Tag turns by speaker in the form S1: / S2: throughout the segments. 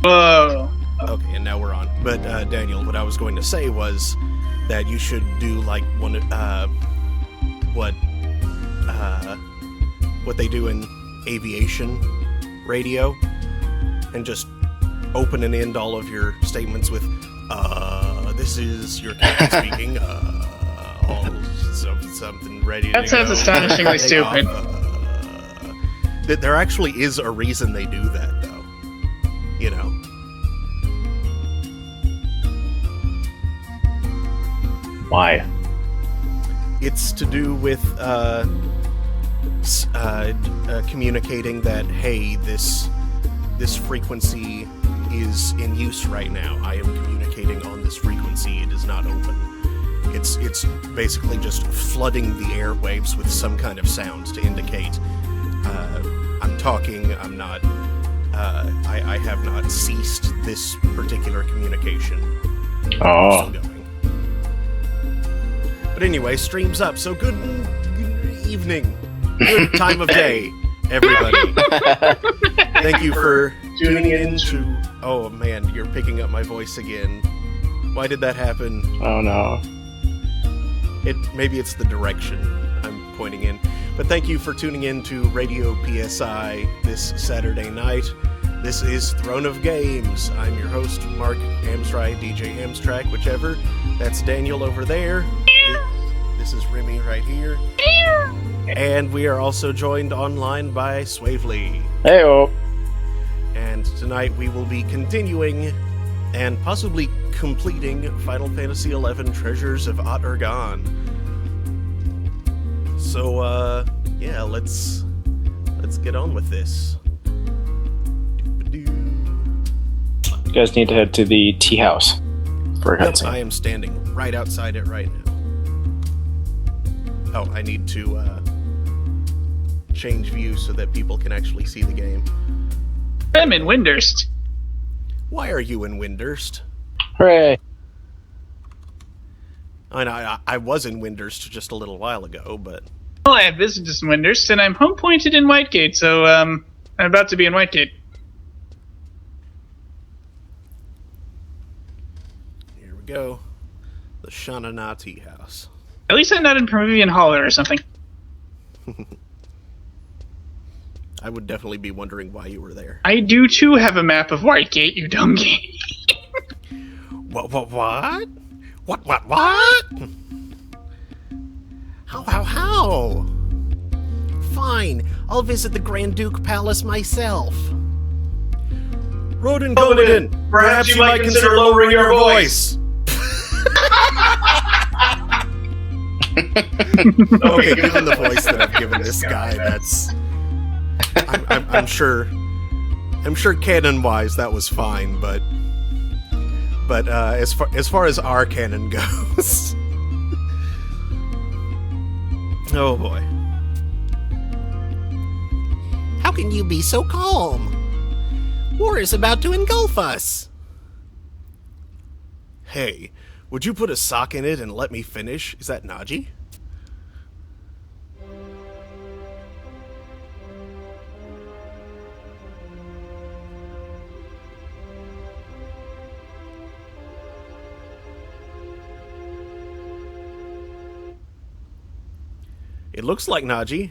S1: Whoa.
S2: Okay, and now we're on. But Daniel, what I was going to say was that you should do like what they do in aviation radio, and just open and end all of your statements with this is your captain speaking, something ready to go.
S1: That sounds astonishingly stupid.
S2: There actually is a reason they do that, though. You know.
S3: Why?
S2: It's to do with communicating that, hey, this frequency is in use right now. I am communicating on this frequency. It is not open. It's basically just flooding the airwaves with some kind of sounds to indicate I'm talking. I'm not. I have not ceased this particular communication.
S3: Oh.
S2: Still going. But anyway, stream's up. So good evening, good time of day, everybody. Thank you for tuning in to... Oh man, you're picking up my voice again. Why did that happen?
S3: Oh no.
S2: Maybe it's the direction I'm pointing in. But thank you for tuning in to Radio PSI this Saturday night. This is Throne of Games. I'm your host, Mark Amstry, DJ Amstrack, whichever. That's Daniel over there. This is Remy right here. And we are also joined online by Swavely.
S3: Heyo.
S2: And tonight we will be continuing and possibly completing Final Fantasy XI Treasures of Aht-Urgan. So, yeah, let's get on with this.
S3: You guys need to head to the tea house for a cutscene.
S2: I am standing right outside it right now. Oh, I need to change view so that people can actually see the game.
S1: I'm in Windurst.
S2: Why are you in Windurst?
S3: Hooray!
S2: I was in Windurst just a little while ago, but...
S1: Well, I have business in Windurst, and I'm home pointed in Whitegate, so I'm about to be in Whitegate.
S2: Here we go. The Shanana Tea House.
S1: At least I'm not in Promethean Hall or something.
S2: I would definitely be wondering why you were there.
S1: I do too have a map of Whitegate, you dumb game.
S2: What? What? How? Fine, I'll visit the Grand Duke Palace myself. Rodin Comadin, perhaps you might consider lowering your voice. Okay, given the voice that I've given this guy, that's... I'm sure canon-wise that was fine, but as far as our canon goes, oh boy! How can you be so calm? War is about to engulf us. Hey, would you put a sock in it and let me finish? Is that Naji? It looks like Naji.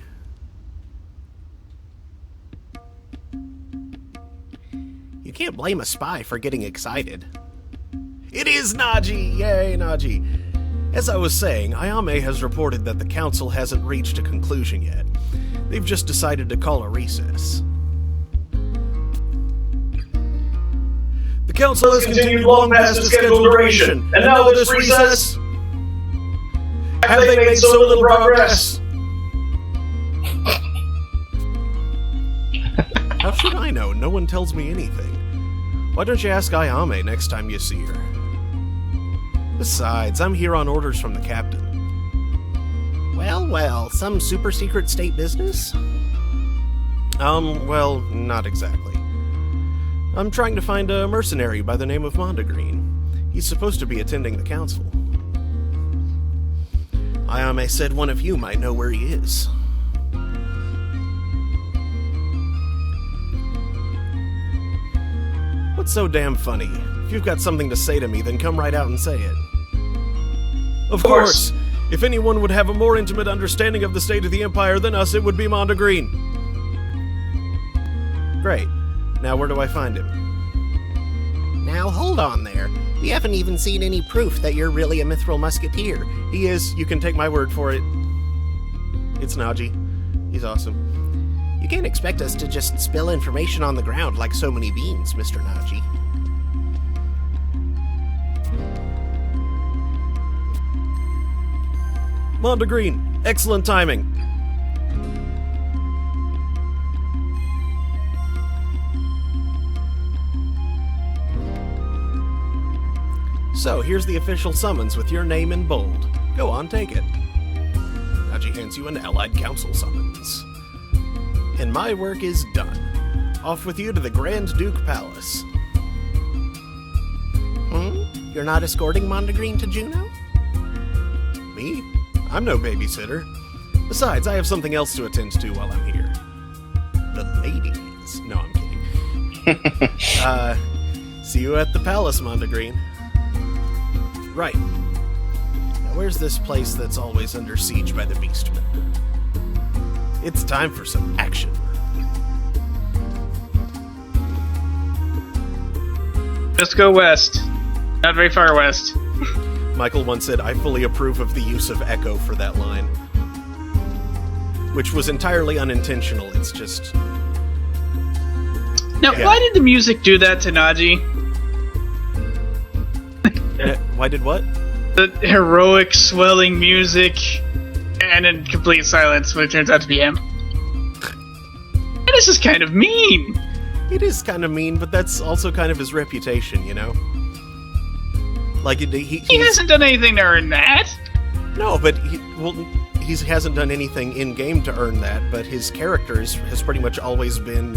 S2: You can't blame a spy for getting excited. It is Naji! Yay, Naji! As I was saying, Ayame has reported that the council hasn't reached a conclusion yet. They've just decided to call a recess. The council has continued long past its scheduled duration, and now that it's recess... Have they made so little progress? How should I know? No one tells me anything. Why don't you ask Ayame next time you see her? Besides, I'm here on orders from the captain. Well, some super secret state business? Well, not exactly. I'm trying to find a mercenary by the name of Mondegreen. He's supposed to be attending the council. Ayame said one of you might know where he is. What's so damn funny? If you've got something to say to me, then come right out and say it. Of course! If anyone would have a more intimate understanding of the state of the Empire than us, it would be Mondegreen. Great. Now where do I find him?
S4: Now hold on there. We haven't even seen any proof that you're really a Mithril Musketeer.
S2: He is. You can take my word for it. It's Najee. He's awesome.
S4: You can't expect us to just spill information on the ground like so many beans, Mr. Najee.
S2: Mondegreen, excellent timing. So, here's the official summons with your name in bold. Go on, take it. Najee hands you an Allied Council summons. And my work is done. Off with you to the Grand Duke Palace.
S4: You're not escorting Mondegreen to Juneau?
S2: Me? I'm no babysitter. Besides, I have something else to attend to while I'm here. The ladies. No, I'm kidding. See you at the palace, Mondegreen. Right. Now where's this place that's always under siege by the Beastmen? It's time for some action.
S1: Just go west. Not very far west.
S2: Michael once said, I fully approve of the use of echo for that line. Which was entirely unintentional, it's just...
S1: Now,
S2: Yeah.
S1: why did the music do that to Najee?
S2: Why did what?
S1: The heroic, swelling music, and in complete silence when it turns out to be him. And this is kind of mean.
S2: It is kind of mean, but that's also kind of his reputation, you know? Like,
S1: He hasn't done anything to earn that.
S2: No, but he hasn't done anything in-game to earn that, but his character has pretty much always been,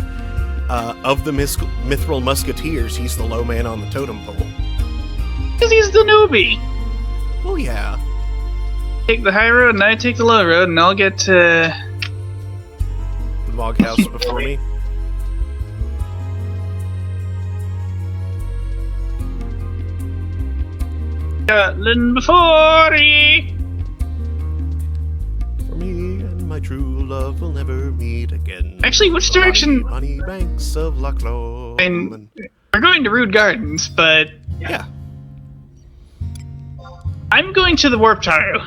S2: of the Mithril Musketeers, he's the low man on the totem pole.
S1: Because he's the newbie.
S2: Well, yeah.
S1: Take the high road and I take the low road, and I'll get to...
S2: The log house before me.
S1: Scotland before me.
S2: For me and my true love will never meet again.
S1: Actually, which direction?
S2: Honey banks of Loch Lomond.
S1: We're going to Rude Gardens, but
S2: Yeah.
S1: I'm going to the Warp Taru.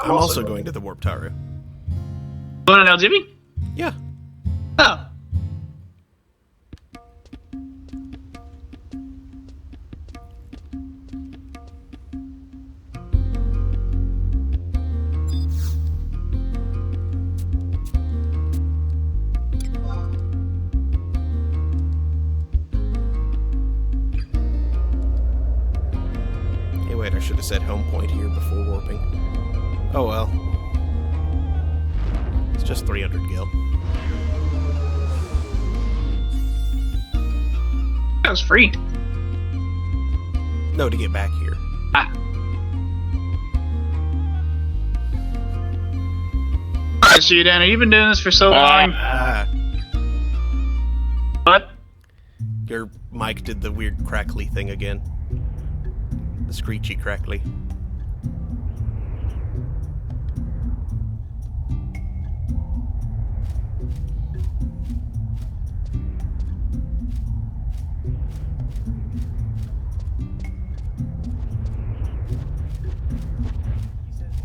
S2: I'm also going to the Warp Tower.
S1: Want to know, Jimmy?
S2: Yeah.
S1: Oh.
S2: Hey, wait, I should have said home point here before warping. Oh well. It's just 300 gil.
S1: That was free.
S2: No, to get back here.
S1: Ah. Alright, so you, Danner, you've been doing this for so long.
S2: Ah,
S1: What?
S2: your mic did the weird crackly thing again. The screechy crackly.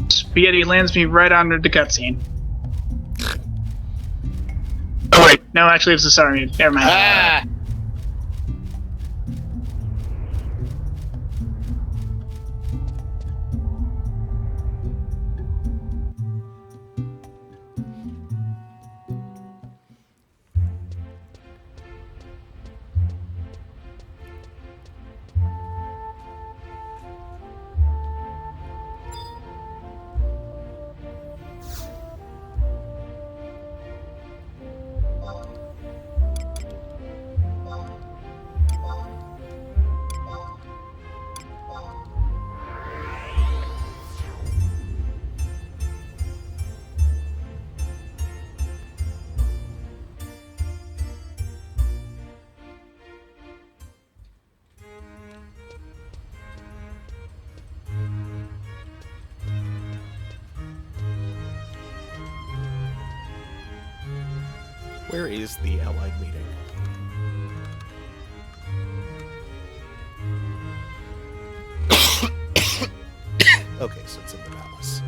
S1: Spaghetti lands me right under the cutscene. Oh wait, no, actually it's the sorry. Never mind.
S3: Ah!
S2: Where is the Allied meeting? Okay, so it's in the palace.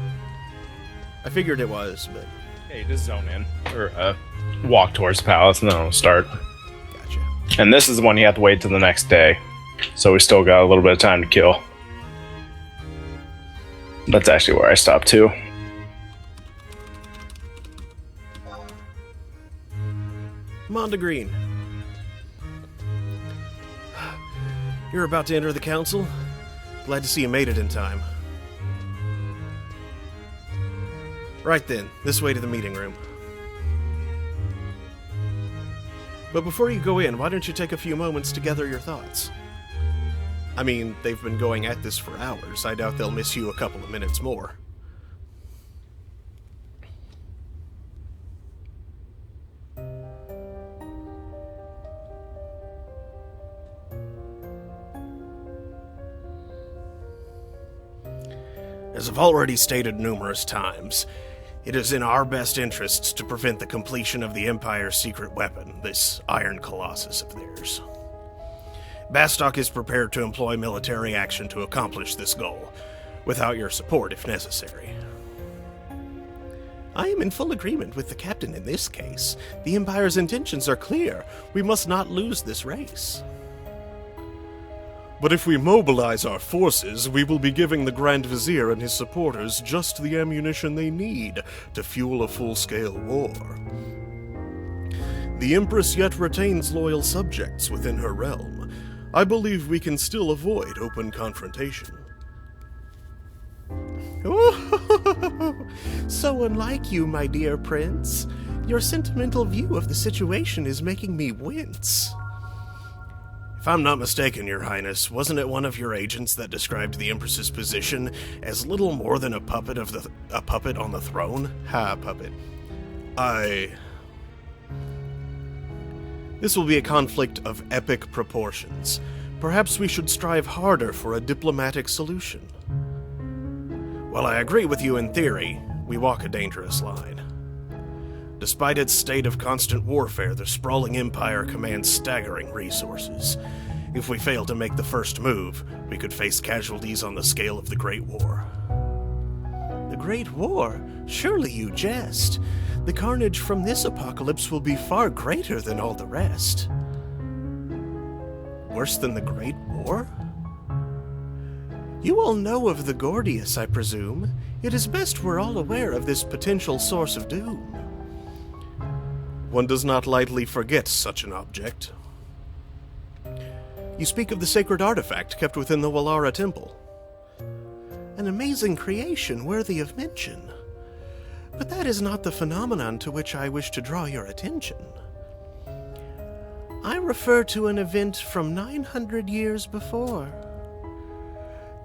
S2: I figured it was, but...
S3: Hey, just zone in. Or walk towards the palace and then it'll start.
S2: Gotcha.
S3: And this is the one you have to wait till the next day. So we still got a little bit of time to kill. That's actually where I stopped too.
S2: Mondegreen. You're about to enter the council? Glad to see you made it in time. Right then, this way to the meeting room. But before you go in, why don't you take a few moments to gather your thoughts? I mean, they've been going at this for hours. I doubt they'll miss you a couple of minutes more. As I've already stated numerous times, it is in our best interests to prevent the completion of the Empire's secret weapon, this Iron Colossus of theirs. Bastok is prepared to employ military action to accomplish this goal, without your support if necessary. I am in full agreement with the captain in this case. The Empire's intentions are clear. We must not lose this race. But if we mobilize our forces, we will be giving the Grand Vizier and his supporters just the ammunition they need to fuel a full-scale war. The Empress yet retains loyal subjects within her realm. I believe we can still avoid open confrontation. So unlike you, my dear prince. Your sentimental view of the situation is making me wince. If I'm not mistaken, Your Highness, wasn't it one of your agents that described the Empress's position as little more than a puppet on the throne? Ha, puppet. This will be a conflict of epic proportions. Perhaps we should strive harder for a diplomatic solution. While I agree with you in theory, we walk a dangerous line. Despite its state of constant warfare, the sprawling empire commands staggering resources. If we fail to make the first move, we could face casualties on the scale of the Great War. The Great War? Surely you jest. The carnage from this apocalypse will be far greater than all the rest. Worse than the Great War? You all know of the Gordius, I presume. It is best we're all aware of this potential source of doom. One does not lightly forget such an object. You speak of the sacred artifact kept within the Wallara Temple. An amazing creation worthy of mention. But that is not the phenomenon to which I wish to draw your attention. I refer to an event from 900 years before.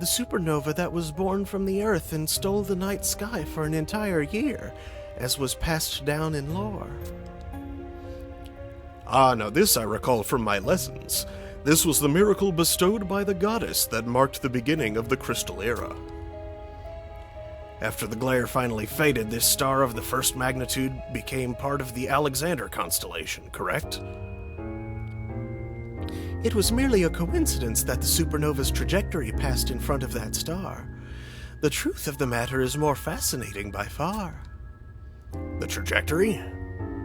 S2: The supernova that was born from the Earth and stole the night sky for an entire year, as was passed down in lore. Ah, now this I recall from my lessons. This was the miracle bestowed by the goddess that marked the beginning of the Crystal Era. After the glare finally faded, this star of the first magnitude became part of the Alexander constellation, correct? It was merely a coincidence that the supernova's trajectory passed in front of that star. The truth of the matter is more fascinating by far. The trajectory?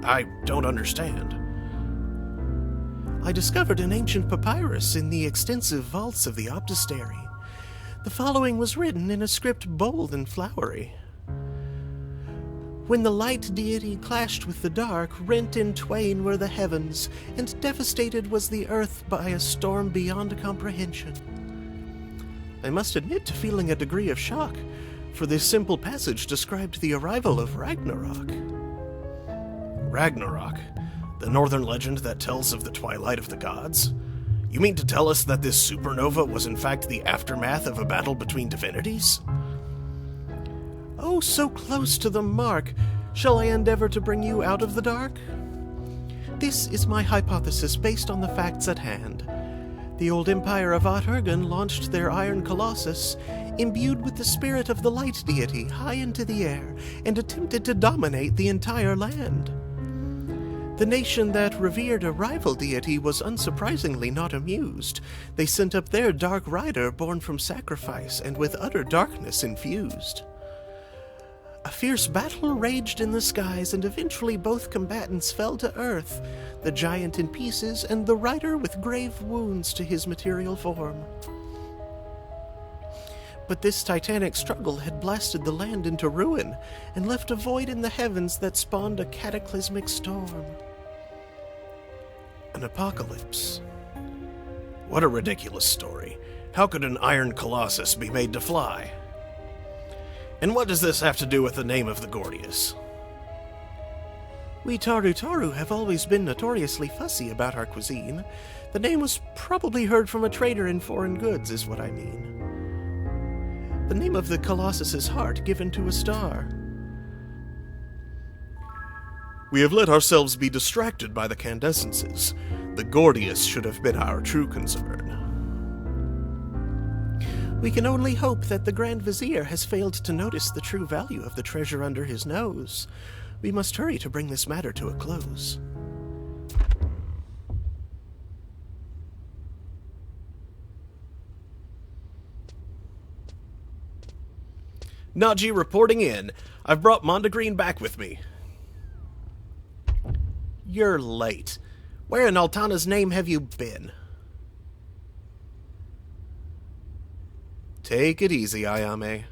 S2: I don't understand. I discovered an ancient papyrus in the extensive vaults of the Optistery. The following was written in a script bold and flowery. When the light deity clashed with the dark, rent in twain were the heavens, and devastated was the earth by a storm beyond comprehension. I must admit to feeling a degree of shock, for this simple passage described the arrival of Ragnarok. Ragnarok? The northern legend that tells of the twilight of the gods? You mean to tell us that this supernova was in fact the aftermath of a battle between divinities? Oh, so close to the mark. Shall I endeavor to bring you out of the dark? This is my hypothesis based on the facts at hand. The old empire of Oturgan launched their Iron Colossus, imbued with the spirit of the light deity, high into the air, and attempted to dominate the entire land. The nation that revered a rival deity was unsurprisingly not amused. They sent up their dark rider born from sacrifice and with utter darkness infused. A fierce battle raged in the skies, and eventually both combatants fell to earth, the giant in pieces and the rider with grave wounds to his material form. But this titanic struggle had blasted the land into ruin and left a void in the heavens that spawned a cataclysmic storm. An apocalypse. What a ridiculous story. How could an iron colossus be made to fly? And what does this have to do with the name of the Gordius? We Taru have always been notoriously fussy about our cuisine. The name was probably heard from a trader in foreign goods, is what I mean. The name of the Colossus's heart given to a star. We have let ourselves be distracted by the candescences. The Gordius should have been our true concern. We can only hope that the Grand Vizier has failed to notice the true value of the treasure under his nose. We must hurry to bring this matter to a close. Naji reporting in. I've brought Mondegreen back with me. You're late. Where in Altana's name have you been? Take it easy, Ayame.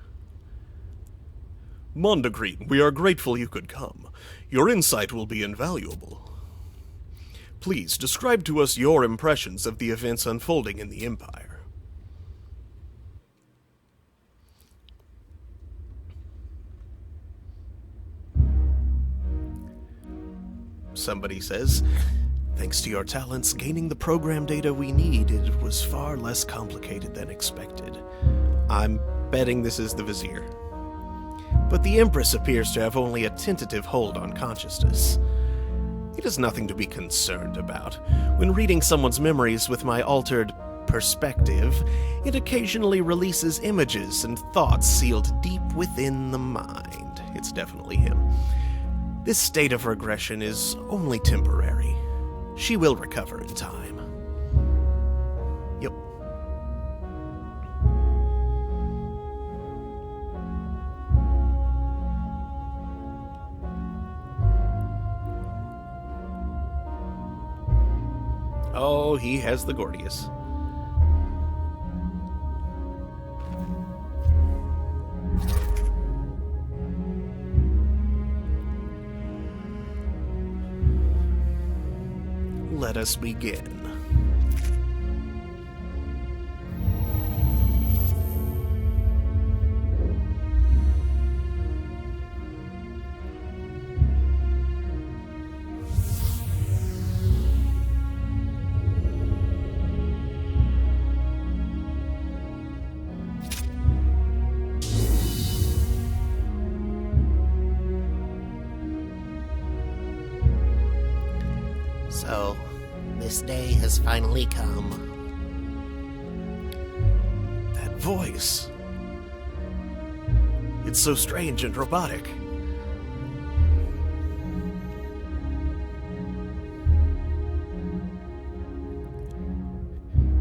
S2: Mondegreen, we are grateful you could come. Your insight will be invaluable. Please, describe to us your impressions of the events unfolding in the Empire. Somebody says, thanks to your talents, gaining the program data we need, it was far less complicated than expected. I'm betting this is the Vizier. But the Empress appears to have only a tentative hold on consciousness. It is nothing to be concerned about. When reading someone's memories with my altered perspective, it occasionally releases images and thoughts sealed deep within the mind. It's definitely him. This state of regression is only temporary. She will recover in time. Yep. Oh, he has the Gordius. Let us begin.
S4: So, this day has finally come.
S2: That voice. It's so strange and robotic.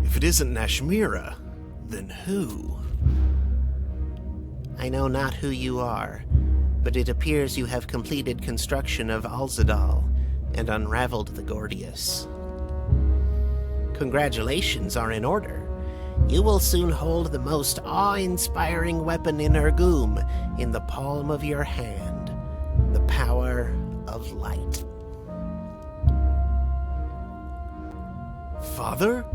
S2: If it isn't Nashmira, then who?
S4: I know not who you are, but it appears you have completed construction of Alzadal and unraveled the Gordius. Congratulations are in order. You will soon hold the most awe-inspiring weapon in Urgum in the palm of your hand, the power of light.
S2: Father?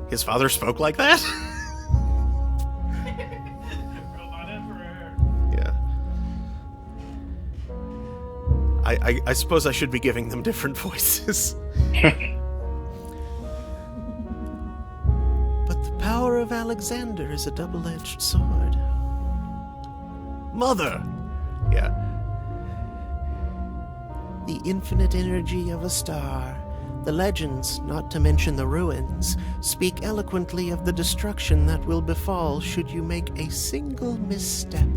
S2: His father spoke like that?
S1: Robot Emperor.
S2: Yeah. I suppose I should be giving them different voices. But the power of Alexander is a double-edged sword. Mother! Yeah.
S4: The infinite energy of a star, the legends, not to mention the ruins, speak eloquently of the destruction that will befall should you make a single misstep.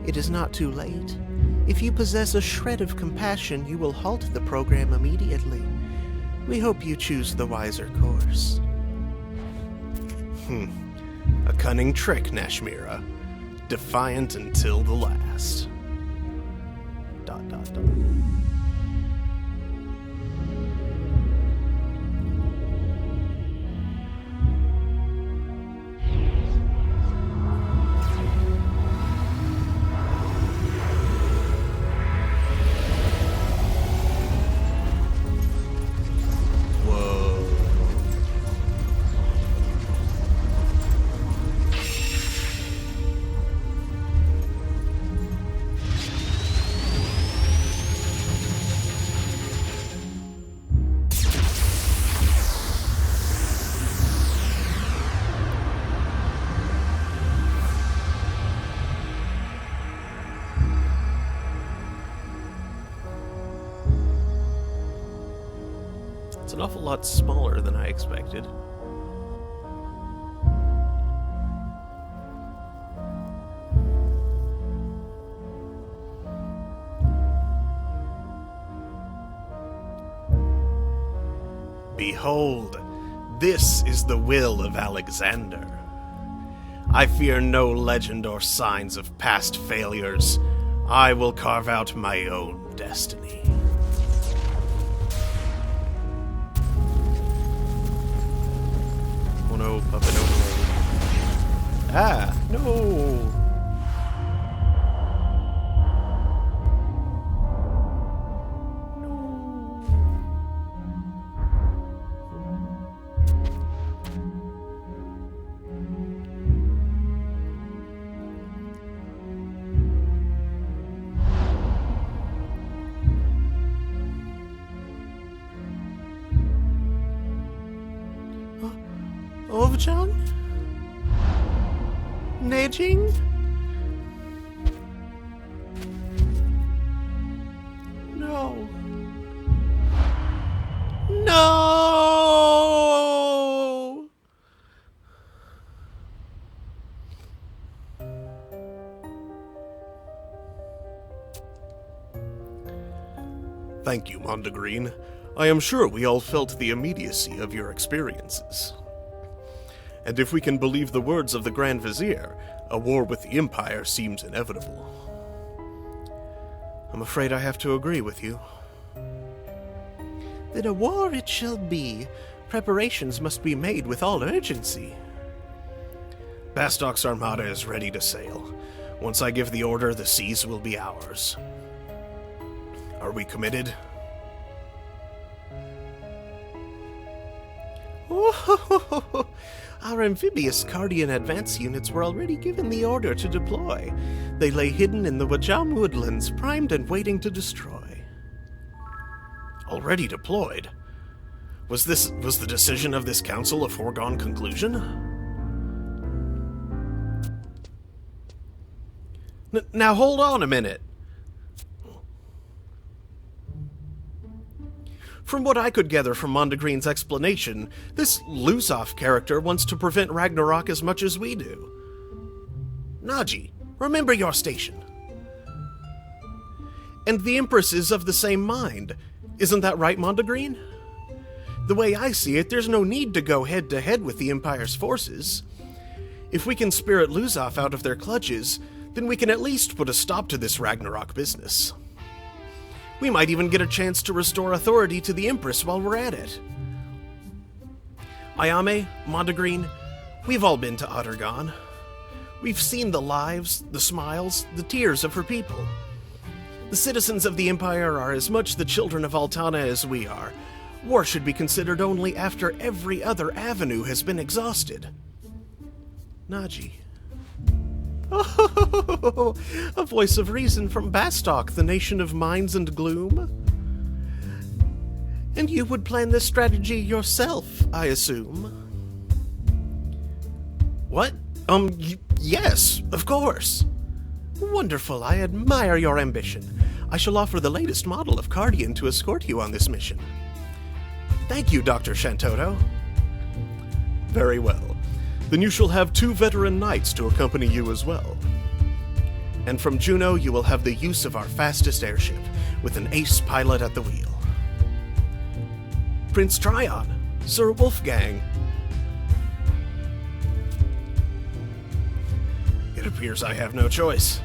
S4: It is not too late. If you possess a shred of compassion, you will halt the program immediately. We hope you choose the wiser course.
S2: A cunning trick, Nashmira. Defiant until the last. ... It's an awful lot smaller than I expected. Behold, this is the will of Alexander. I fear no legend or signs of past failures. I will carve out my own destiny. Oh no, puppet overload. Ah, no! Ovjan? Neijing? No. No! Thank you, Mondegreen. I am sure we all felt the immediacy of your experiences. And if we can believe the words of the Grand Vizier, a war with the Empire seems inevitable. I'm afraid I have to agree with you.
S4: Then a war it shall be. Preparations must be made with all urgency.
S2: Bastok's armada is ready to sail. Once I give the order, the seas will be ours. Are we committed?
S4: Oh, our amphibious Cardian advance units were already given the order to deploy. They lay hidden in the Wajam woodlands, primed and waiting to destroy.
S2: Already deployed? Was the decision of this council a foregone conclusion? Now hold on a minute. From what I could gather from Mondegreen's explanation, this Luzov character wants to prevent Ragnarok as much as we do. Naji, remember your station. And the Empress is of the same mind. Isn't that right, Mondegreen? The way I see it, there's no need to go head-to-head with the Empire's forces. If we can spirit Luzov out of their clutches, then we can at least put a stop to this Ragnarok business. We might even get a chance to restore authority to the Empress while we're at it. Ayame, Mondegreen, we've all been to Ottergon. We've seen the lives, the smiles, the tears of her people. The citizens of the Empire are as much the children of Altana as we are. War should be considered only after every other avenue has been exhausted. Naji. Oh, a voice of reason from Bastok, the nation of mines and gloom. And you would plan this strategy yourself, I assume? What? Yes, of course. Wonderful, I admire your ambition. I shall offer the latest model of Cardian to escort you on this mission. Thank you, Dr. Shantoto. Very well. Then you shall have 2 veteran knights to accompany you as well. And from Juno, you will have the use of our fastest airship, with an ace pilot at the wheel. Prince Tryon, Sir Wolfgang. It appears I have no choice.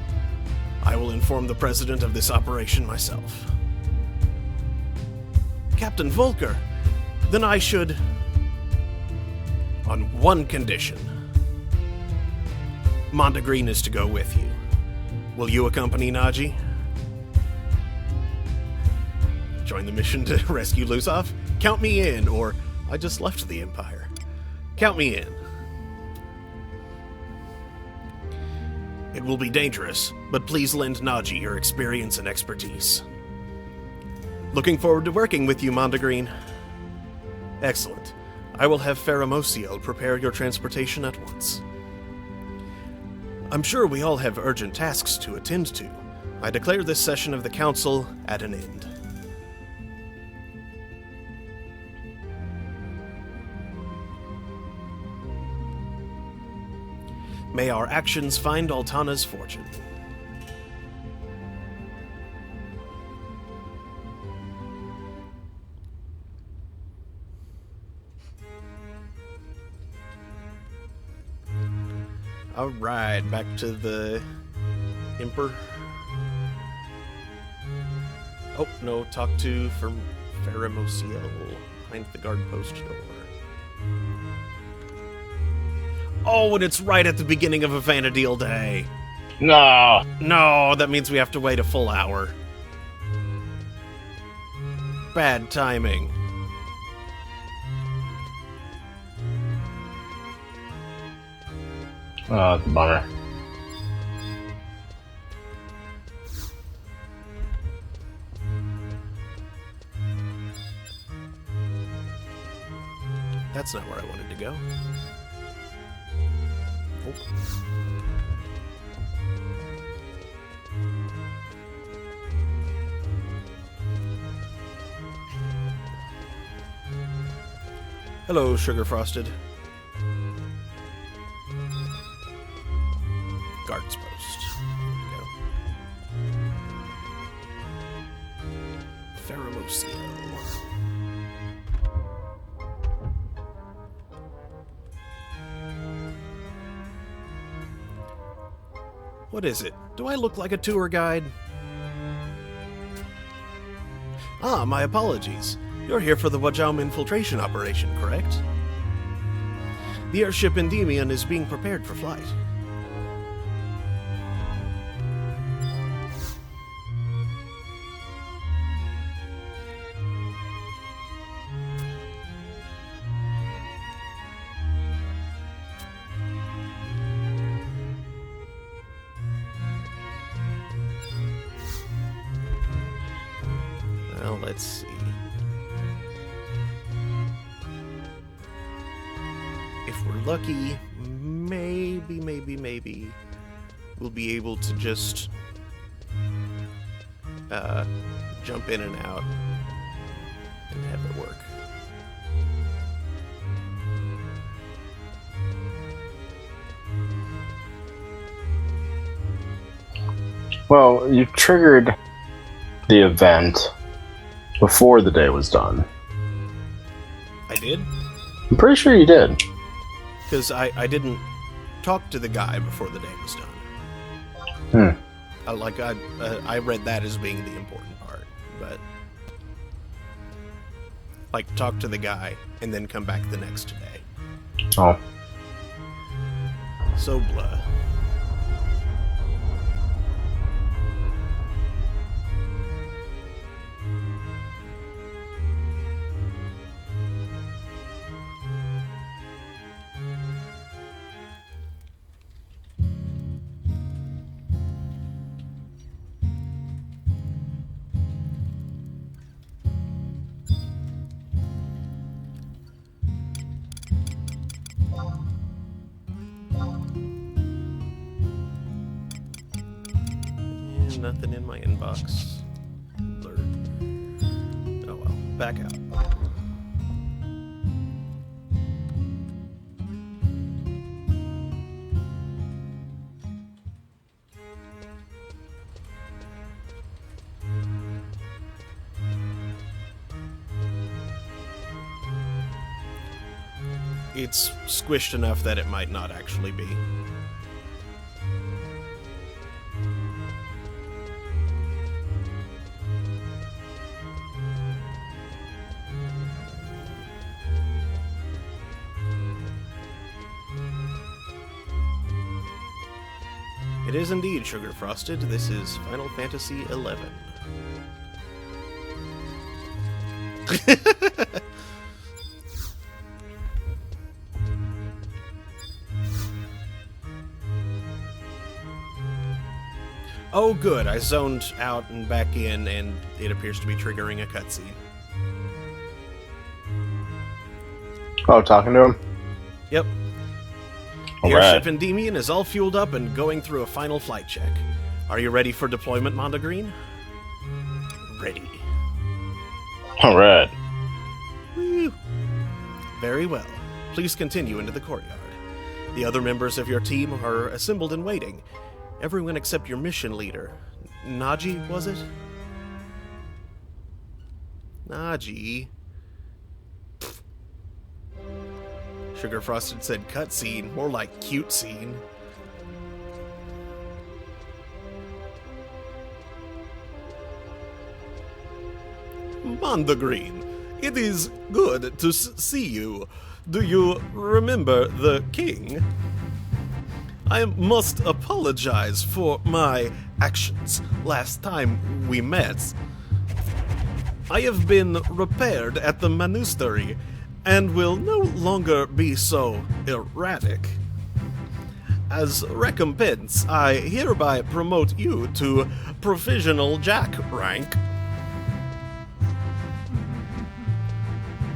S2: I will inform the president of this operation myself. Captain Volker, then I should... on one condition. Montegreen is to go with you. Will you accompany Naji? Join the mission to rescue Luzov? Count me in, or I just left the Empire. Count me in. It will be dangerous, but please lend Naji your experience and expertise. Looking forward to working with you, Montegreen. Excellent. I will have Pharamosiel prepare your transportation at once. I'm sure we all have urgent tasks to attend to. I declare this session of the Council at an end. May our actions find Altana's fortune. Alright, back to the Emperor. Oh, no, talk to Pharamosiel behind the guard post door. Oh, and it's right at the beginning of a Vanadil day.
S3: No.
S2: No, that means we have to wait a full hour. Bad timing.
S3: Oh, it's a bummer.
S2: That's not where I wanted to go. Oh. Hello, Sugar Frosted. Guards post. There we go. Pharamosiel. What is it? Do I look like a tour guide? Ah, my apologies. You're here for the Wajam infiltration operation, correct? The airship Endymion is being prepared for flight. Well, let's see. If we're lucky, maybe we'll be able to just jump in and out and have it work.
S3: Well, you triggered the event before the day was done.
S2: I did?
S3: I'm pretty sure you did.
S2: Because I didn't talk to the guy before the day was done. I read that as being the important part, but like talk to the guy and then come back the next day.
S3: Oh.
S2: So blah. Nothing in my inbox. Blur. Oh well, back out. it's squished enough that it might not actually be. It is indeed Sugar Frosted. This is Final Fantasy XI. Oh good, I zoned out and back in, and it appears to be triggering a cutscene.
S3: Oh, talking to him?
S2: Yep. The airship Endymion is all fueled up and going through a final flight check. Are you ready for deployment, Mondegreen? Ready.
S3: Alright.
S2: Woo. Very well. Please continue into the courtyard. The other members of your team are assembled and waiting. Everyone except your mission leader. Naji, was it? Naji. Pfft. Sugar Frosted said cutscene, more like cute scene. Mondegreen, it is good to see you. Do you remember the king? I must apologize for my actions last time we met. I have been repaired at the monastery and will no longer be so erratic. As recompense, I hereby promote you to Provisional Jack rank.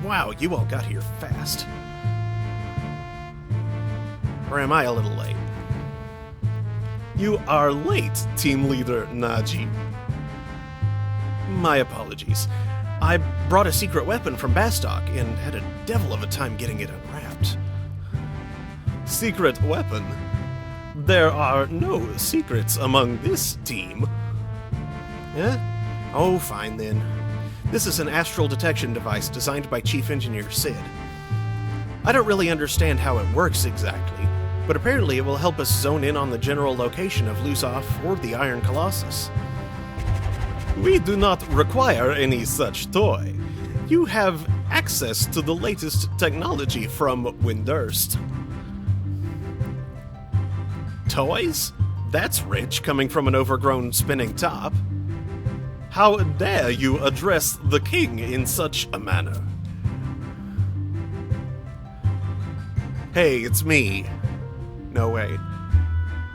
S2: Wow, you all got here fast. Or am I a little late? You are late, Team Leader Naji. My apologies. I brought a secret weapon from Bastok and had a devil of a time getting it unwrapped. Secret weapon? There are no secrets among this team. Eh? Oh, fine then. This is an astral detection device designed by Chief Engineer Sid. I don't really understand how it works exactly, but apparently it will help us zone in on the general location of Luzoff or the Iron Colossus. We do not require any such toy. You have access to the latest technology from Windurst. Toys? That's rich, coming from an overgrown spinning top. How dare you address the king in such a manner? Hey, it's me. No, wait.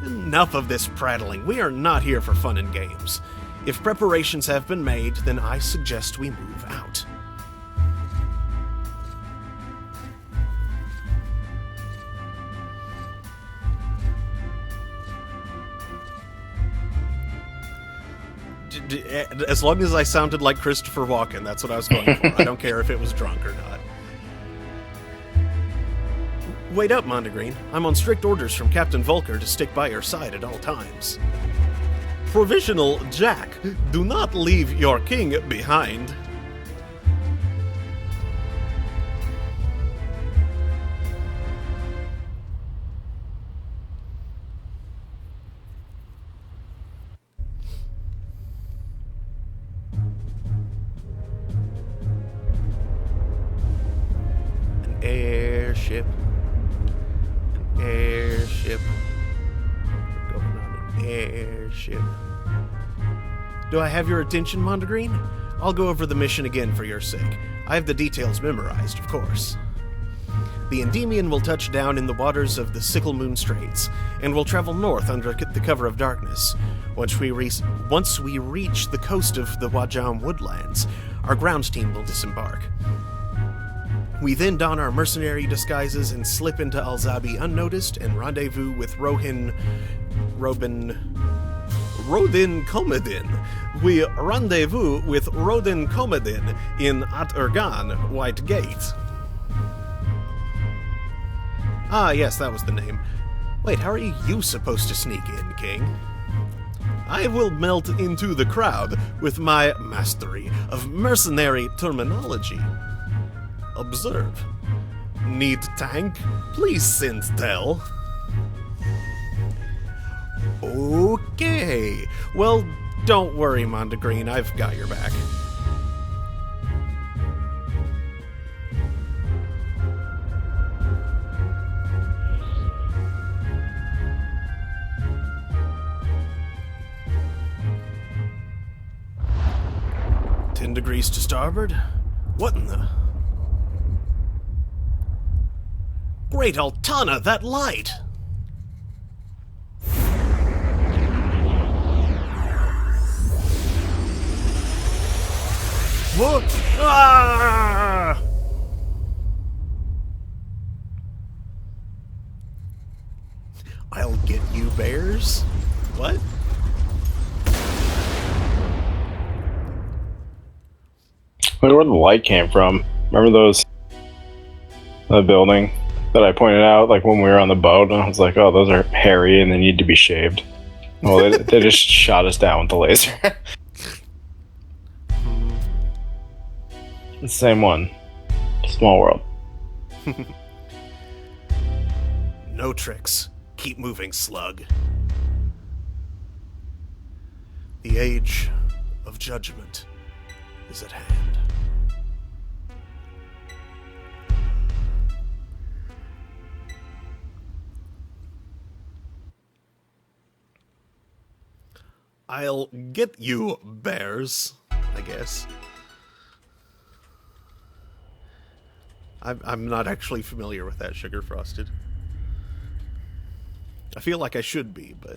S2: Enough of this prattling. We are not here for fun and games. If preparations have been made, then I suggest we move out. As long as I sounded like Christopher Walken, that's what I was going for. I don't care if it was drunk or not. Wait up, Mondegreen. I'm on strict orders from Captain Volker to stick by your side at all times. Provisional Jack, do not leave your king behind. An airship. An airship. Going on an airship. Do I have your attention, Mondegreen? I'll go over the mission again for your sake. I have the details memorized, of course. The Endymion will touch down in the waters of the Sickle Moon Straits, and will travel north under the cover of darkness. Once we reach the coast of the Wajam Woodlands, our ground team will disembark. We then don our mercenary disguises and slip into Alzabi unnoticed and rendezvous with Rodin Comedin. We rendezvous with Rodin Comedin in At-Ergan, White Gate. Ah, yes, that was the name. Wait, how are you supposed to sneak in, King? I will melt into the crowd with my mastery of mercenary terminology. Observe. Need tank? Please send tell. Okay. Well, don't worry, Mondegreen. I've got your back. Degrees to starboard? What in the... Great Altana, that light! What? Ah! I'll get you, bears. What?
S3: Wonder where the light came from. Remember those... the building that I pointed out, like, when we were on the boat? And I was like, oh, those are hairy and they need to be shaved. Well, they just shot us down with the laser. The same one. Small world.
S2: No tricks. Keep moving, slug. The age of judgment is at hand. I'll get you, bears, I guess. I'm not actually familiar with that, Sugar Frosted. I feel like I should be, but...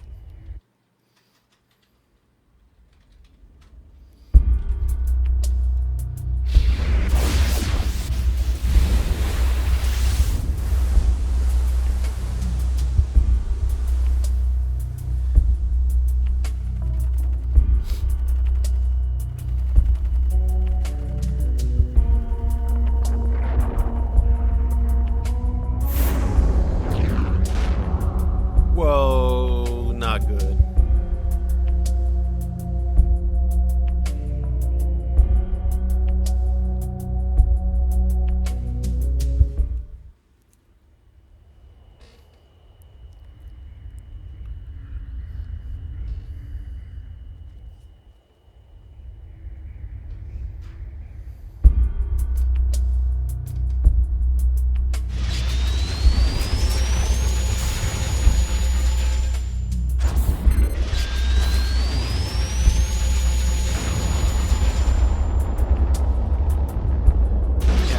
S2: Whoa, not good.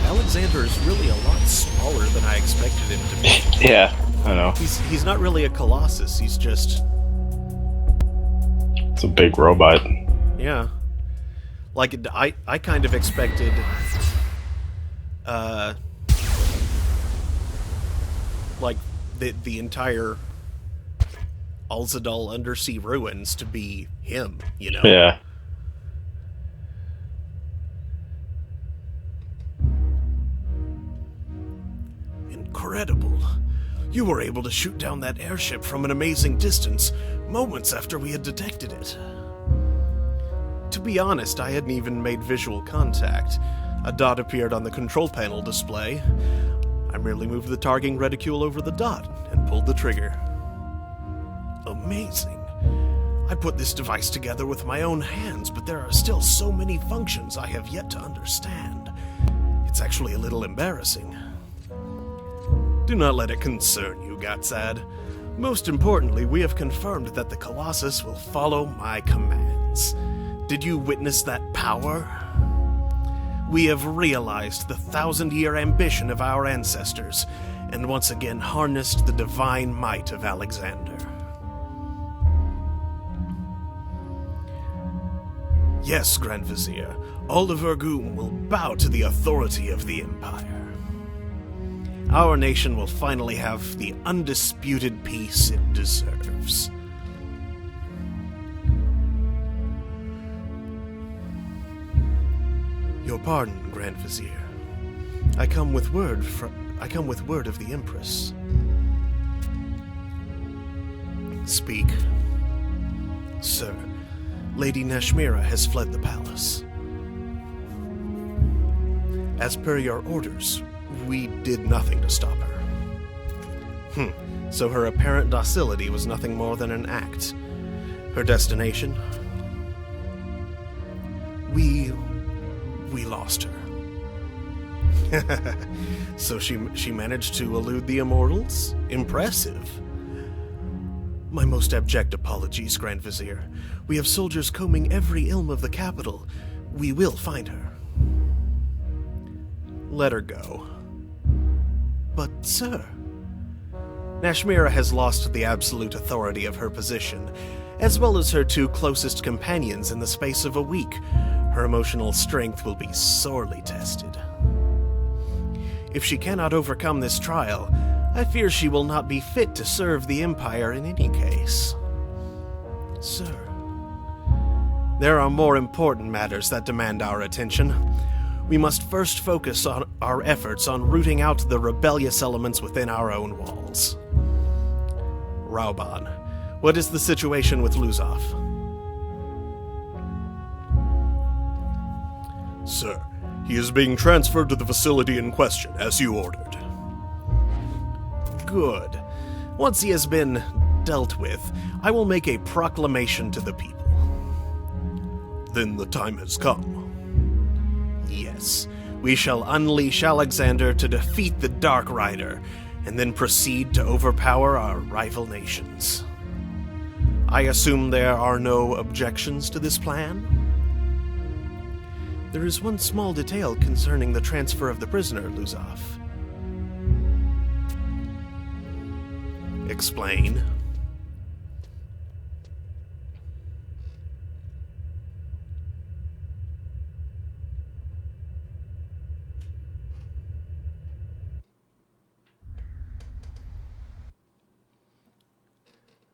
S2: Alexander is really a lot smaller than I expected him to be.
S3: Yeah, I know.
S2: He's not really a colossus, he's just...
S3: It's a big robot.
S2: Yeah. Like, I kind of expected... like, the entire Alzadal undersea ruins to be him, you know?
S3: Yeah.
S2: Incredible. You were able to shoot down that airship from an amazing distance, moments after we had detected it. To be honest, I hadn't even made visual contact. A dot appeared on the control panel display. I merely moved the targeting reticule over the dot and pulled the trigger. Amazing. I put this device together with my own hands, but there are still so many functions I have yet to understand. It's actually a little embarrassing. Do not let it concern you, Gatsad. Most importantly, we have confirmed that the Colossus will follow my commands. Did you witness that power? We have realized the 1,000-year ambition of our ancestors, and once again harnessed the divine might of Alexander. Yes, Grand Vizier, all of Urgoom will bow to the authority of the Empire. Our nation will finally have the undisputed peace it deserves. Your pardon, Grand Vizier. I come with word of the Empress. Speak. Sir, Lady Nashmira has fled the palace. As per your orders, We did nothing to stop her. So her apparent docility was nothing more than an act. Her destination? We lost her. So she managed to elude the Immortals? Impressive. My most abject apologies, Grand Vizier. We have soldiers combing every ilm of the capital. We will find her. Let her go. But, sir, Nashmira has lost the absolute authority of her position, as well as her two closest companions in the space of a week. Her emotional strength will be sorely tested. If she cannot overcome this trial, I fear she will not be fit to serve the Empire in any case. Sir, there are more important matters that demand our attention. We must first focus on our efforts on rooting out the rebellious elements within our own walls. Rauban, what is the situation with Luzov? Sir, he is being transferred to the facility in question, as you ordered. Good. Once he has been dealt with, I will make a proclamation to the people. Then the time has come. Yes, we shall unleash Alexander to defeat the Dark Rider, and then proceed to overpower our rival nations. I assume there are no objections to this plan? There is one small detail concerning the transfer of the prisoner, Luzov. Explain.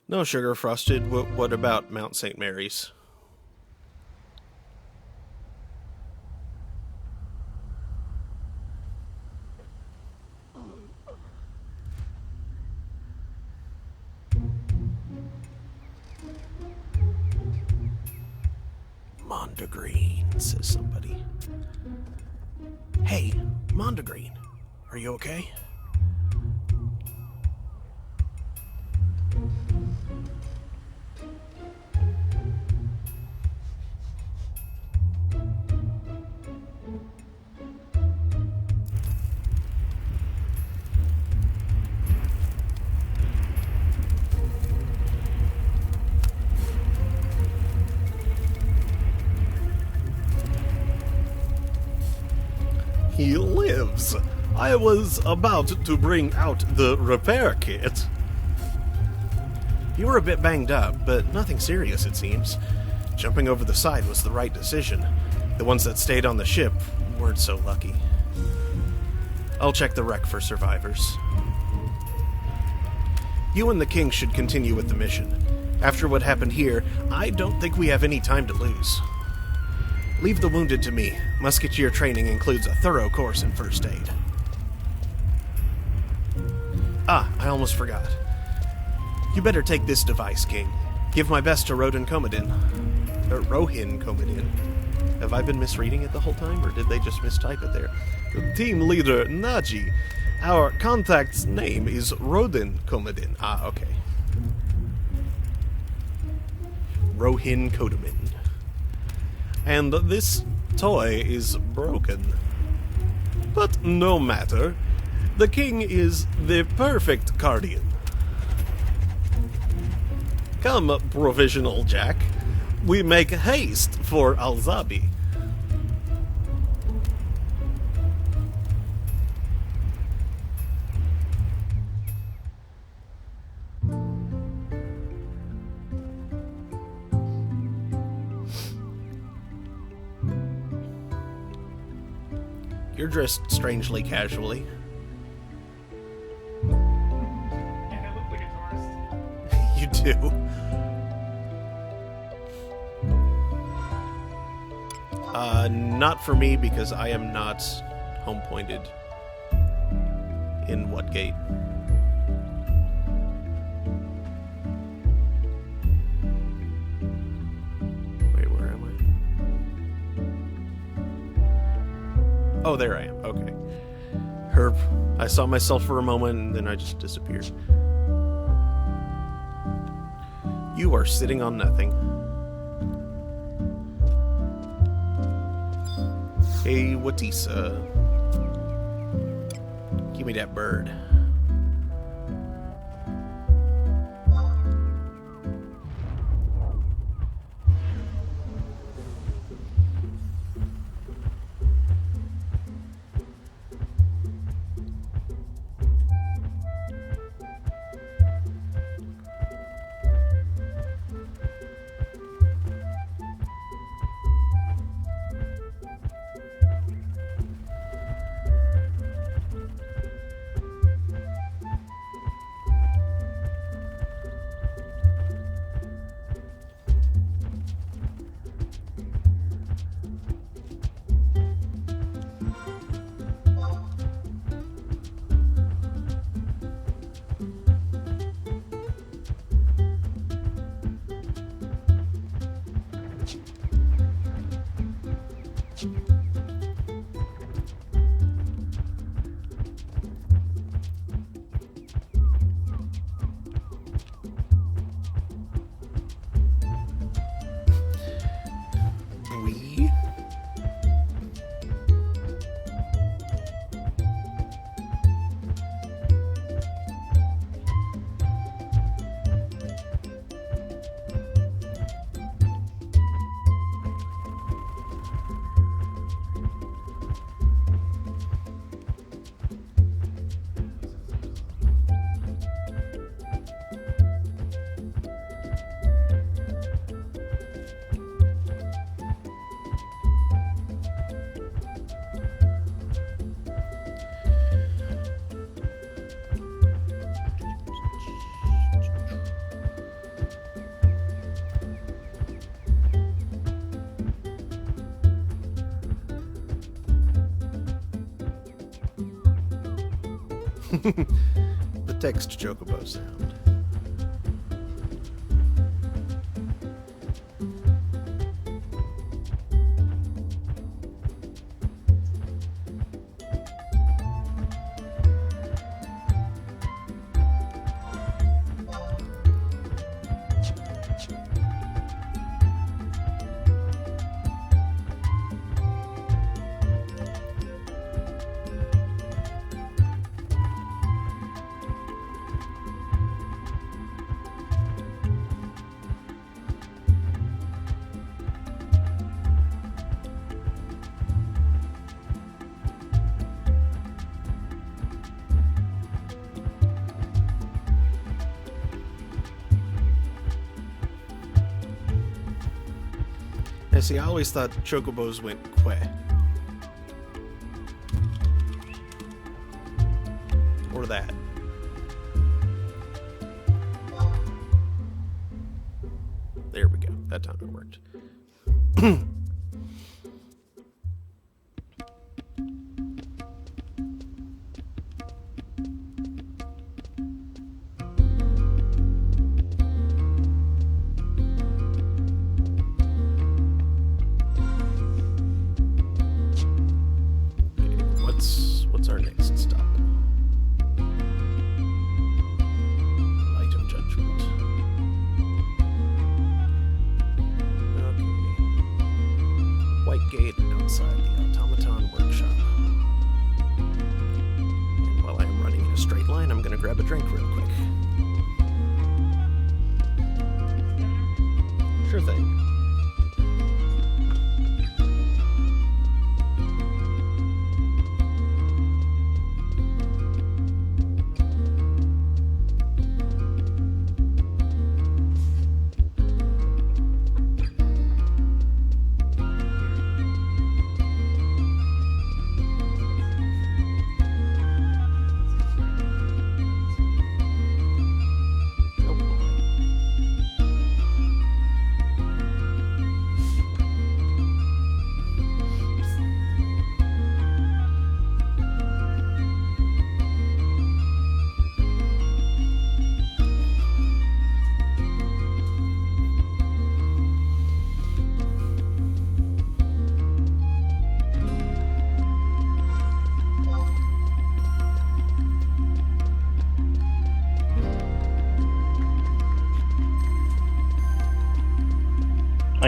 S2: No, Sugar Frosted. What about Mount St. Mary's? Mondegreen, says somebody. Hey, Mondegreen, are you okay? He lives. I was about to bring out the repair kit. You were a bit banged up, but nothing serious, it seems. Jumping over the side was the right decision. The ones that stayed on the ship weren't so lucky. I'll check the wreck for survivors. You and the King should continue with the mission. After what happened here, I don't think we have any time to lose. Leave the wounded to me. Musketeer training includes a thorough course in first aid. I almost forgot. You better take this device, King. Give my best to Rohin Komodin. Have I been misreading it the whole time, or did they just mistype it there? Team leader Naji. Our contact's name is Rohin Komodin. Okay. Rohin Komodin. And this toy is broken. But no matter. The King is the perfect guardian. Come, Provisional Jack. We make haste for Alzabi. You're dressed strangely casually.
S1: And I look like a tourist.
S2: You do. Not for me, because I am not home pointed. In what gate? Wait, where am I? Oh, there I am. Okay. Her I saw myself for a moment, and then I just disappeared. You are sitting on nothing. Hey, Watisa. Give me that bird. We? The text chocobo sound. See, I always thought chocobos went que. Or that. There we go. That time it worked. What's our next stop? Light of Judgment. Okay. White gate outside the automaton workshop. And while I'm running in a straight line, I'm gonna grab a drink real quick. Sure thing.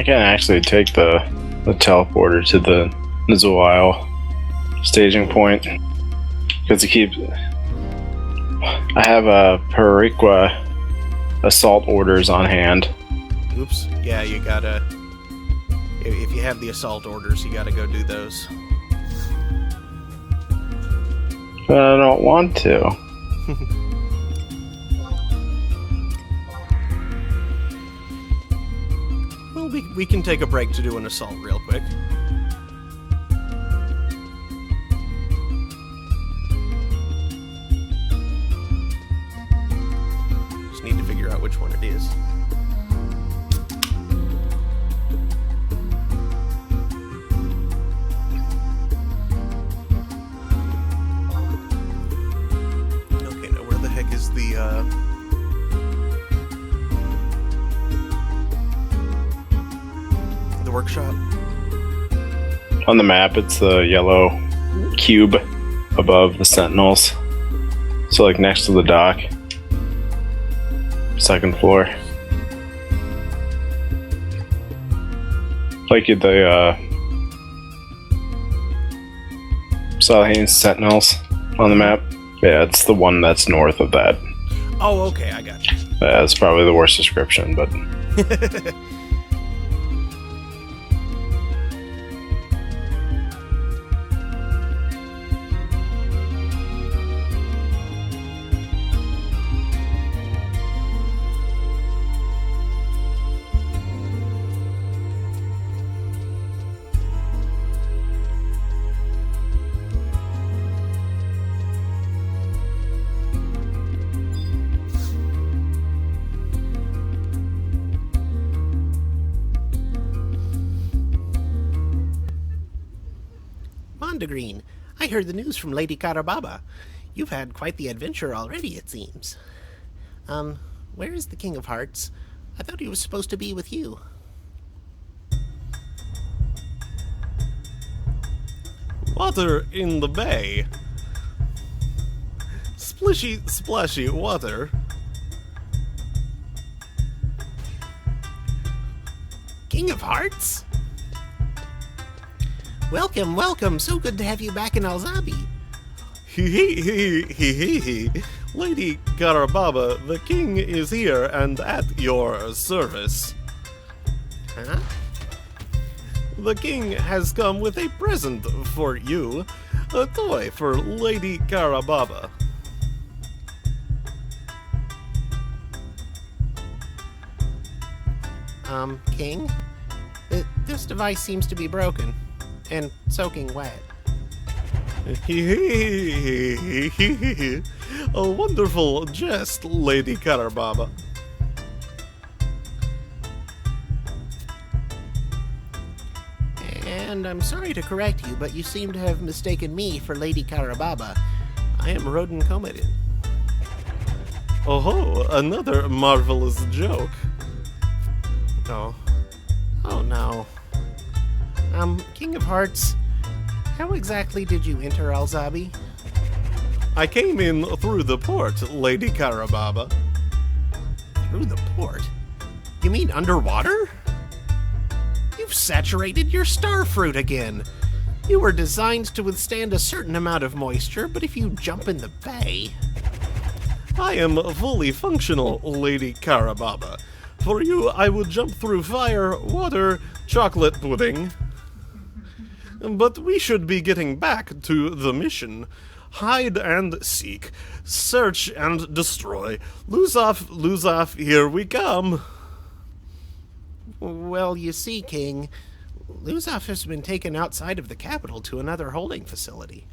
S3: I can't actually take the teleporter to the Nizuile staging point because it keeps. I have a Periqua assault orders on hand.
S2: Oops. Yeah, you gotta. If you have the assault orders, you gotta go do those.
S3: But I don't want to.
S2: Well, we can take a break to do an assault real quick. Just need to figure out which one it is. Okay, now where the heck is the workshop?
S3: On the map, it's the yellow cube above the sentinels. So, like, next to the dock. Second floor. Like the, Salhain sentinels on the map. Yeah, it's the one that's north of that.
S2: Oh, okay, I got you.
S3: That's probably the worst description, but...
S4: Mondegreen, I heard the news from Lady Karababa. You've had quite the adventure already, it seems. Where is the King of Hearts? I thought he was supposed to be with you.
S2: Water in the bay. Splishy, splashy water.
S4: King of Hearts? Welcome, welcome. So good to have you back in Alzabi.
S2: Lady Karababa, the king is here and at your service.
S4: Huh?
S2: The king has come with a present for you. A toy for Lady Karababa.
S4: King? This device seems to be broken. And soaking wet.
S2: A wonderful jest, Lady Karababa.
S4: And I'm sorry to correct you, but you seem to have mistaken me for Lady Karababa. I am Rodin Comedin.
S2: Oh, another marvelous joke.
S4: Oh. Oh no. King of Hearts, how exactly did you enter Alzabi?
S2: I came in through the port, Lady Karababa.
S4: Through the port? You mean underwater? You've saturated your starfruit again. You were designed to withstand a certain amount of moisture, but if you jump in the bay...
S2: I am fully functional, Lady Karababa. For you, I would jump through fire, water, chocolate pudding. But we should be getting back to the mission. Hide and seek. Search and destroy. Lose off, here we come.
S4: Well, you see, King, Luzov has been taken outside of the capital to another holding facility.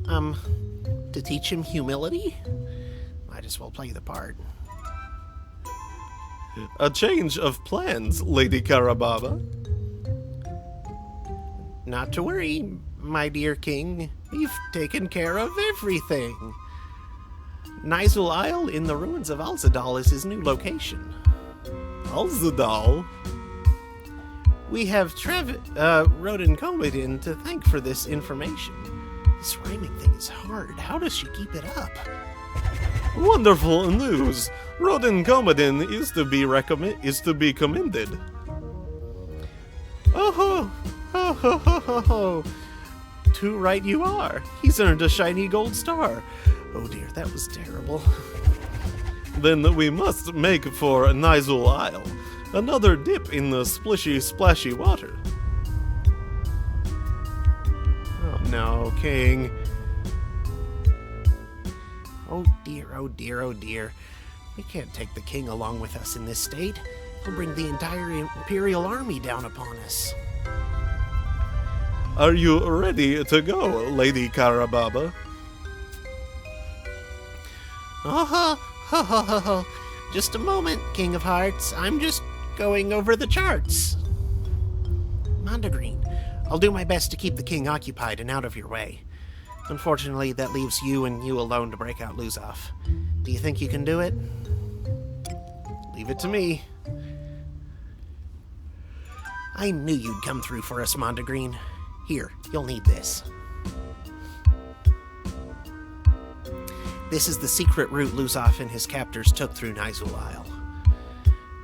S4: To teach him humility? Might as well play the part.
S2: A change of plans, Lady Karababa.
S4: Not to worry, my dear King. We've taken care of everything. Nizul Isle in the ruins of Alzadal is his new location.
S2: Alzadal?
S4: We have Rodin Comedin to thank for this information. This rhyming thing is hard. How does she keep it up?
S5: Wonderful news! Rodin Commodin is to be commended.
S4: Oh ho! Ho ho ho ho ho! Too right you are. He's earned a shiny gold star. Oh dear, that was terrible.
S5: Then we must make for Nizul Isle. Another dip in the splishy, splashy water.
S4: Oh no, King. Oh dear, oh dear, oh dear. We can't take the king along with us in this state. He'll bring the entire Imperial army down upon us.
S5: Are you ready to go, Lady Karababa?
S4: Oh ho ho ho ho. Just a moment, King of Hearts. I'm just going over the charts. Mondegreen, I'll do my best to keep the king occupied and out of your way. Unfortunately, that leaves you and you alone to break out Luzov. Do you think you can do it? Leave it to me. I knew you'd come through for us, Mondegreen. Here, you'll need this. This is the secret route Luzov and his captors took through Nizul Isle.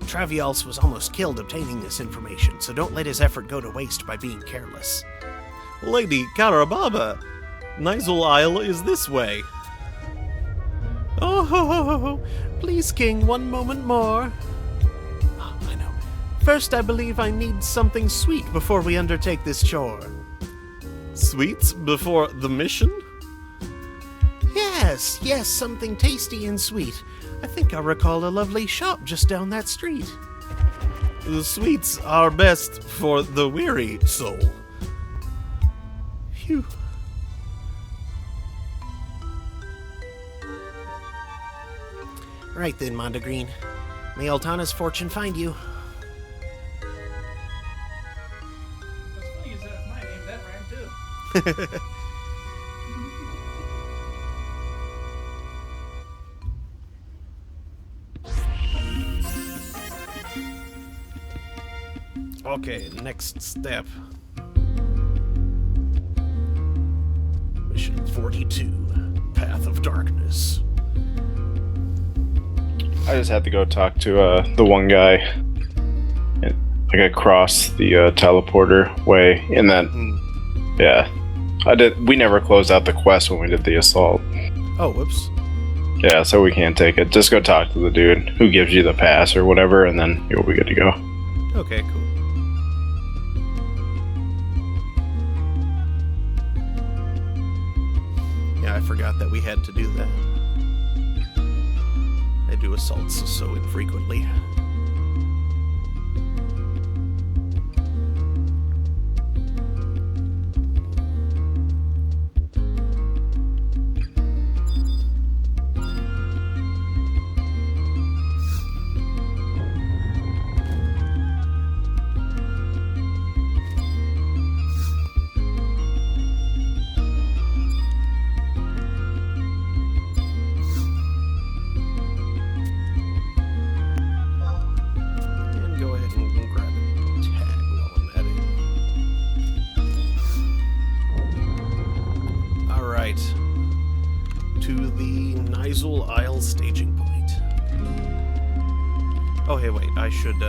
S4: Travials was almost killed obtaining this information, so don't let his effort go to waste by being careless.
S5: Lady Karababa, Nizul Isle is this way.
S4: Oh, ho, ho, ho, ho. Please, King, one moment more. Oh, I know. First, I believe I need something sweet before we undertake this chore.
S5: Sweets before the mission?
S4: Yes, something tasty and sweet. I think I recall a lovely shop just down that street.
S5: The sweets are best for the weary soul.
S4: Phew. Right then, Mondegreen. May Altana's fortune find you.
S1: What's funny is that my name, that rhymed too.
S4: Okay, next step. Mission 42, Path of Darkness.
S3: I just had to go talk to the one guy, like across the teleporter way. In that, yeah, I did. We never closed out the quest when we did the assault.
S4: Oh, whoops.
S3: Yeah, so we can't take it. Just go talk to the dude who gives you the pass or whatever, and then you'll be good to go.
S4: Okay, cool. Yeah, I forgot that we had to do that. I do assaults so infrequently. To the Nizul Isle staging point. Oh, hey, wait, I should,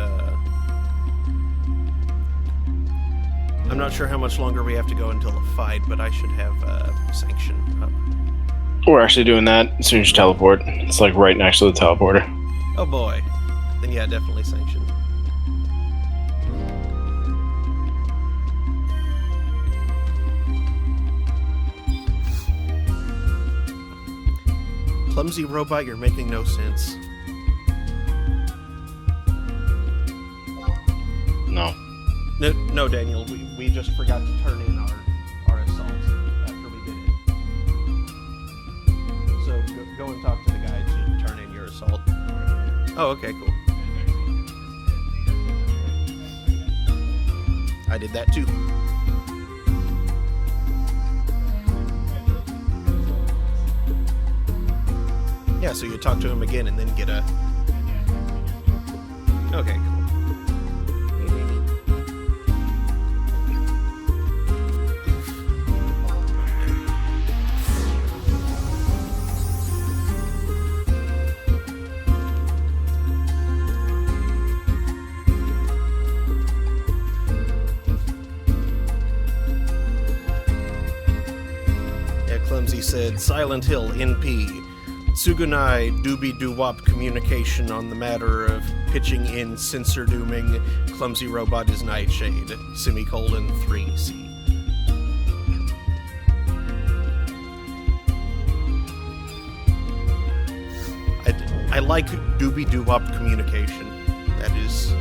S4: I'm not sure how much longer we have to go until the fight, but I should have, sanction up.
S3: We're actually doing that as soon as you teleport. It's like right next to the teleporter.
S4: Oh boy. Then yeah, definitely sanction. Clumsy robot, you're making no sense.
S3: No.
S4: No, Daniel, we just forgot to turn in our assault after we did it. So go and talk to the guy to turn in your assault. Oh, okay, cool. I did that too. Yeah, so you talk to him again and then get a... Okay, cool.
S2: Clumsy said, Silent Hill, NP. Tsugunai doobie-doo-wop communication on the matter of pitching in censor dooming. Clumsy robot is Nightshade. Semicolon 3C. I like doobie-doo-wop communication. That is...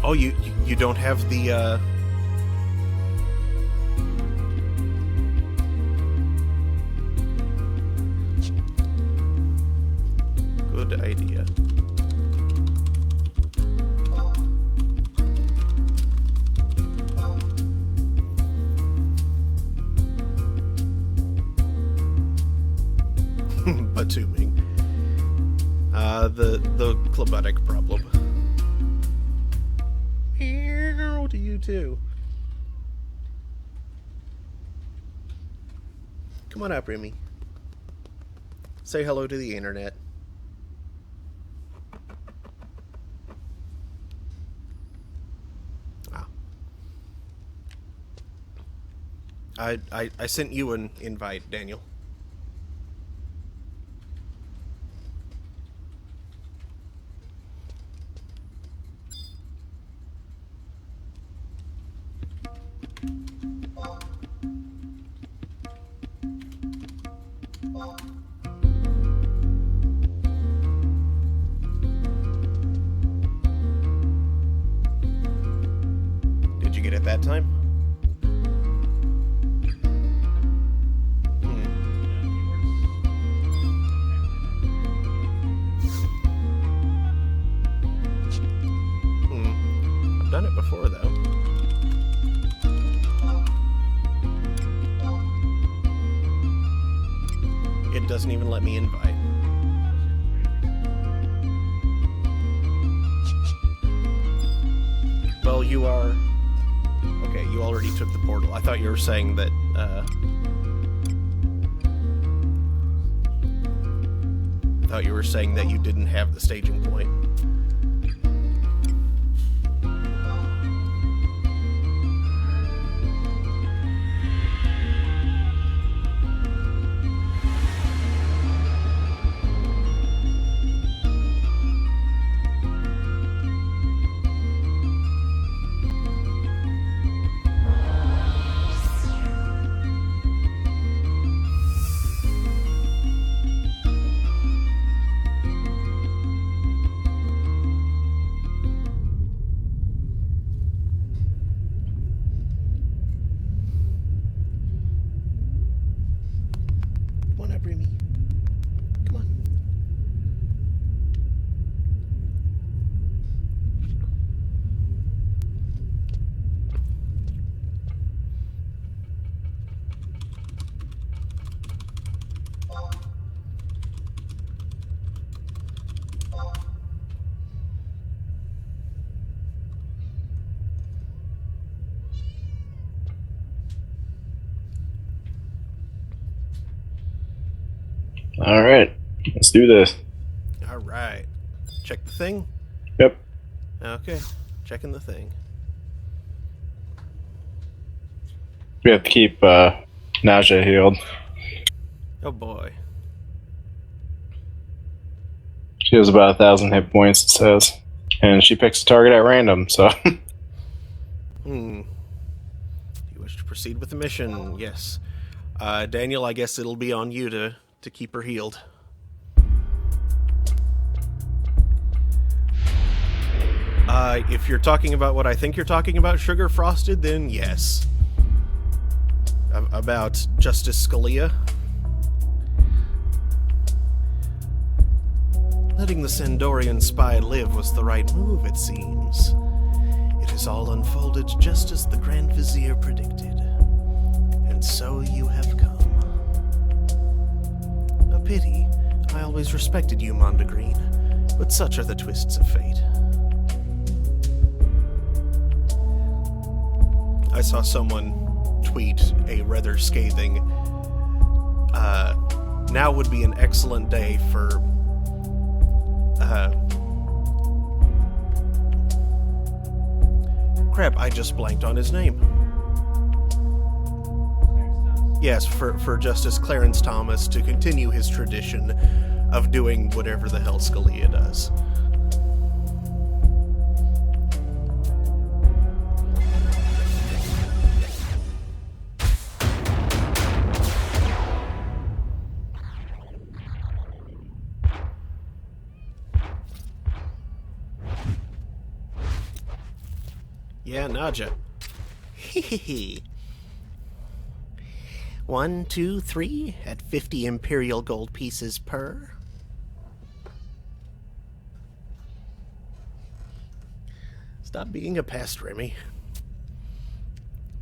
S2: Oh, you don't have the, Good idea. Batuming. The climatic problem. Meow to you too. Come on up, Remy. Say hello to the internet. Ah. I sent you an invite, Daniel. Did you get it that time? I've done it before, though. It doesn't even let me invite. Well, you are... Okay, you already took the portal. I thought you were saying that, I thought you were saying that you didn't have the staging point. Come on up, Remy. Come on.
S3: All right, let's do this.
S2: All right. Check the thing?
S3: Yep.
S2: Okay. Checking the thing.
S3: We have to keep Naja healed.
S2: Oh boy.
S3: She has about 1,000 hit points, it says. And she picks a target at random, so.
S2: You wish to proceed with the mission? Yes. Daniel, I guess it'll be on you to keep her healed. If you're talking about what I think you're talking about, Sugar Frosted, then yes. About Justice Scalia. Letting the Sandorian spy live was the right move, it seems. It has all unfolded just as the Grand Vizier predicted. And so you have come. A pity. I always respected you, Mondegreen, but such are the twists of fate. I saw someone tweet a rather scathing, Now would be an excellent day for... Crap, I just blanked on his name. Yes, for Justice Clarence Thomas to continue his tradition of doing whatever the hell Scalia does. Yeah, Naja. Hehehe. 1, 2, 3 at 50 Imperial gold pieces per. Stop being a pest, Remy.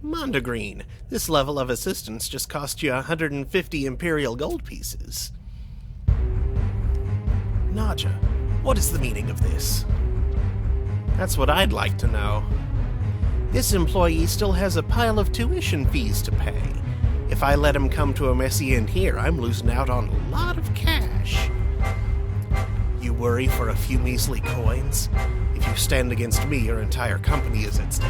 S2: Mondegreen, this level of assistance just cost you 150 Imperial gold pieces. Naja, what is the meaning of this? That's what I'd like to know. This employee still has a pile of tuition fees to pay. If I let him come to a messy end here, I'm losing out on a lot of cash. You worry for a few measly coins? If you stand against me, your entire company is at stake.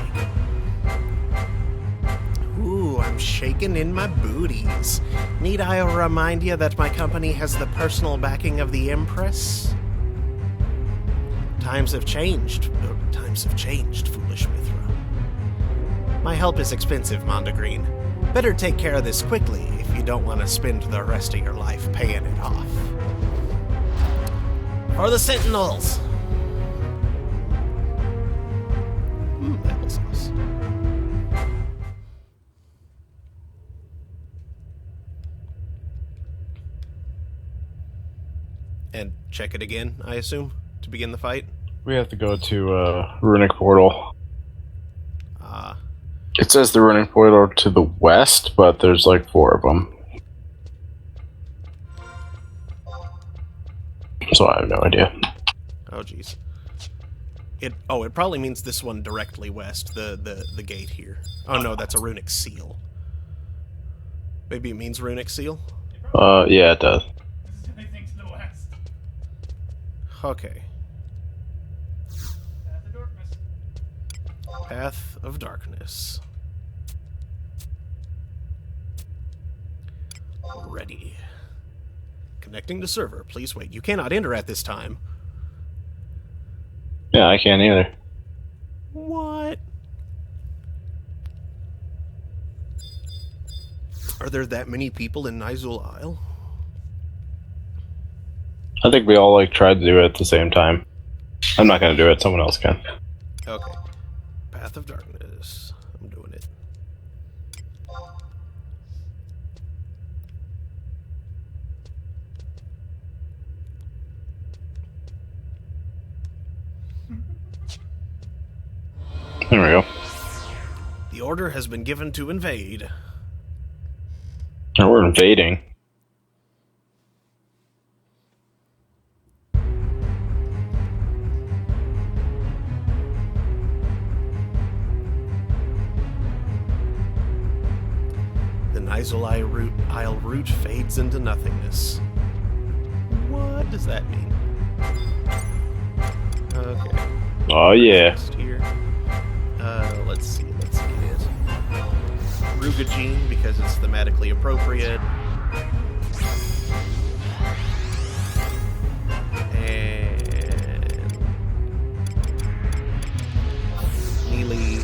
S2: Ooh, I'm shaking in my booties. Need I remind you that my company has the personal backing of the Empress? Times have changed, foolish Mithra. My help is expensive, Mondegreen. Better take care of this quickly if you don't want to spend the rest of your life paying it off. For the Sentinels! Applesauce. And check it again, I assume, to begin the fight?
S3: We have to go to Runic Portal. It says the Runic Portal to the west, but there's like 4 of them. So I have no idea.
S2: Oh, jeez. It probably means this one directly west, the gate here. Oh no, that's a runic seal. Maybe it means runic seal?
S3: Yeah, it does.
S1: Anything to the west.
S2: Okay.
S1: Path of darkness.
S2: Path of Darkness. Ready. Connecting to server. Please wait. You cannot enter at this time.
S3: Yeah, I can't either.
S2: What? Are there that many people in Nizul Isle?
S3: I think we all like tried to do it at the same time. I'm not gonna do it. Someone else can.
S2: Okay. Path of Darkness. I'm doing it.
S3: There we go.
S2: The order has been given to invade.
S3: We're invading.
S2: The Nizul Isle route fades into nothingness. What does that mean? Okay.
S3: Oh yeah.
S2: Next here. Let's see. Let's get it. Rugagine, because it's thematically appropriate. And Neely.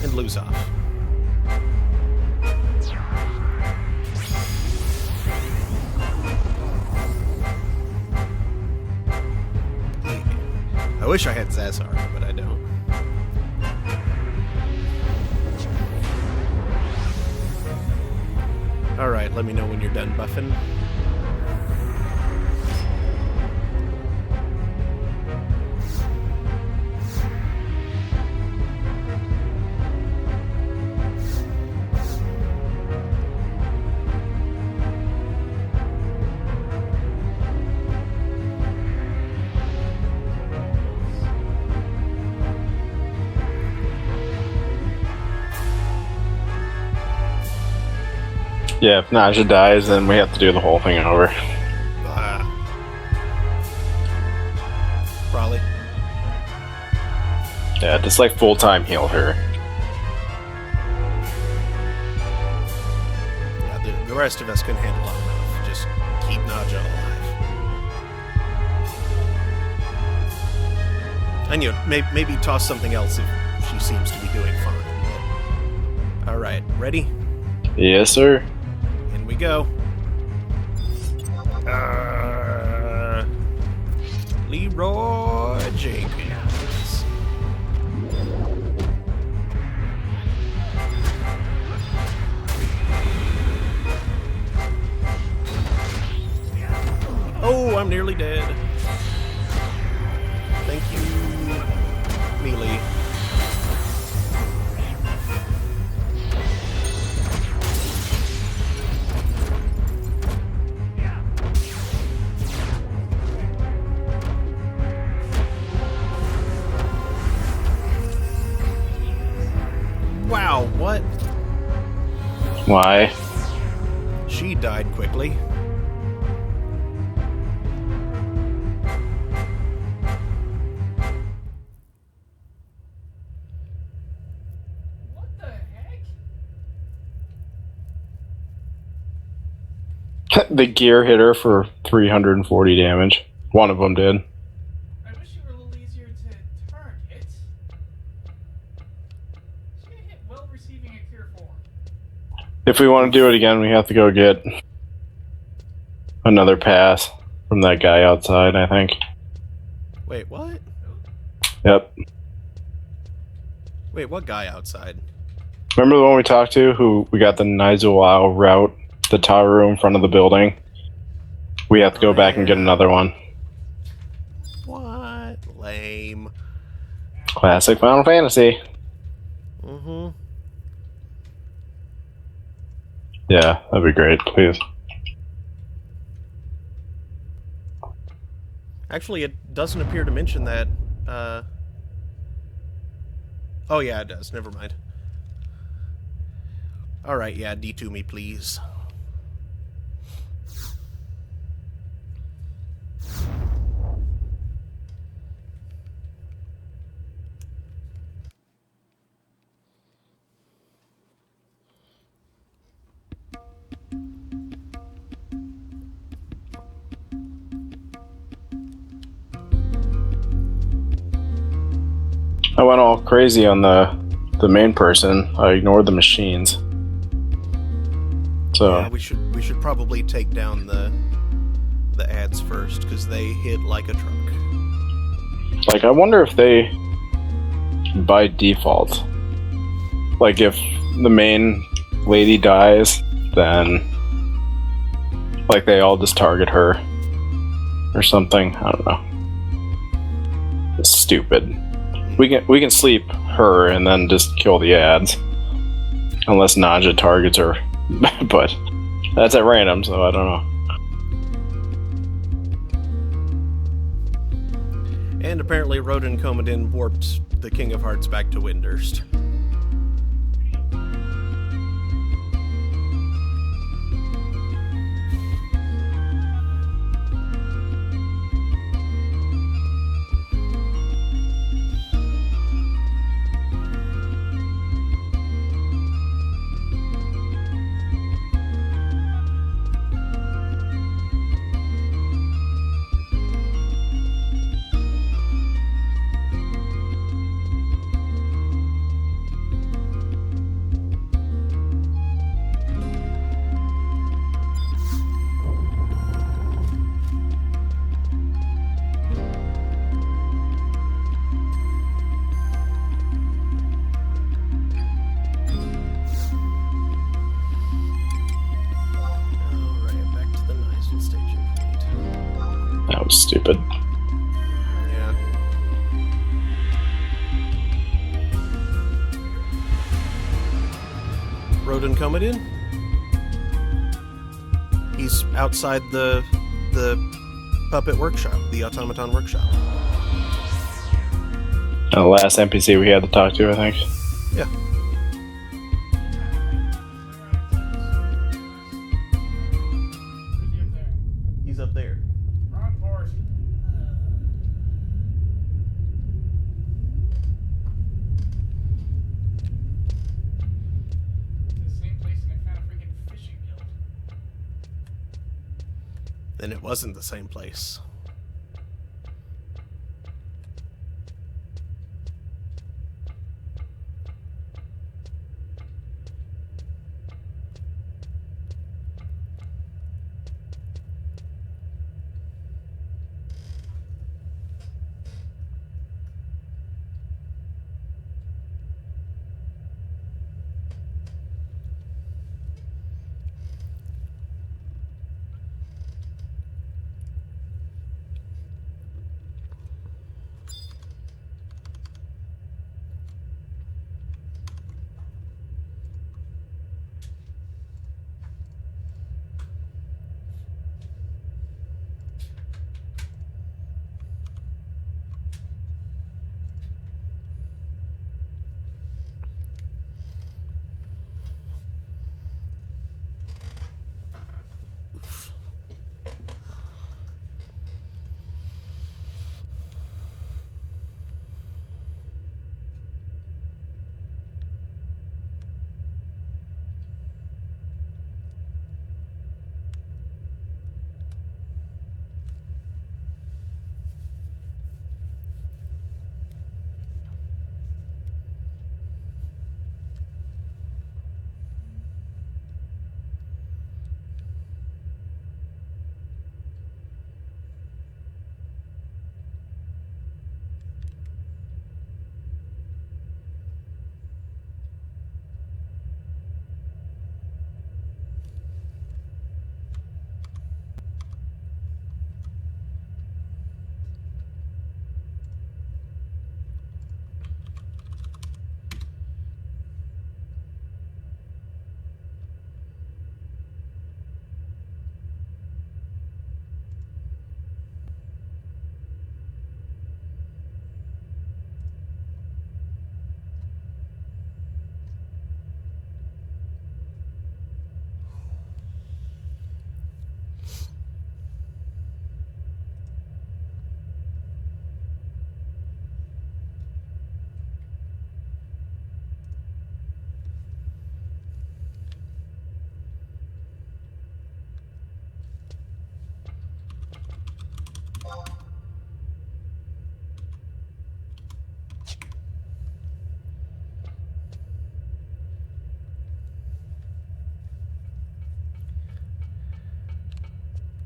S2: And lose off. I wish I had Zazar, but I don't. Alright, let me know when you're done buffing.
S3: Yeah, if Naja dies, then we have to do the whole thing over.
S2: Probably.
S3: Yeah, just like full-time heal her.
S2: Yeah, the rest of us can handle it enough. Just keep Naja alive. And maybe toss something else if she seems to be doing fine. Alright, ready?
S3: Yes, sir.
S2: In we go. Leroy Jenkins. Oh, I'm nearly dead. Thank you, Melee. Wow, what?
S3: Why?
S2: She died quickly.
S1: What the heck?
S3: The gear hit her for 340 damage. One of them did.
S1: I wish you were a little easier to target. She hit well receiving a cure form.
S3: If we want to do it again, we have to go get another pass from that guy outside, I think.
S2: Wait, what?
S3: Yep.
S2: Wait, what guy outside?
S3: Remember the one we talked to, who we got the Nizulao route, the tower room in front of the building? We have to go back and get another one.
S2: What? Lame.
S3: Classic Final Fantasy.
S2: Mm-hmm.
S3: Yeah, that'd be great, please.
S2: Actually, it doesn't appear to mention that. Oh, yeah, it does. Never mind. Alright, yeah, D2 me, please.
S3: I went all crazy on the main person. I ignored the machines. So
S2: Yeah, we should probably take down the ads first, because they hit like a truck.
S3: like I wonder if they by default, like if the main lady dies, then like they all just target her or something. I don't know. It's stupid. We can sleep her and then just kill the ads. Unless Naja targets her. But that's at random, so I don't know.
S2: And apparently Rodin Comadin warped the King of Hearts back to Windurst.
S3: That was stupid.
S2: Yeah. Rodin Comadin? He's outside the puppet workshop, the automaton workshop.
S3: The last NPC we had to talk to, I think.
S2: Yeah. Then it wasn't the same place.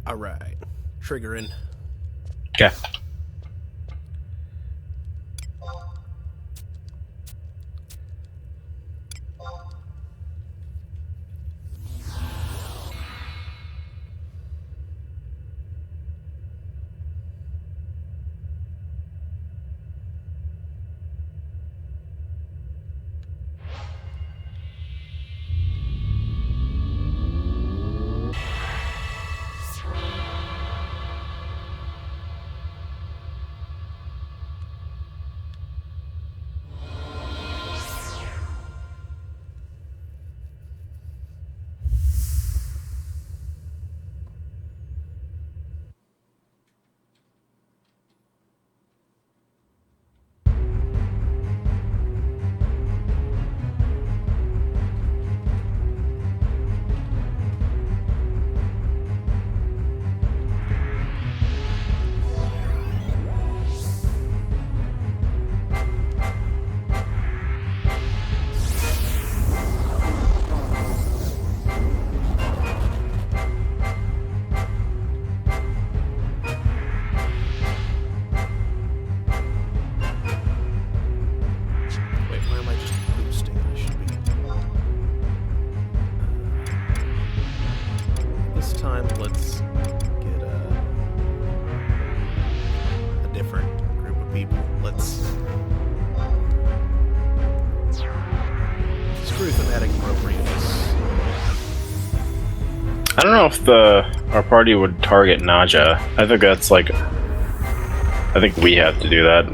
S2: Alright. Triggering.
S3: Okay.
S2: Wait, why am I just boosting? I should be. This time, let's get a different group of people. Let's screw thematic appropriateness.
S3: I don't know if our party would target Naja. I think that's like. I think we have to do that.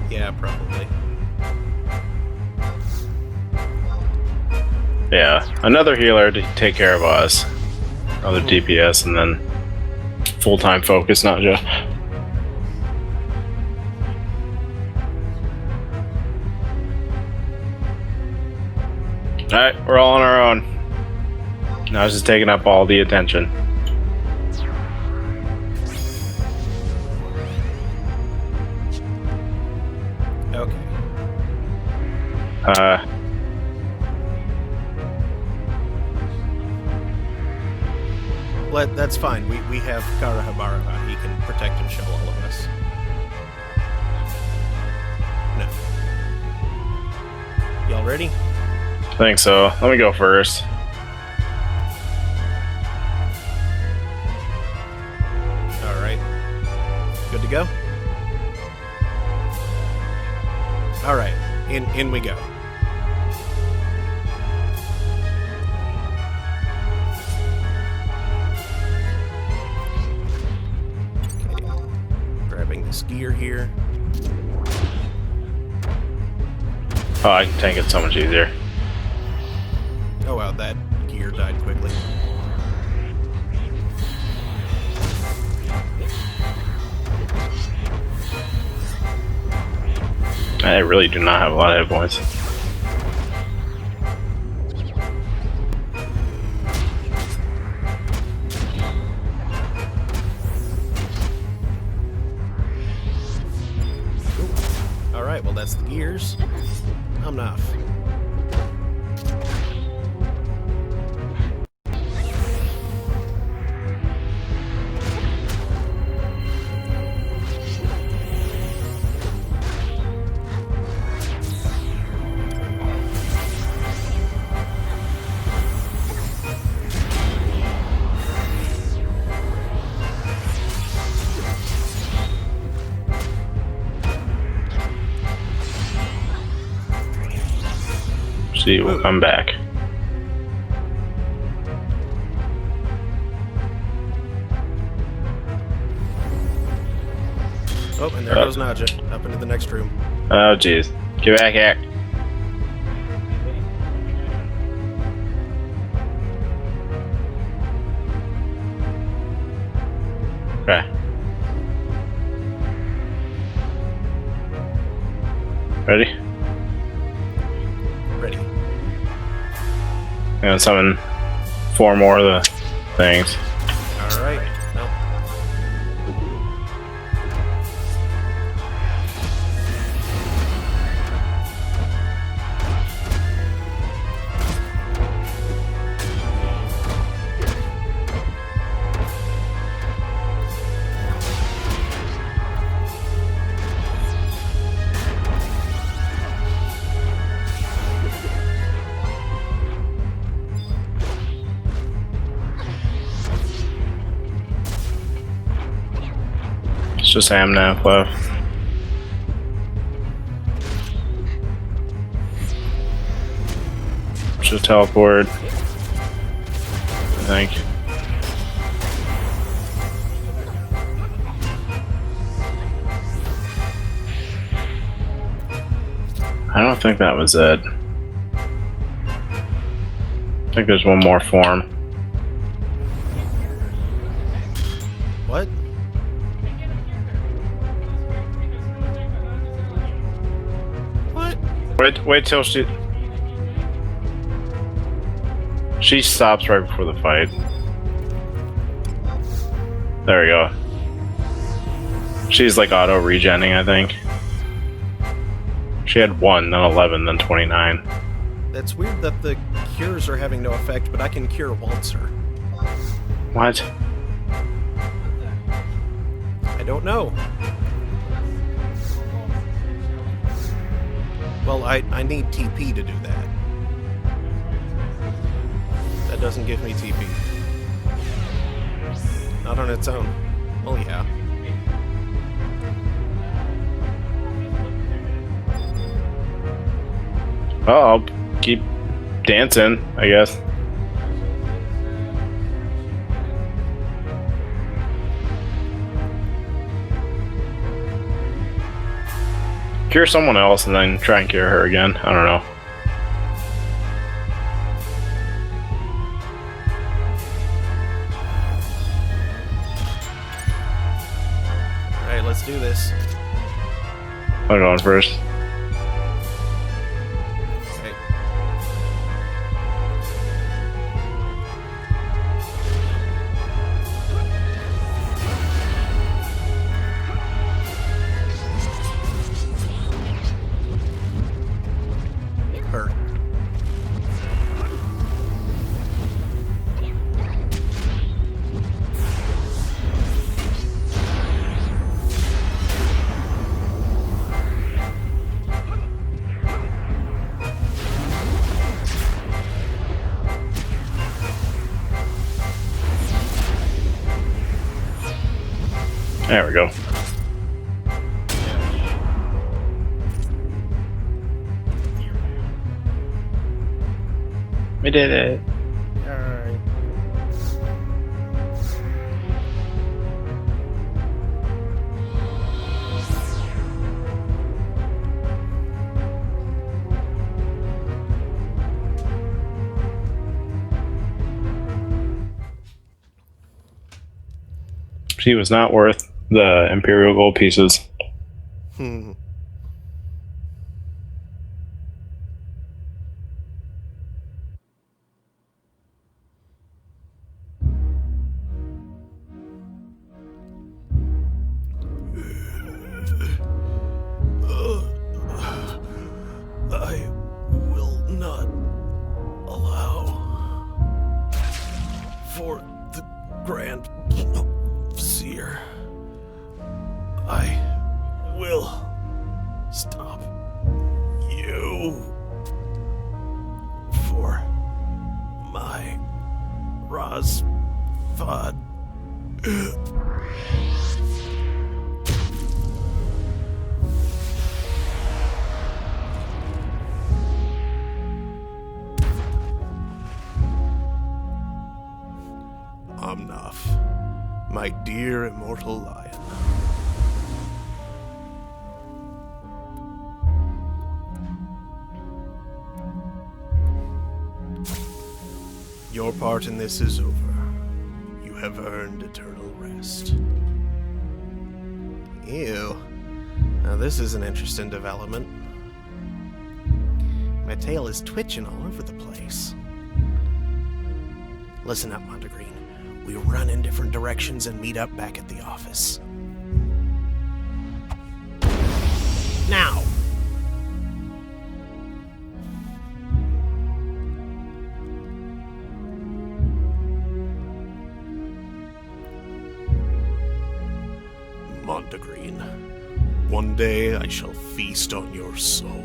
S2: Yeah, probably.
S3: Yeah, another healer to take care of us. Another DPS, and then full-time focus, Naja. Alright, we're all on our own. Naja's taking up all the attention.
S2: Okay. That's fine. We have Karahabara. He can protect and show all of us. No. Y'all ready?
S3: I think so. Let me go first.
S2: All right. Good to go? All right. In we go. Grabbing this gear here.
S3: Oh, I can tank it so much easier.
S2: Oh wow, that gear died quickly.
S3: I really do not have a lot of hit points.
S2: Alright, well that's the gears. I'm off.
S3: See, we'll come back.
S2: Oh, and there goes Naja, up into the next room.
S3: Oh, jeez. Get back here. Okay. Ready?
S2: Ready.
S3: And summon 4 more of the things.
S2: Alright. Well.
S3: It's just Sam now left. Just teleport. I think. I don't think that was it. I think there's one more form.
S2: What? What?
S3: Wait till she stops right before the fight. There we go. She's like auto regenning, I think. She had 1, then 11, then 29.
S2: That's weird that the cures are having no effect, but I can cure Waltzer.
S3: What?
S2: I don't know. Well, I need TP to do that. That doesn't give me TP. Not on its own. Well, yeah.
S3: Oh, I'll keep dancing, I guess. Cure someone else and then try and cure her again. I don't know.
S2: Alright, let's do this.
S3: I'm going first.
S2: Okay.
S3: There we go. We did it.
S2: Alright.
S3: She was not worth the Imperial gold pieces.
S2: Hmm. I will not allow for the Grand Seer. I will stop you for my Rosvad. Omnoff, my dear immortal lion. Your part in this is over. You have earned eternal rest. Ew. Now this is an interesting development. My tail is twitching all over the place. Listen up, Montegreen. We run in different directions and meet up back at the office. Now! Montegreen, one day I shall feast on your soul.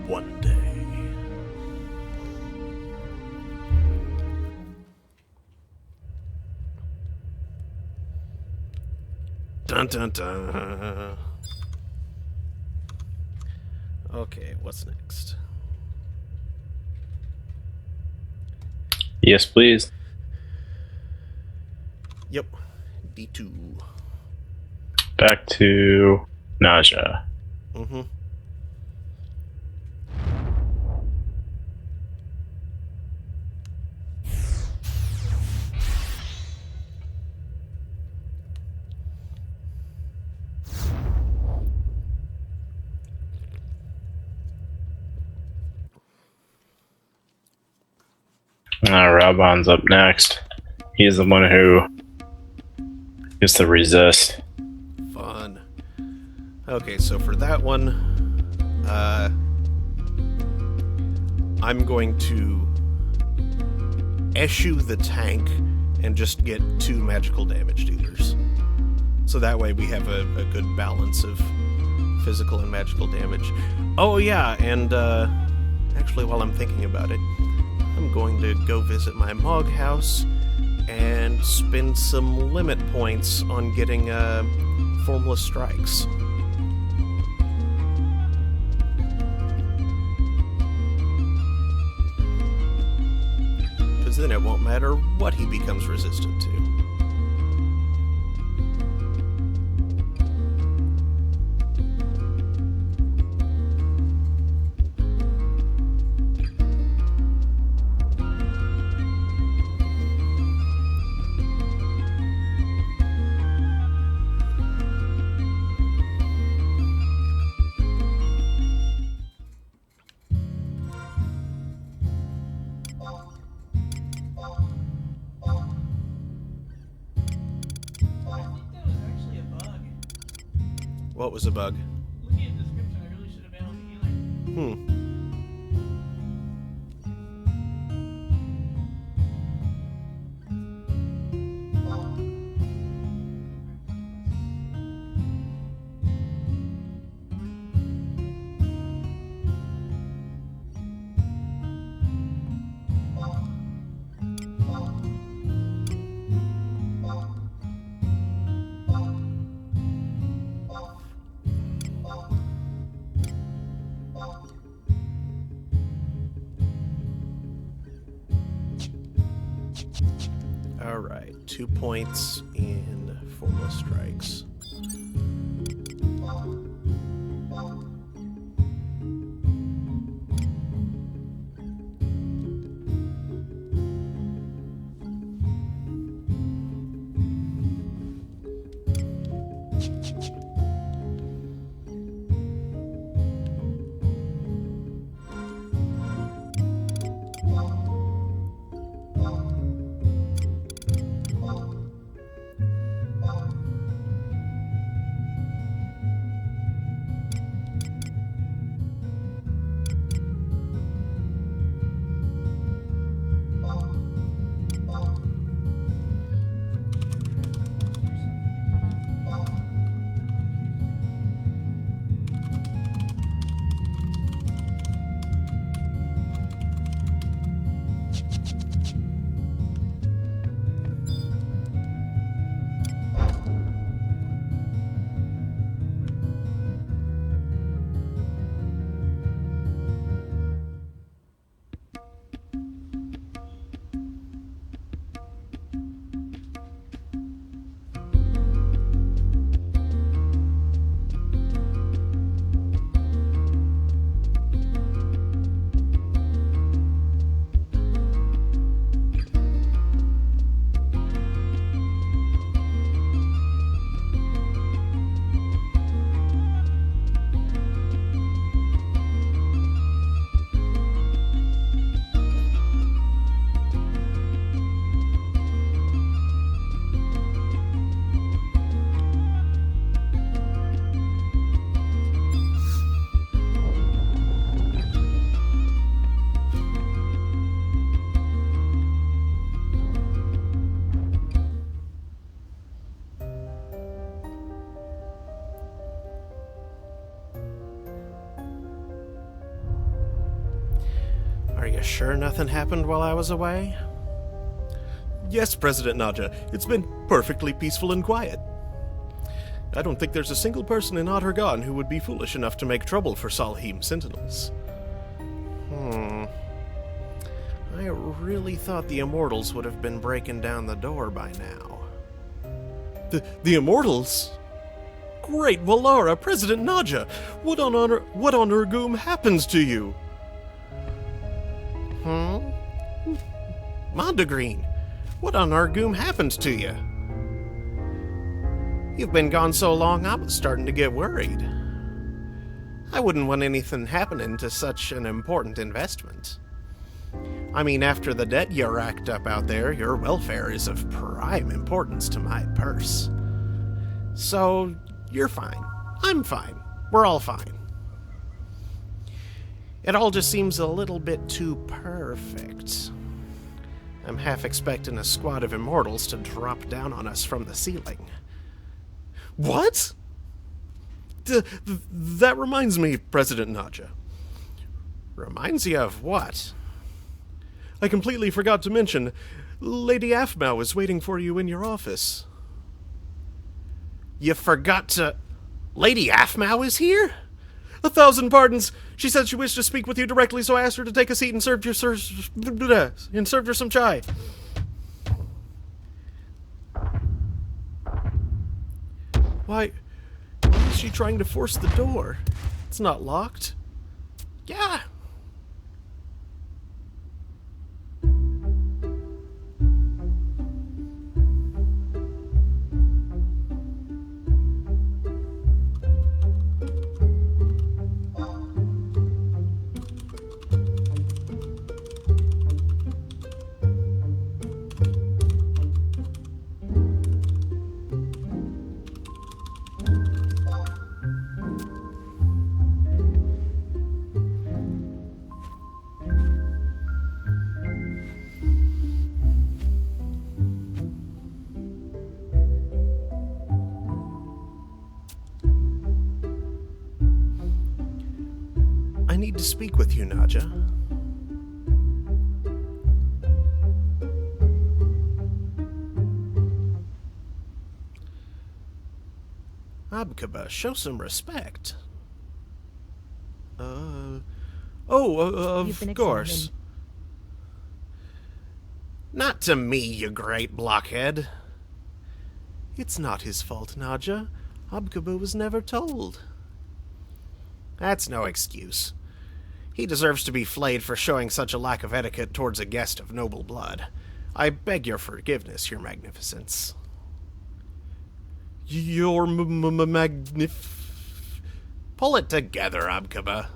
S2: One day. Dun dun dun. Okay, what's next?
S3: Yes, please.
S2: Yep, D2.
S3: Back to Nausea.
S2: Mm-hmm.
S3: Raubon's up next. He's the one who gets to resist.
S2: Fun. Okay, so for that one, I'm going to eschew the tank and just get 2 magical damage dealers. So that way we have a good balance of physical and magical damage. Oh yeah, and actually while I'm thinking about it, I'm going to go visit my Mog house and spend some limit points on getting formless strikes. Because then it won't matter what he becomes resistant to. What was a bug?
S1: Looking at the description, I really should have been on the healer.
S2: Alright, 2 points in Formless Strikes. Are you sure nothing happened while I was away?
S5: Yes, President Naja. It's been perfectly peaceful and quiet. I don't think there's a single person in Ottergon who would be foolish enough to make trouble for Salheim Sentinels.
S2: I really thought the Immortals would have been breaking down the door by now.
S5: The Immortals? Great Valara, President Naja! What on Urgoom happens to you?
S2: Mondegreen, what on Urgoom happens to you? You've been gone so long, I was starting to get worried. I wouldn't want anything happening to such an important investment. I mean, after the debt you racked up out there, your welfare is of prime importance to my purse. So, you're fine. I'm fine. We're all fine. It all just seems a little bit too perfect. I'm half expecting a squad of Immortals to drop down on us from the ceiling.
S5: What? That reminds me, President Naja.
S2: Reminds you of what?
S5: I completely forgot to mention, Lady Aphmau is waiting for you in your office.
S2: You forgot to... Lady Aphmau is here?
S5: 1,000 pardons. She said she wished to speak with you directly, so I asked her to take a seat and served her some chai. Why is she trying to force the door? It's not locked.
S2: Yeah. I need to speak with you, Naja. Abkaba, show some respect.
S5: Of course.
S4: Not to me, you great blockhead. It's not his fault, Nadja. Abkuba was never told. That's no excuse. He deserves to be flayed for showing such a lack of etiquette towards a guest of noble blood. I beg your forgiveness, your magnificence.
S5: Your
S4: Pull it together, Abkuba.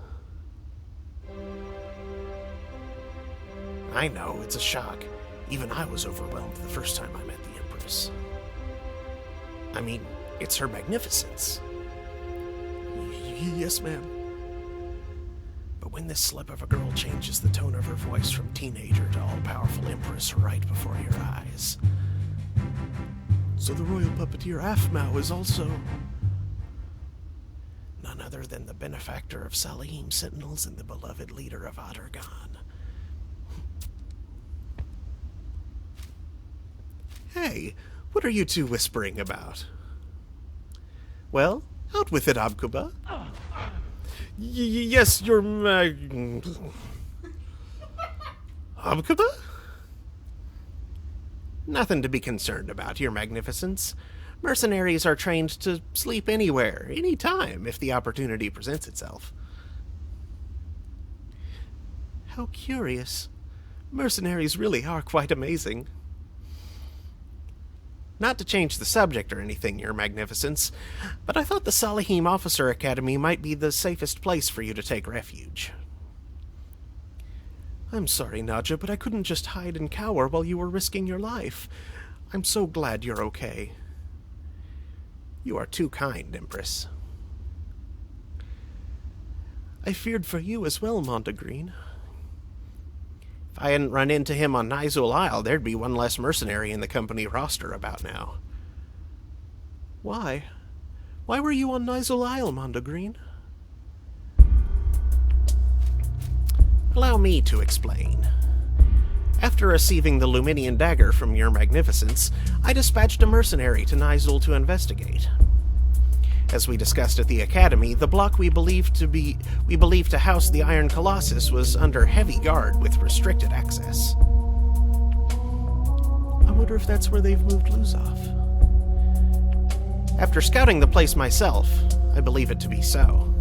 S4: I know, it's a shock. Even I was overwhelmed the first time I met the Empress. I mean, it's her magnificence.
S5: Yes, ma'am.
S4: But when this slip of a girl changes the tone of her voice from teenager to all-powerful Empress right before your eyes...
S5: So the royal puppeteer Afmau is also...
S4: none other than the benefactor of Salihim Sentinels and the beloved leader of Ottergon. Hey, what are you two whispering about? Well, out with it, Abkuba.
S5: Yes, your
S4: Abkuba? Nothing to be concerned about, your magnificence. Mercenaries are trained to sleep anywhere, anytime, if the opportunity presents itself. How curious. Mercenaries really are quite amazing. Not to change the subject or anything, your magnificence, but I thought the Salihim Officer Academy might be the safest place for you to take refuge. I'm sorry, Nadja, but I couldn't just hide and cower while you were risking your life. I'm so glad you're okay. You are too kind, Empress. I feared for you as well, Mondegreen. If I hadn't run into him on Nizul Isle, there'd be one less mercenary in the company roster about now. Why? Why were you on Nizul Isle, Mondegreen? Allow me to explain. After receiving the Luminian dagger from your magnificence, I dispatched a mercenary to Nizul to investigate. As we discussed at the Academy, the block we believed to house the Iron Colossus was under heavy guard with restricted access. I wonder if that's where they've moved Luzov. After scouting the place myself, I believe it to be so.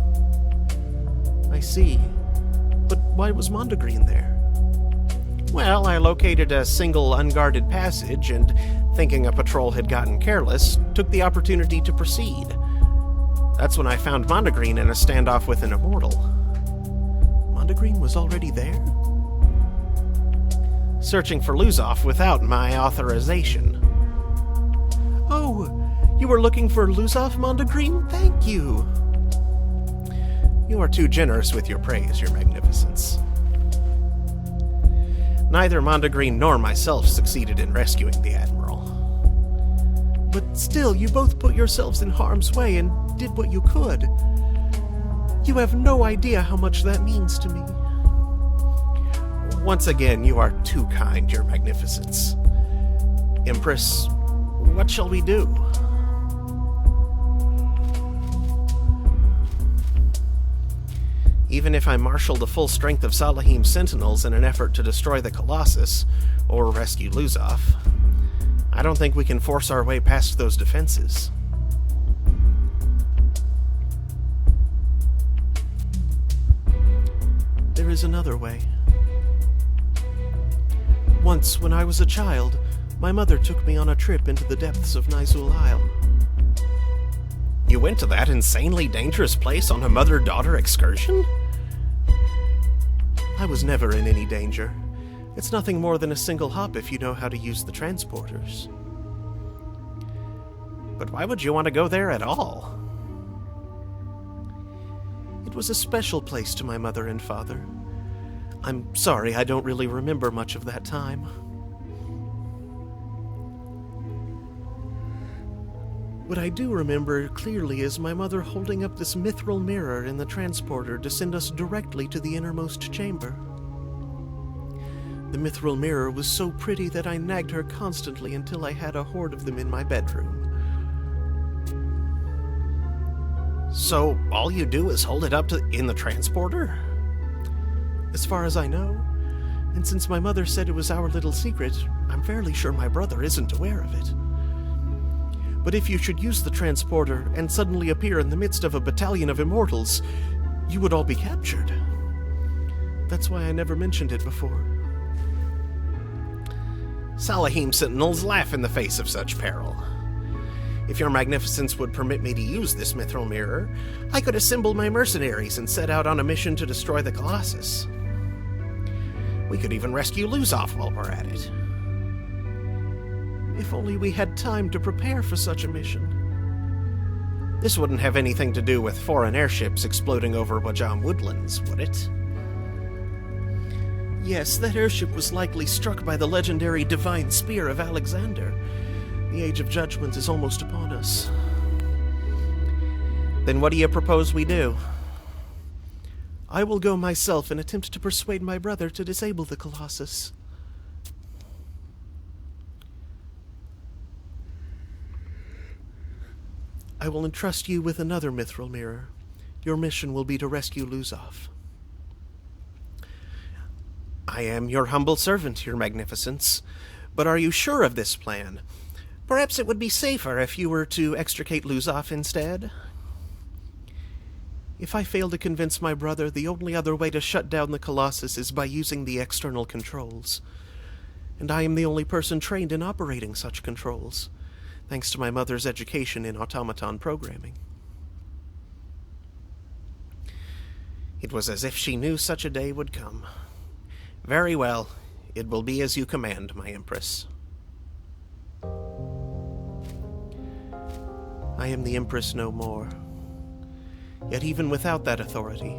S4: I see. But why was Mondegreen there? Well, I located a single unguarded passage and, thinking a patrol had gotten careless, took the opportunity to proceed. That's when I found Mondegreen in a standoff with an immortal. Mondegreen was already there? Searching for Luzov without my authorization. Oh, you were looking for Luzov, Mondegreen? Thank you. You are too generous with your praise, your magnificence. Neither Mondegreen nor myself succeeded in rescuing the Admiral. But still, you both put yourselves in harm's way and did what you could. You have no idea how much that means to me. Once again, you are too kind, your magnificence. Empress, what shall we do? Even if I marshal the full strength of Salihim Sentinels in an effort to destroy the Colossus, or rescue Luzov, I don't think we can force our way past those defenses. There is another way. Once, when I was a child, my mother took me on a trip into the depths of Nizul Isle. You went to that insanely dangerous place on a mother-daughter excursion? I was never in any danger. It's nothing more than a single hop if you know how to use the transporters. But why would you want to go there at all? It was a special place to my mother and father. I'm sorry, I don't really remember much of that time. What I do remember clearly is my mother holding up this mithril mirror in the transporter to send us directly to the innermost chamber. The mithril mirror was so pretty that I nagged her constantly until I had a horde of them in my bedroom. So, all you do is hold it up in the transporter? As far as I know, And since my mother said it was our little secret, I'm fairly sure my brother isn't aware of it. But if you should use the transporter and suddenly appear in the midst of a battalion of immortals, you would all be captured. That's why I never mentioned it before.
S2: Salahim Sentinels laugh in the face of such peril. If your magnificence would permit me to use this mithril mirror, I could assemble my mercenaries and set out on a mission to destroy the Colossus. We could even rescue Luzov while we're at it.
S4: If only we had time to prepare for such a mission.
S2: This wouldn't have anything to do with foreign airships exploding over Wajam woodlands, would it?
S4: Yes, that airship was likely struck by the legendary Divine Spear of Alexander. The Age of Judgment is almost upon us.
S2: Then what do you propose we do?
S4: I will go myself and attempt to persuade my brother to disable the Colossus. I will entrust you with another mithril mirror. Your mission will be to rescue Luzov.
S2: I am your humble servant, your magnificence. But are you sure of this plan? Perhaps it would be safer if you were to extricate Luzov instead?
S4: If I fail to convince my brother, the only other way to shut down the Colossus is by using the external controls. And I am the only person trained in operating such controls, thanks to my mother's education in automaton programming.
S2: It was as if she knew such a day would come. Very well. It will be as you command, my Empress.
S4: I am the Empress no more. Yet even without that authority,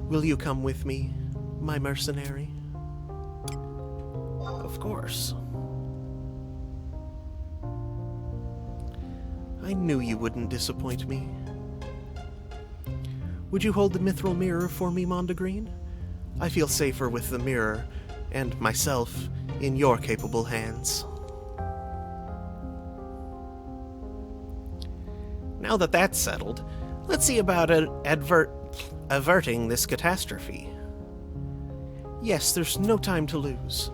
S4: will you come with me, my mercenary?
S2: Of course.
S4: I knew you wouldn't disappoint me. Would you hold the mithril mirror for me, Mondegreen? I feel safer with the mirror, and myself, in your capable hands.
S2: Now that that's settled, let's see about averting this catastrophe.
S4: Yes, there's no time to lose.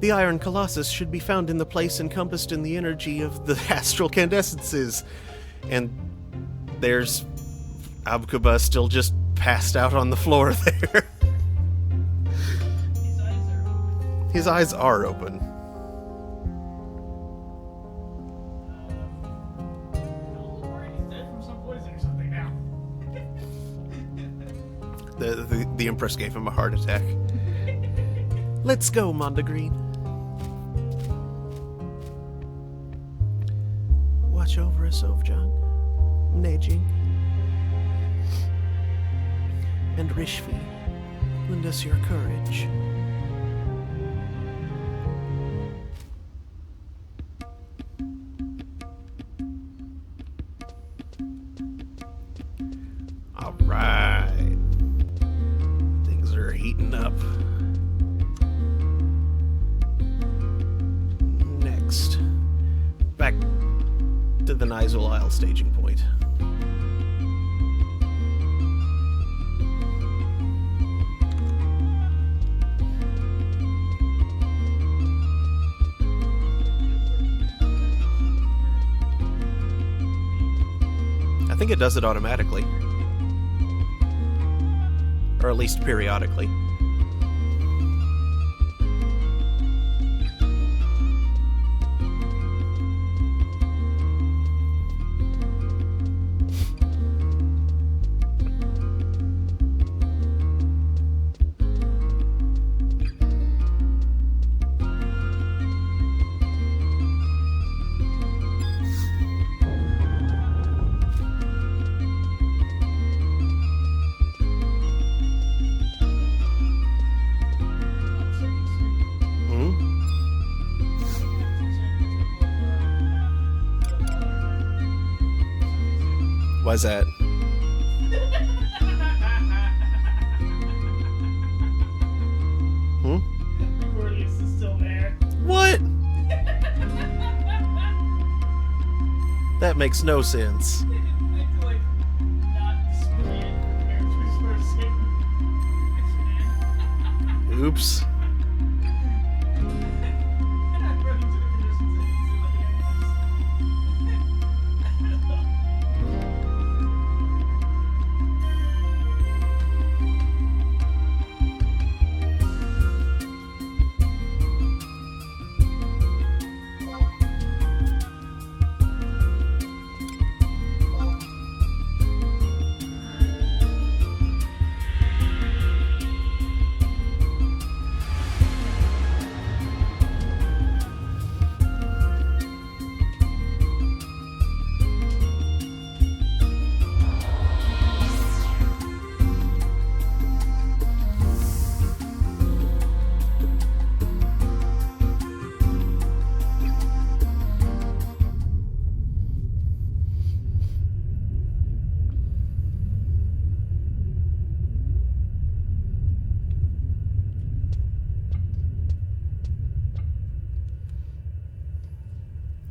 S4: The Iron Colossus should be found in the place encompassed in the energy of the astral candescences.
S2: And there's Abkuba still just passed out on the floor there. His eyes are open. The Empress gave him a heart attack.
S4: Let's go, Mondegreen. Watch over us, Ovjang, Mnejing, and Rishvi. Lend us your courage.
S2: All right. Things are heating up. Next, back to the Nizul Isle staging point. I think it does it automatically. Or at least periodically. Why's that?
S1: Gordius is still there.
S2: What? That makes no sense.
S1: Like, not display it
S5: Oops.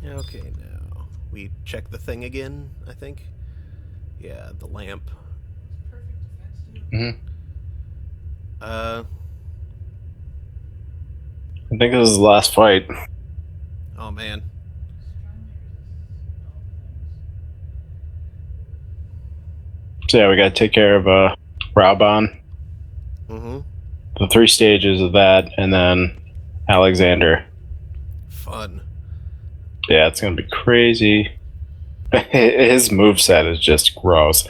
S5: Okay, now we check the thing again, I think. Yeah, the lamp.
S3: Mhm.
S5: Uh,
S3: I think this is the last fight.
S5: oh man.
S3: So yeah, we gotta take care of Raubon.
S5: Mm-hmm.
S3: The 3 stages of that, and then Alexander.
S5: Fun.
S3: Yeah, it's gonna be crazy. His moveset is just gross.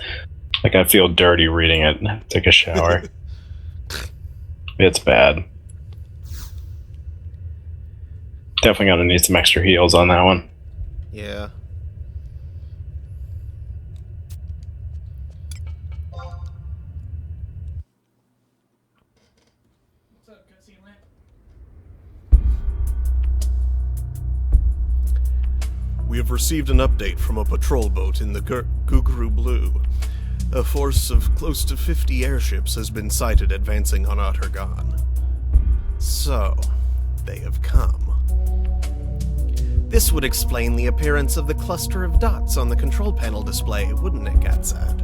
S3: Like, I feel dirty reading it. Take a shower. It's bad. Definitely gonna need some extra heals on that one.
S5: Yeah.
S1: What's up, cutscene lamp?
S5: We have received an update from a patrol boat in the Gugru Blue. A force of close to 50 airships has been sighted advancing on Ottergon. So, they have come. This would explain the appearance of the cluster of dots on the control panel display, wouldn't it, Gatsad?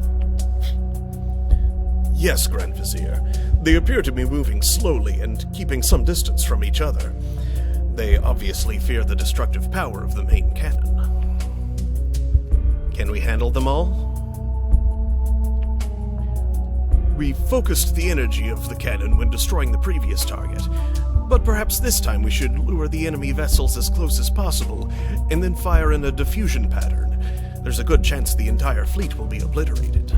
S5: Yes, Grand Vizier. They appear to be moving slowly and keeping some distance from each other. They obviously fear the destructive power of the main cannon. Can we handle them all? We focused the energy of the cannon when destroying the previous target, but perhaps this time we should lure the enemy vessels as close as possible and then fire in a diffusion pattern. There's a good chance the entire fleet will be obliterated.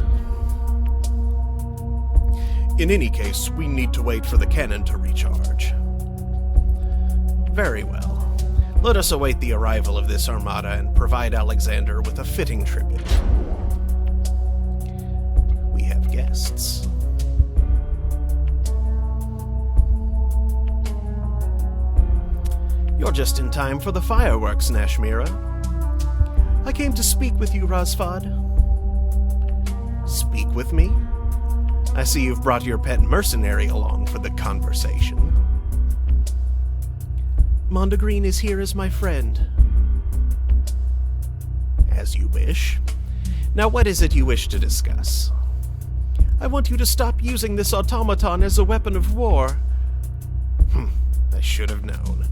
S5: In any case, we need to wait for the cannon to recharge. Very well. Let us await the arrival of this armada and provide Alexander with a fitting tribute. We have guests. You're just in time for the fireworks, Nashmira. I came to speak with you, Razfad. Speak with me? I see you've brought your pet mercenary along for the conversation. Mondegreen is here as my friend. As you wish. Now what is it you wish to discuss? I want you to stop using this automaton as a weapon of war. I should have known.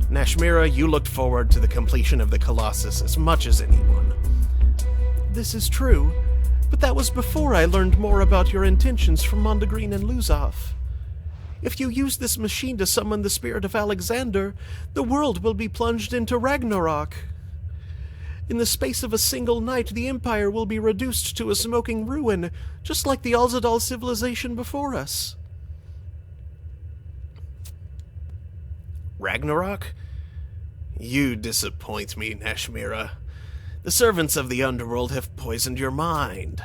S5: Nashmira, you looked forward to the completion of the Colossus as much as anyone. This is true, but that was before I learned more about your intentions from Mondegreen and Luzov. If you use this machine to summon the spirit of Alexander, the world will be plunged into Ragnarok. In the space of a single night, the Empire will be reduced to a smoking ruin, just like the Alzadal civilization before us. Ragnarok? You disappoint me, Nashmira. The servants of the underworld have poisoned your mind.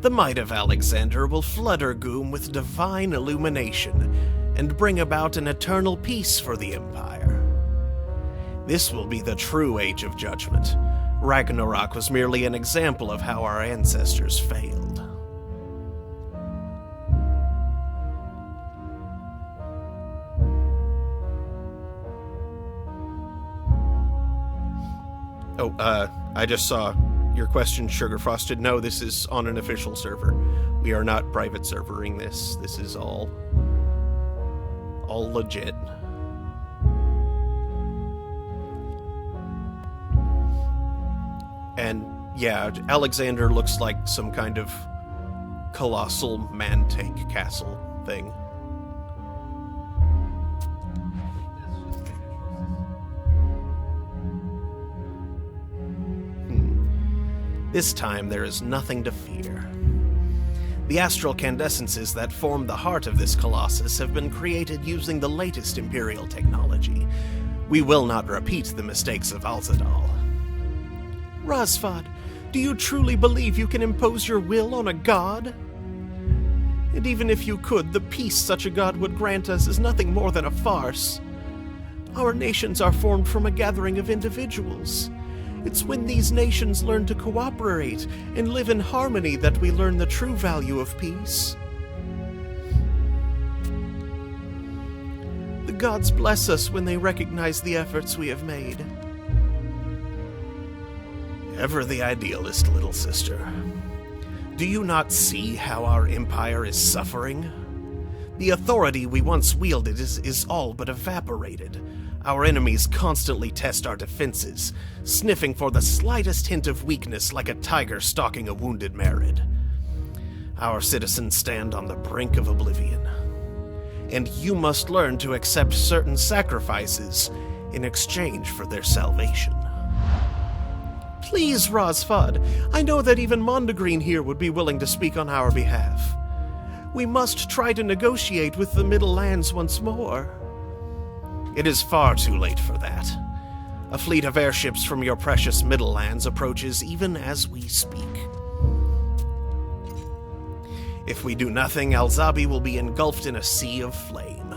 S5: The might of Alexander will flood Urgoom with divine illumination and bring about an eternal peace for the Empire. This will be the true Age of Judgment. Ragnarok was merely an example of how our ancestors failed. Oh, I just saw your question, Sugar Frosted, no, this is on an official server. We are not private servering this. This is all legit. And yeah, Alexander looks like some kind of colossal man-tank castle thing. This time there is nothing to fear. The astral candescences that form the heart of this colossus have been created using the latest Imperial technology. We will not repeat the mistakes of Alzadal. Razvad, do you truly believe you can impose your will on a god? And even if you could, the peace such a god would grant us is nothing more than a farce. Our nations are formed from a gathering of individuals. It's when these nations learn to cooperate and live in harmony that we learn the true value of peace. The gods bless us when they recognize the efforts we have made. Ever the idealist, little sister. Do you not see how our empire is suffering? The authority we once wielded is all but evaporated. Our enemies constantly test our defenses, sniffing for the slightest hint of weakness like a tiger stalking a wounded Merid. Our citizens stand on the brink of oblivion. And you must learn to accept certain sacrifices in exchange for their salvation. Please, Razvad, I know that even Mondegreen here would be willing to speak on our behalf. We must try to negotiate with the Middle Lands once more. It is far too late for that. A fleet of airships from your precious Middle Lands approaches even as we speak. If we do nothing, Alzabi will be engulfed in a sea of flame.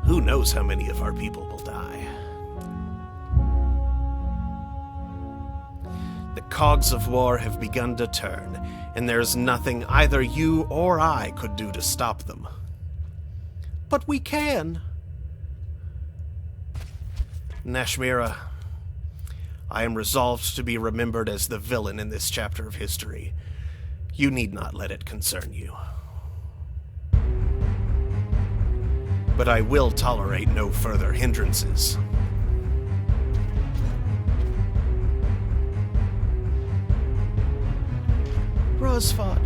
S5: Who knows how many of our people will die? The cogs of war have begun to turn, and there's nothing either you or I could do to stop them. But we can. Nashmira, I am resolved to be remembered as the villain in this chapter of history. You need not let it concern you. But I will tolerate no further hindrances. Razvad,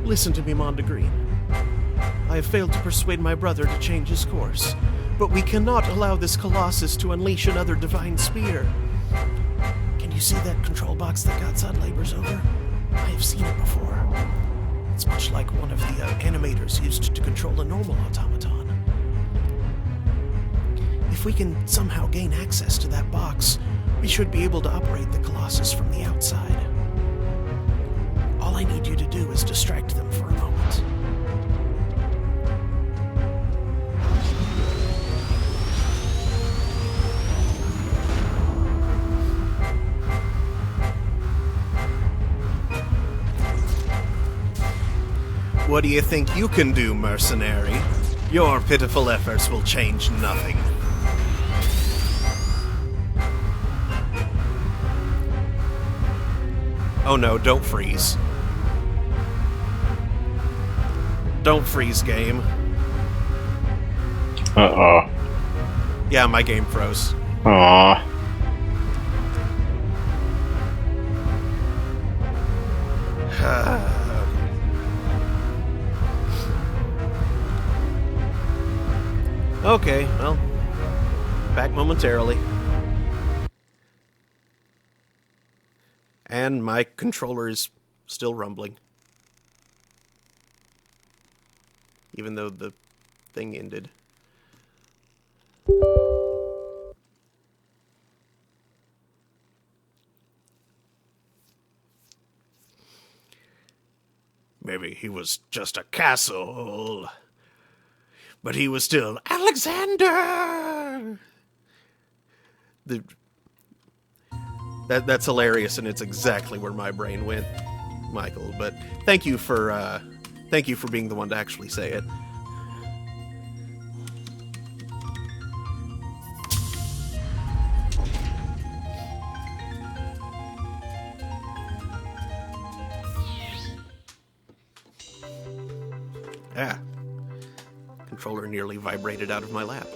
S5: listen to me, Mondegreen. I have failed to persuade my brother to change his course, but we cannot allow this colossus to unleash another divine spear. Can you see that control box that Godzod labors over? I have seen it before. It's much like one of the animators used to control a normal automaton. If we can somehow gain access to that box, we should be able to operate the colossus from the outside. All I need you to do is distract them for a moment. What do you think you can do, mercenary? Your pitiful efforts will change nothing. Oh no, don't freeze. Don't freeze, game.
S3: Uh-oh.
S5: Yeah, my game froze.
S3: Aw.
S5: Okay, well, back momentarily. And my controller is still rumbling. Even though the thing ended. Maybe he was just a castle. But he was still Alexander! That's hilarious, and it's exactly where my brain went, Michael. But thank you for being the one to actually say it. Ah. Controller nearly vibrated out of my lap.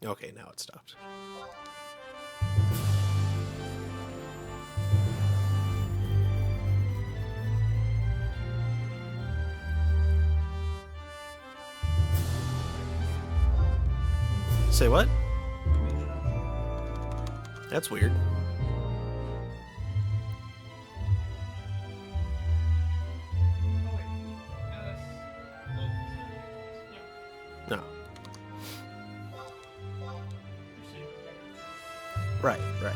S5: Okay, now it stopped. Say what? That's weird. No. Right, right.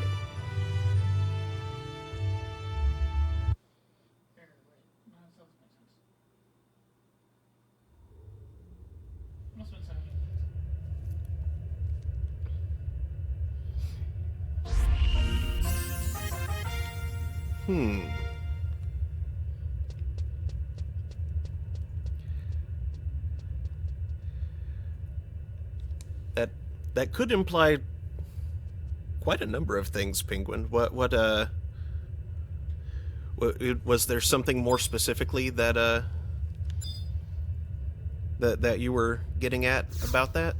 S5: Hmm. That could imply quite a number of things, Penguin. What was there something more specifically that that you were getting at about that?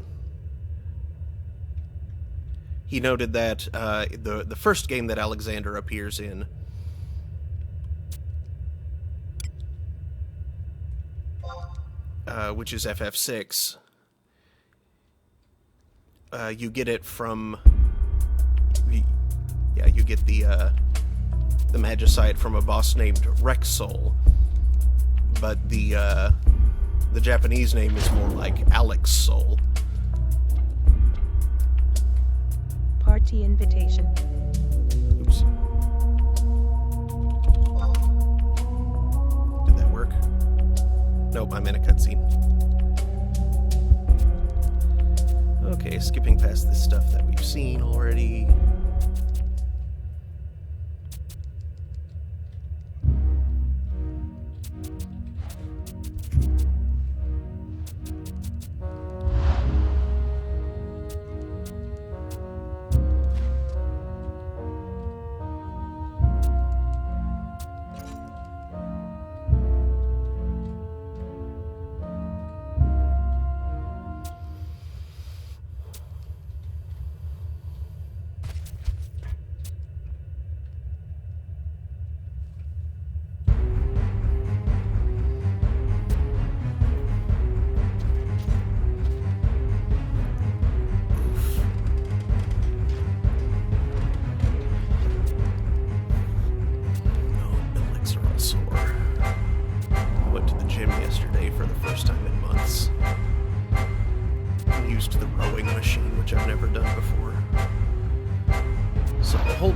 S5: He noted that the first game that Alexander appears in, which is FF6, you get it from you get the Magicite from a boss named Rexol, but the Japanese name is more like Alex Soul.
S6: Party invitation.
S5: Oops. Did that work? Nope, I'm in a cutscene. Okay, skipping past this stuff that we've seen already.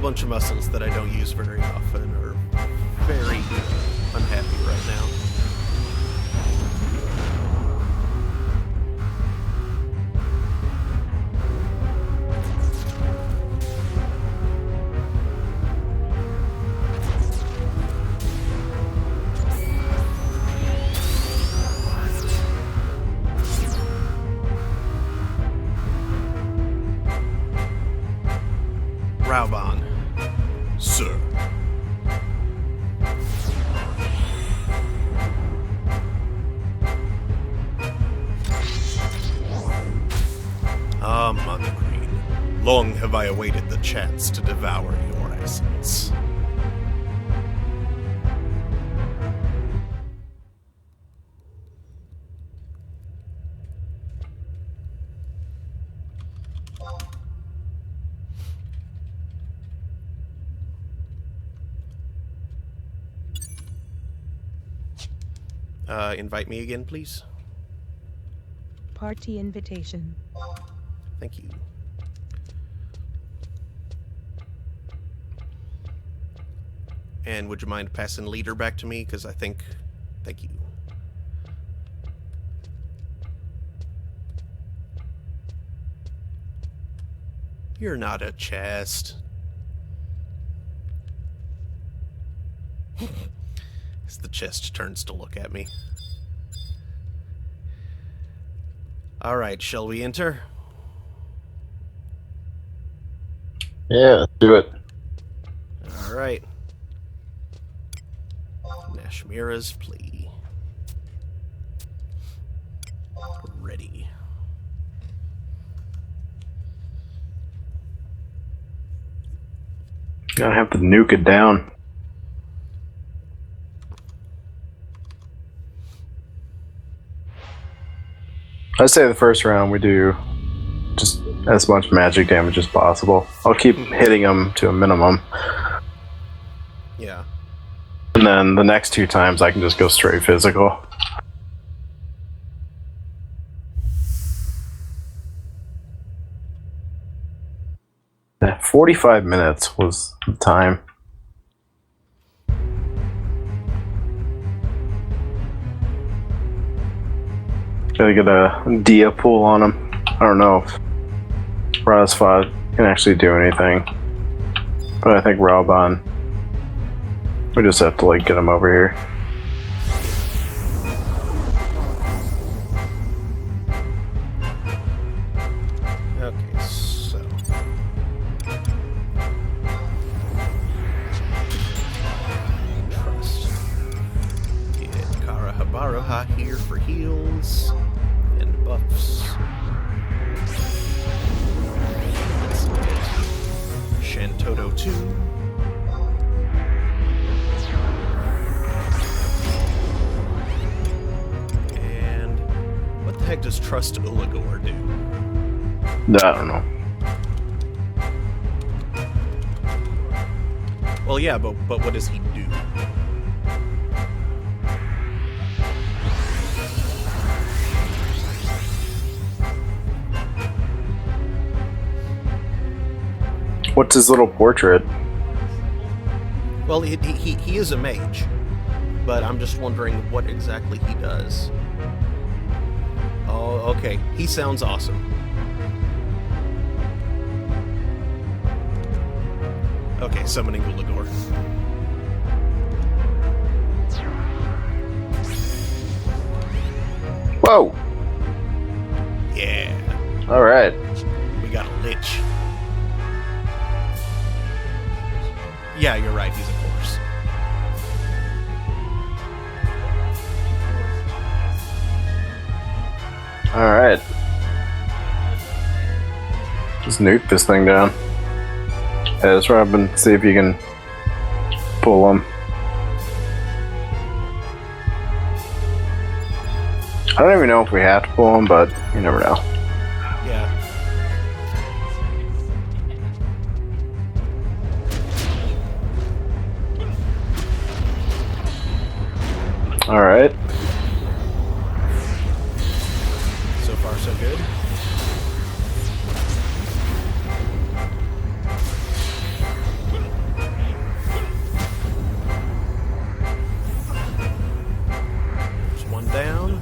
S5: Bunch of muscles that I don't use very often are very unhappy right now. Raubon. Sir. Ah, Mother Queen, long have I awaited the chance to devour your essence. Invite me again, please.
S6: Party invitation.
S5: Thank you. And would you mind passing leader back to me? Because I think... Thank you. You're not a chest. As the chest turns to look at me. Alright, shall we enter?
S3: Yeah, let's do it.
S5: Alright. Nashmira's plea. Ready.
S3: Gotta have to nuke it down. I'd say the first round we do just as much magic damage as possible. I'll keep hitting them to a minimum.
S5: Yeah.
S3: And then the next 2 times I can just go straight physical. Yeah, 45 minutes was the time. Gotta get a Dia pool on him. I don't know if Rosfod can actually do anything. But I think Raubon, we just have to like get him over here.
S5: Okay, so. Trust. Get Kara Habaruha here for heals and buffs. Let's get Shantoto 2. And what the heck does Trust Uligor do?
S3: I don't know.
S5: Well, yeah, but what does he do?
S3: What's his little portrait?
S5: Well, he is a mage, but I'm just wondering what exactly he does. Oh, okay. He sounds awesome. Okay, summoning Uligor.
S3: Whoa!
S5: Yeah,
S3: Alright.
S5: we got a lich. Yeah, you're right, he's a horse.
S3: Alright. Just nuke this thing down. Yeah, let's run up and see if you can pull him. I don't even know if we have to pull him, but you never know.
S5: Yeah.
S3: Alright.
S5: So far, so good. There's one down.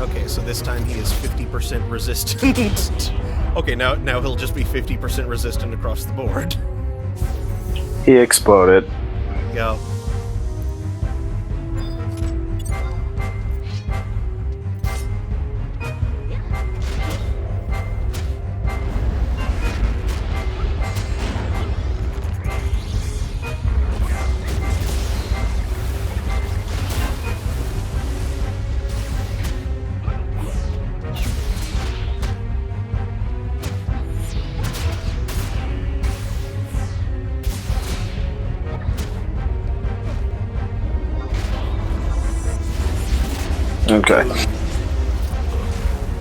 S5: Okay, so this time he is 50% resistant. Okay, now he'll just be 50% resistant across the board.
S3: He exploded.
S5: Yeah.
S3: Okay.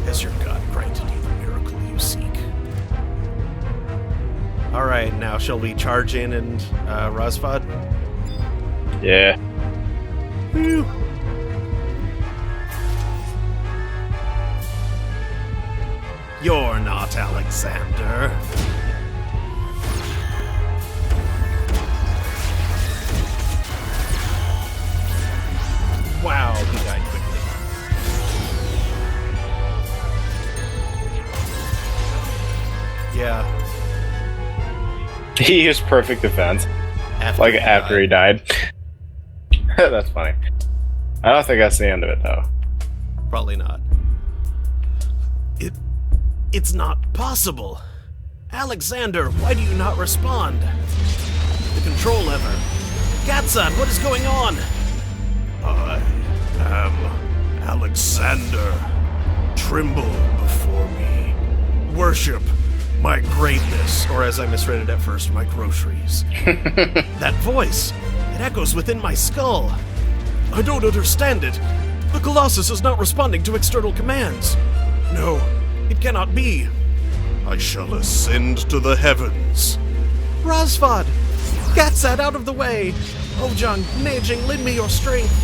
S5: Has your God granted you the miracle you seek? Alright, now shall we charge in and Rosfod?
S3: Yeah.
S5: Woo. You're not Alexander.
S3: He used perfect defense. After he died. That's funny. I don't think that's the end of it, though.
S5: Probably not. It's not possible. Alexander, why do you not respond? The control lever. Gatsan, what is going on?
S4: I am Alexander. Tremble before me. Worship my greatness,
S5: Or as I misread it at first, my groceries. That voice, it echoes within my skull. I don't understand it. The Colossus is not responding to external commands. No, it cannot be.
S4: I shall ascend to the heavens.
S5: Razvad! Gatsad, out of the way! Ojang, Neijing, lend me your strength.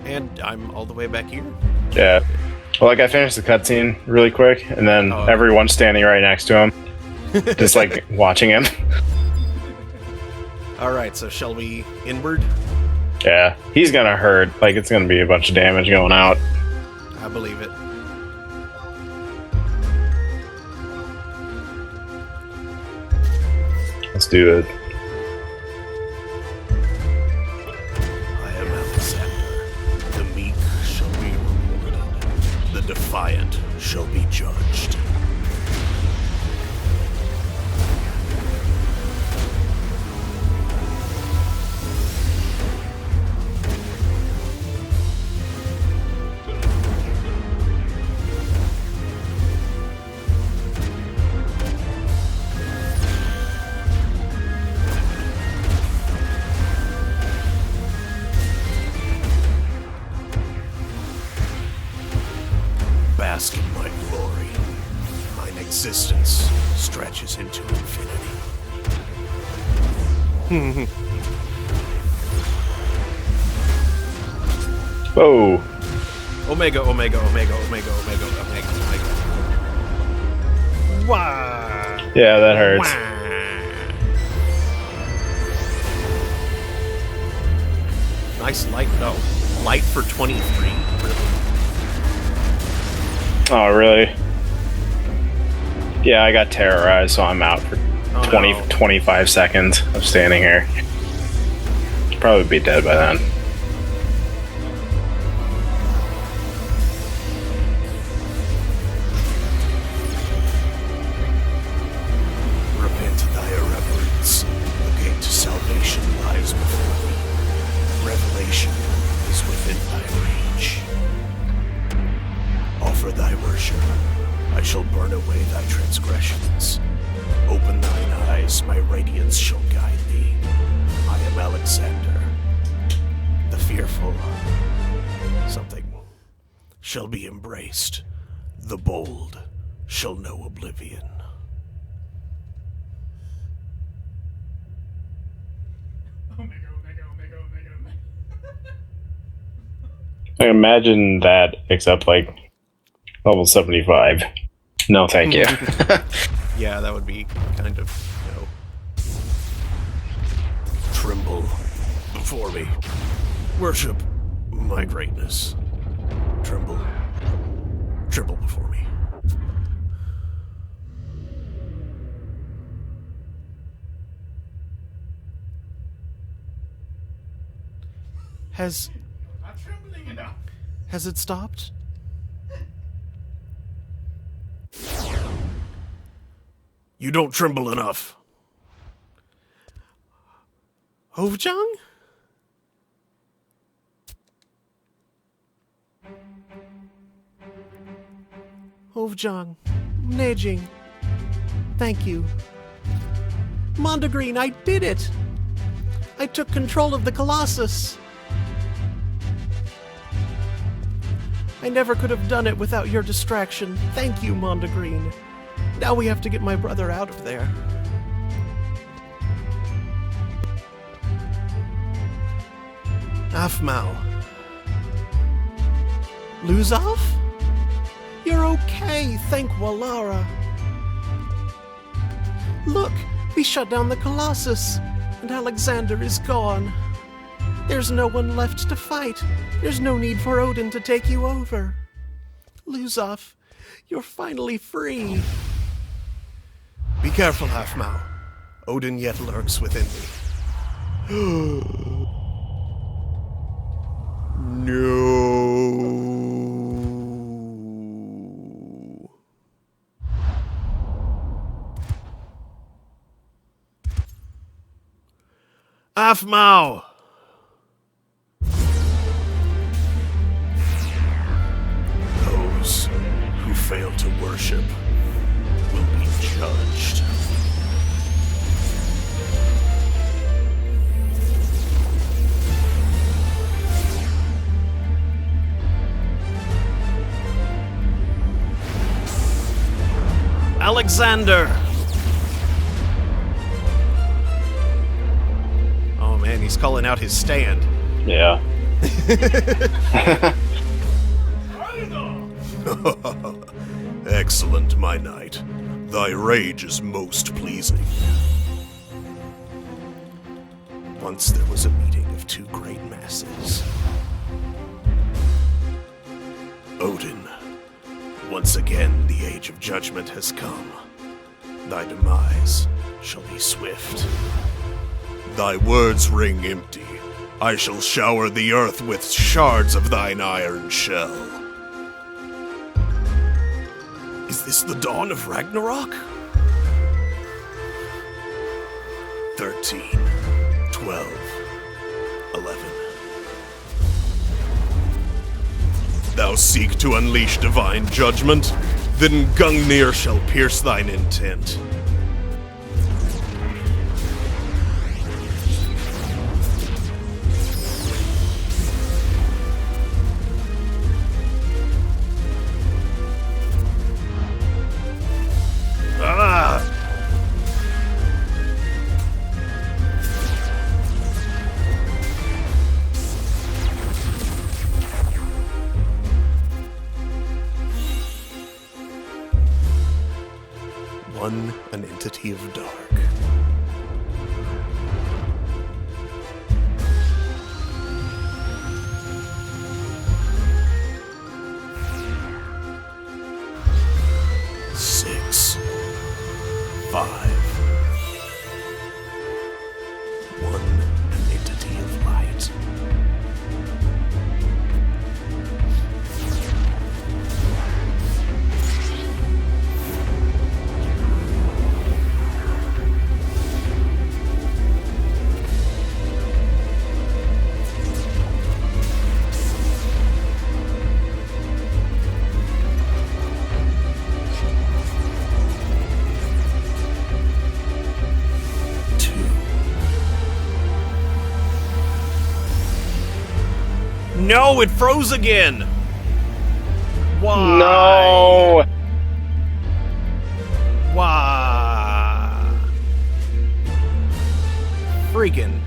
S5: And I'm all the way back here?
S3: Yeah. Well, like, I finished the cutscene really quick, and then everyone's standing right next to him. Just, like, watching him.
S5: Alright, so shall we inward?
S3: Yeah. He's gonna hurt. Like, it's gonna be a bunch of damage going out.
S5: I believe it.
S3: Let's do it.
S4: I am Alexander. The meek shall be rewarded. The defiant shall be judged. Bask in my glory. Mine existence stretches into infinity.
S3: Whoa.
S5: Omega, Omega, Omega, Omega, Omega, Omega, Omega. Wah!
S3: Yeah, that hurts.
S5: Nice light. Oh, light for 23.
S3: Oh, really? Yeah, I got terrorized, so I'm out for 25 seconds of standing here. Probably be dead by then.
S4: Repent thy irreverence. The gate to salvation lies before thee. Revelation is within thy reach. Offer thy worship. I shall burn away thy transgressions. Open thine eyes, my radiance shall guide thee. I am Alexander. The fearful. Something shall be embraced. The bold shall know oblivion.
S3: I imagine that, except like level 75. No, thank you.
S5: Yeah, that would be kind of,
S4: Tremble before me. Worship my greatness. Tremble. Tremble before me.
S5: Has it stopped?
S4: You don't tremble enough.
S5: Hovjang? Hovjang. Neijing. Thank you. Mondegreen, I did it! I took control of the Colossus! I never could have done it without your distraction. Thank you, Mondegreen. Now we have to get my brother out of there. Afmal. Luzov? You're okay, thank Walara. Look, we shut down the Colossus, and Alexander is gone. There's no one left to fight. There's no need for Odin to take you over. Luzov, you're finally free.
S2: Be careful, Halfmao. Odin yet lurks within me. No. Halfmao! Those who fail to worship will be judged.
S5: Alexander! Oh man, he's calling out his stand.
S3: Yeah.
S2: Excellent, my knight. Thy rage is most pleasing. Once there was a meeting of two great masses. Odin, once again the age of judgment has come. Thy demise shall be swift. Thy words ring empty. I shall shower the earth with shards of thine iron shell. Is this the dawn of Ragnarok? 13, 12, 11. Thou seek to unleash divine judgment? Then Gungnir shall pierce thine intent. An entity of dark. Six, 5, 1, an entity of light.
S5: No, it froze again! Why?
S3: No!
S5: Why? Freaking.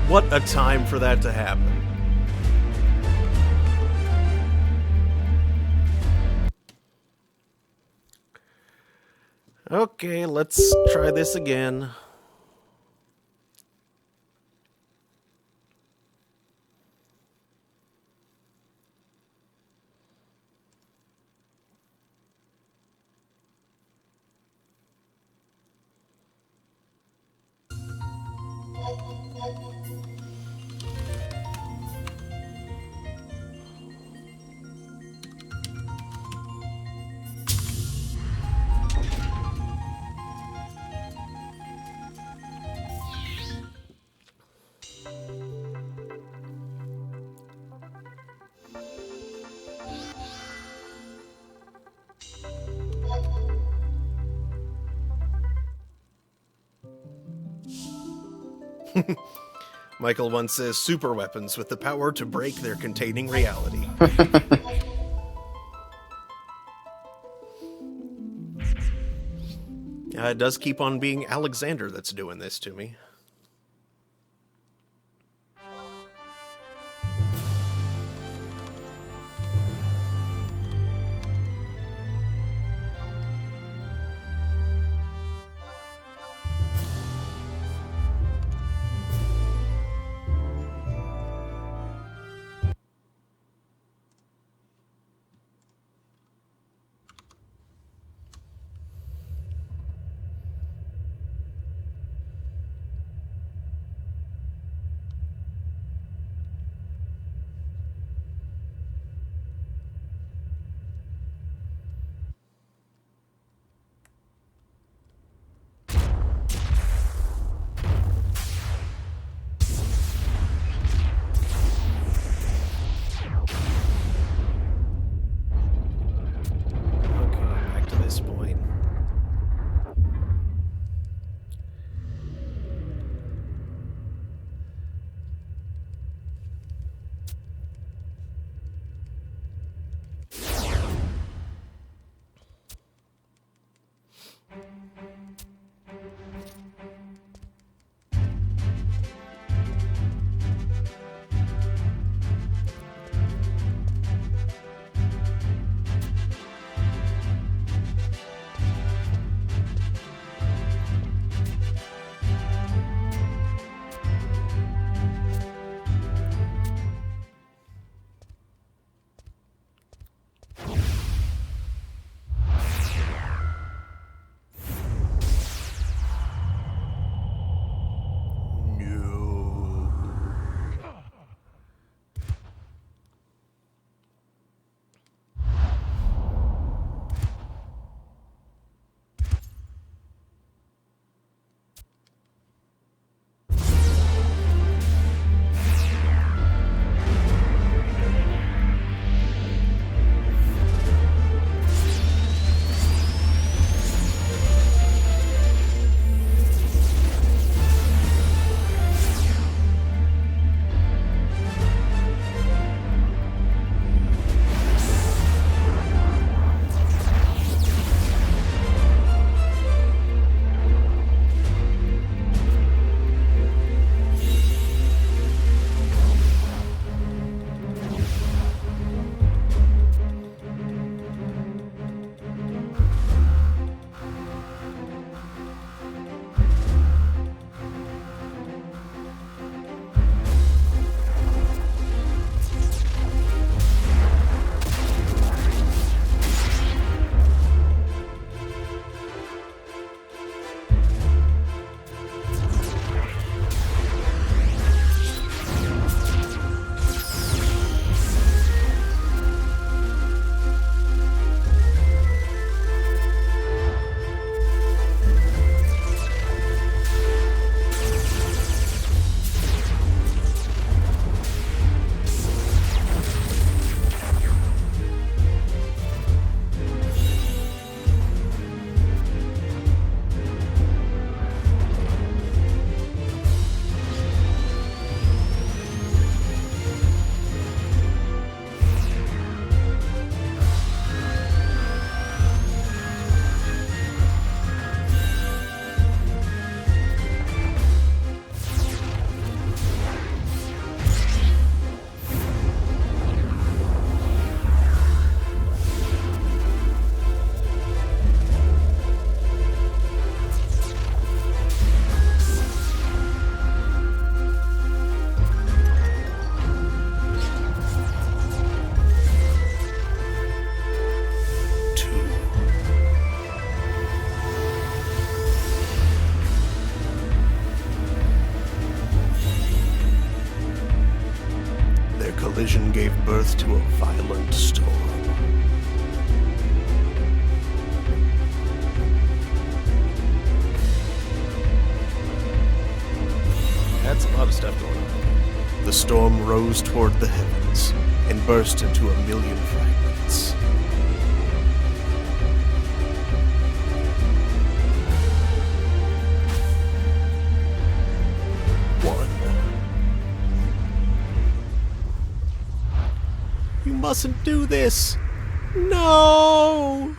S5: What a time for that to happen. Okay, let's try this again. Michael once says super weapons with the power to break their containing reality. It does keep on being Alexander that's doing this to me.
S2: Their collision gave birth to a violent storm.
S5: That's a lot of stuff going on.
S2: The storm rose toward the heavens and burst into a million fragments.
S5: You mustn't do this! No!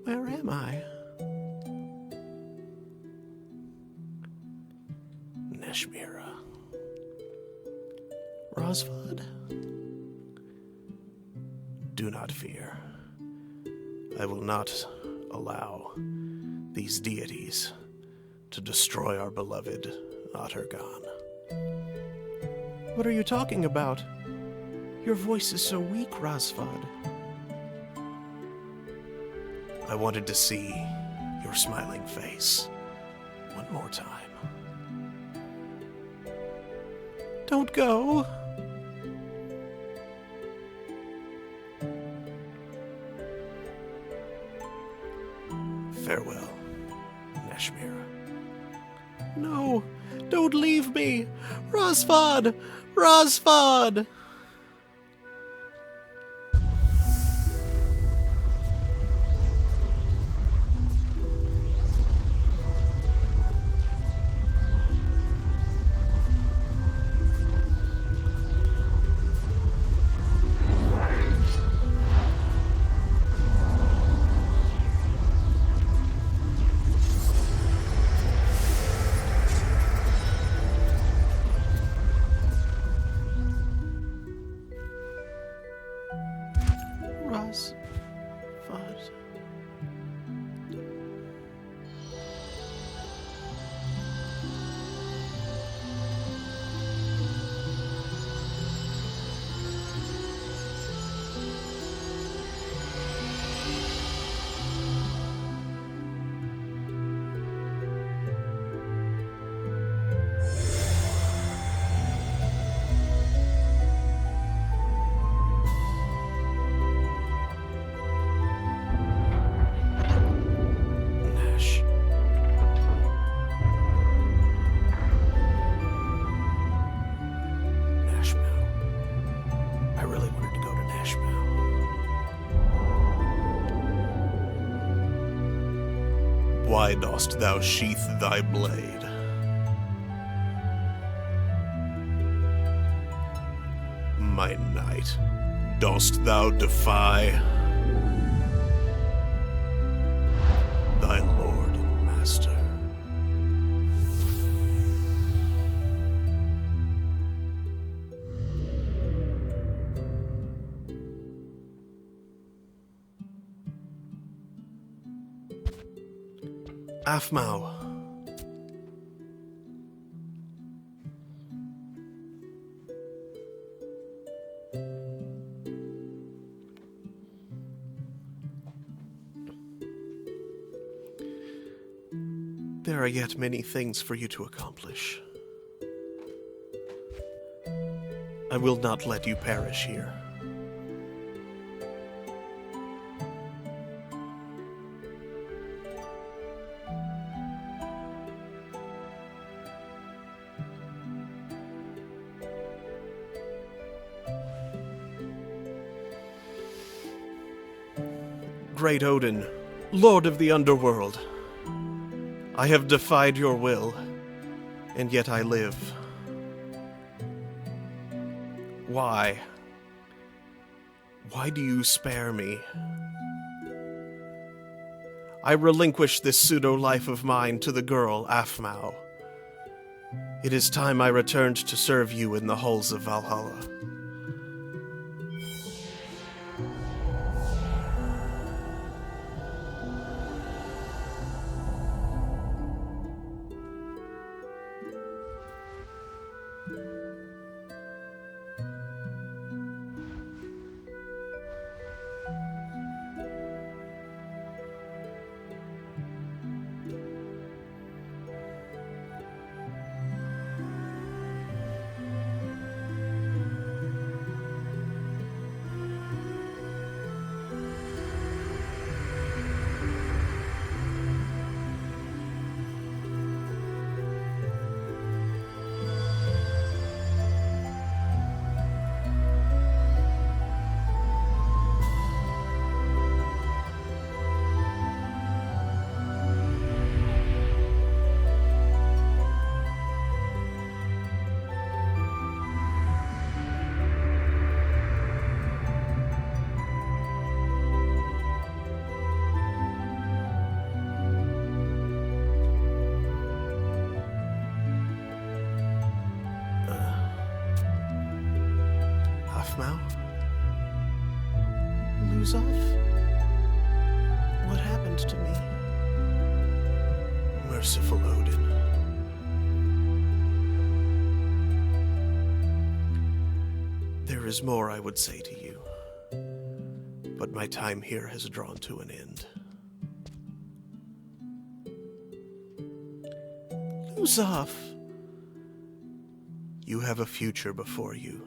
S5: Where am I?
S2: Neshmira.
S5: Rosford?
S2: Do not fear. I will not allow these deities to destroy our beloved Ottergon.
S5: What are you talking about? Your voice is so weak, Rosford.
S2: I wanted to see your smiling face one more time.
S5: Don't go!
S2: Farewell, Neshmira.
S5: No! Don't leave me! Rosford! Rosford! Rosford.
S2: Nash. Nashmau. I really wanted to go to Nashmau. Why dost thou sheath thy blade? My knight, dost thou defy thy lord and master? Afmau. There are yet many things for you to accomplish. I will not let you perish here. Great Odin, Lord of the Underworld, I have defied your will, and yet I live. Why? Why do you spare me? I relinquish this pseudo-life of mine to the girl, Afmau. It is time I returned to serve you in the halls of Valhalla.
S5: Aphmau? Lose off? What happened to me? Merciful Odin. There is more I would say to you, but my time here has drawn to an end. Lose off. You have a future before you,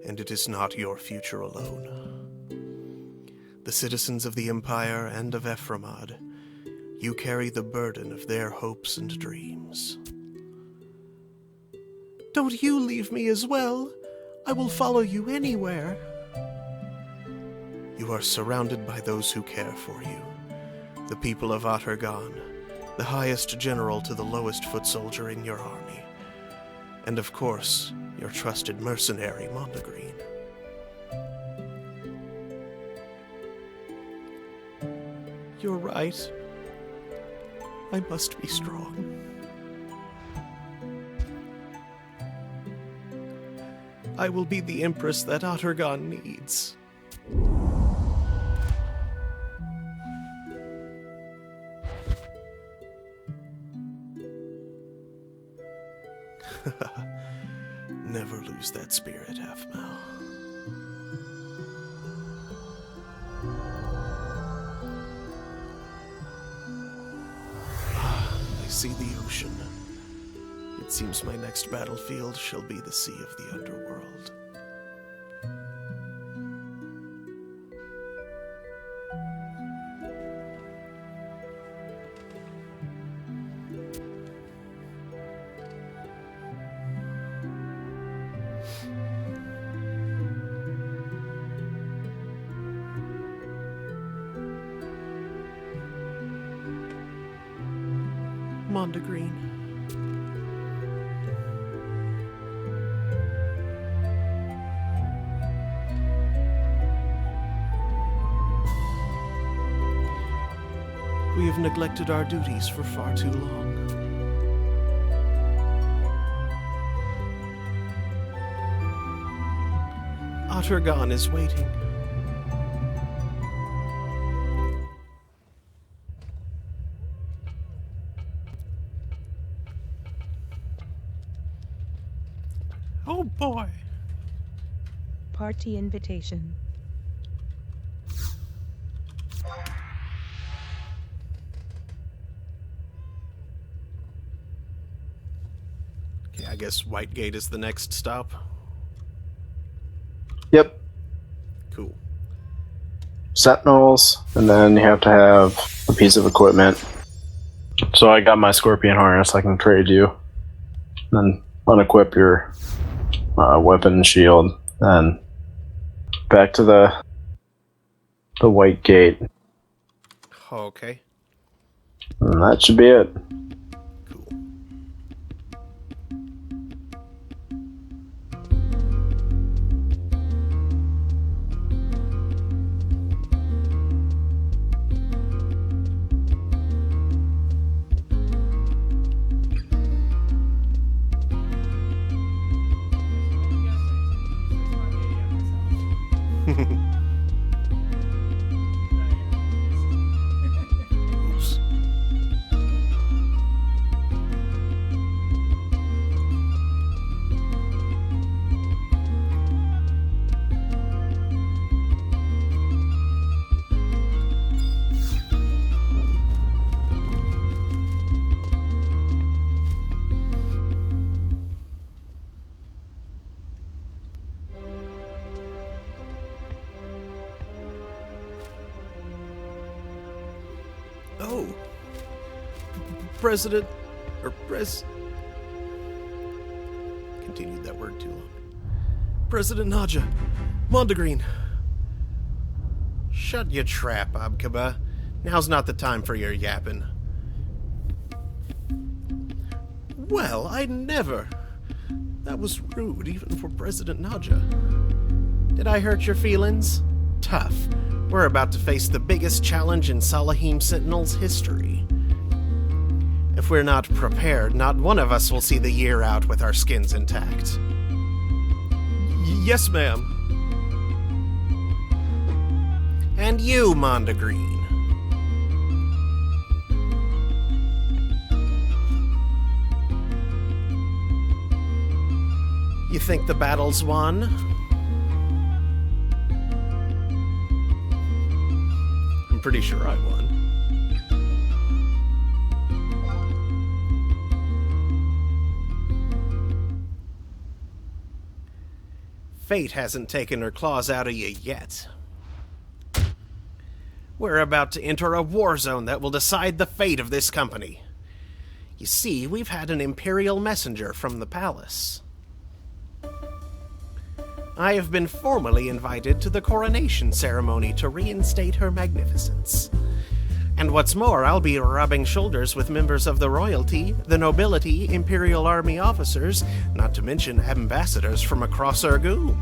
S5: and it is not your future alone. The citizens of the Empire and of Ephramad, you carry the burden of their hopes and dreams. Don't you leave me as well. I will follow you anywhere. You are surrounded by those who care for you. The people of Aturgan, the highest general to the lowest foot soldier in your army. And of course, your trusted mercenary, Mondegreen. You're right. I must be strong. I will be the Empress that Aturgan needs. Never lose that spirit, Aphmau. I see the ocean. It seems my next battlefield shall be the sea of the underworld. Mondegreen. We have neglected our duties for far too long. Aturgan is waiting. Oh boy.
S6: Party invitation.
S5: Okay, I guess Whitegate is the next stop.
S3: Yep.
S5: Cool.
S3: Sentinels, and then you have to have a piece of equipment. So I got my Scorpion harness I can trade you. Then unequip your weapon and shield. Then back to the White Gate.
S5: Okay.
S3: And that should be it.
S5: Cool. Oops. Oh. President, or continued that word too long. President Naja, Mondegreen. Shut your trap, Abkaba. Now's not the time for your yapping. Well, I never. That was rude, even for President Naja. Did I hurt your feelings? Tough. We're about to face the biggest challenge in Salahim Sentinel's history. If we're not prepared, not one of us will see the year out with our skins intact. Yes, ma'am.
S4: And you, Mondegreen. You think the battle's won?
S5: I'm pretty sure I won.
S4: Fate hasn't taken her claws out of you yet. We're about to enter a war zone that will decide the fate of this company. You see, we've had an Imperial messenger from the palace. I have been formally invited to the coronation ceremony to reinstate Her Magnificence. And what's more, I'll be rubbing shoulders with members of the royalty, the nobility, Imperial Army officers, not to mention ambassadors from across Urgoom.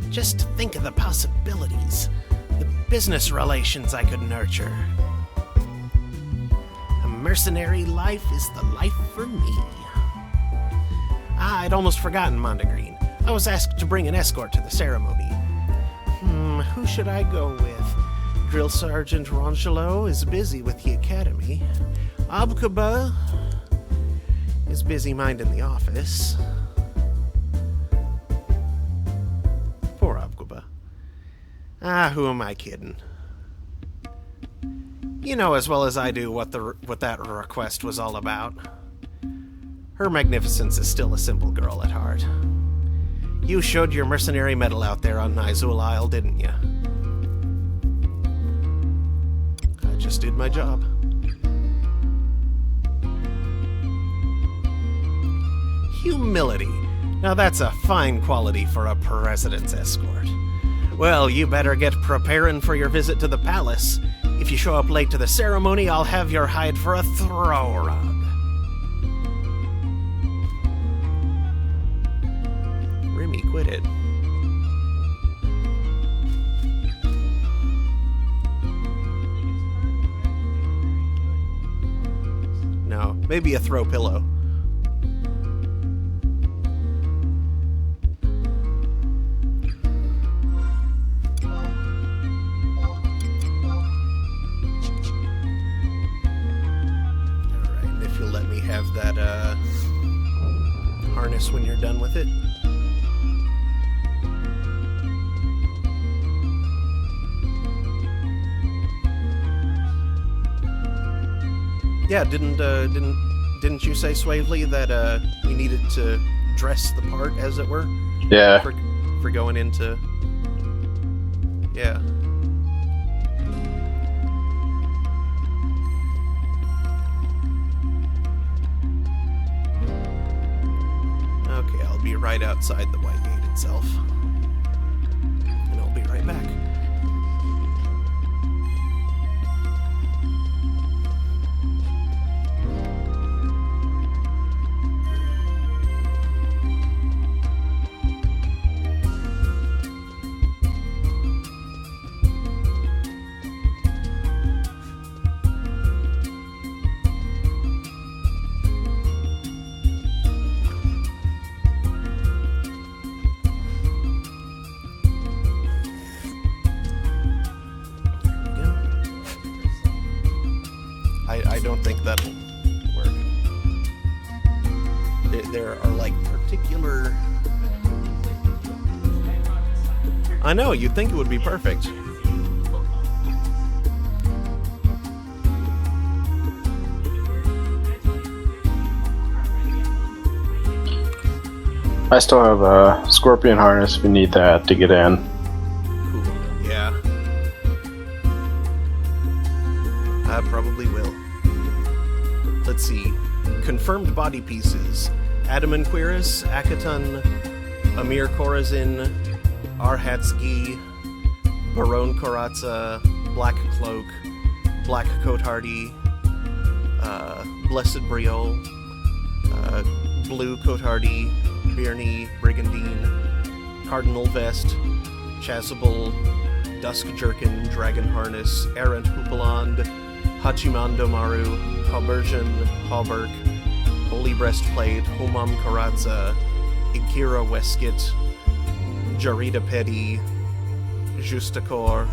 S4: Just think of the possibilities, the business relations I could nurture. A mercenary life is the life for me. I'd almost forgotten Mondegreen. I was asked to bring an escort to the ceremony. Who should I go with? Drill Sergeant Rongelot is busy with the academy. Abkuba is busy minding the office. Poor Abkuba. Who am I kidding? You know as well as I do what that request was all about. Her Magnificence is still a simple girl at heart. You showed your mercenary mettle out there on Nizul Isle, didn't you? I just did my job. Humility. Now that's a fine quality for a president's escort. Well, you better get preparing for your visit to the palace. If you show up late to the ceremony, I'll have your hide for a throw rug. Remy quit it. No, maybe a throw pillow. Alright, and if you'll let me have that harness when you're done with it. Yeah, didn't you say, Swavely, that we needed to dress the part, as it were?
S3: Yeah.
S5: For going into... Yeah. Okay, I'll be right outside the White Gate itself. And I'll be right back. I don't think that'll work. There are like particular... I know, you'd think it would be perfect.
S3: I still have a scorpion harness if you need that to get in.
S5: Cool. Yeah. I probably will. Let's see. Confirmed body pieces. Adaman Quiris, Akaton, Amir Corazin, Arhatsgi, Baron Koratza, Black Cloak, Black Coat Hardy, Blessed Briol, Blue Coat Hardy, Birney, Brigandine, Cardinal Vest, Chasuble, Dusk Jerkin, Dragon Harness, Errant Hoopaland, Hachimando Maru, Haubergen, Hauberg, Holy Breastplate, Homam Karadza, Ikira Weskit, Jarita Petty, Justakor,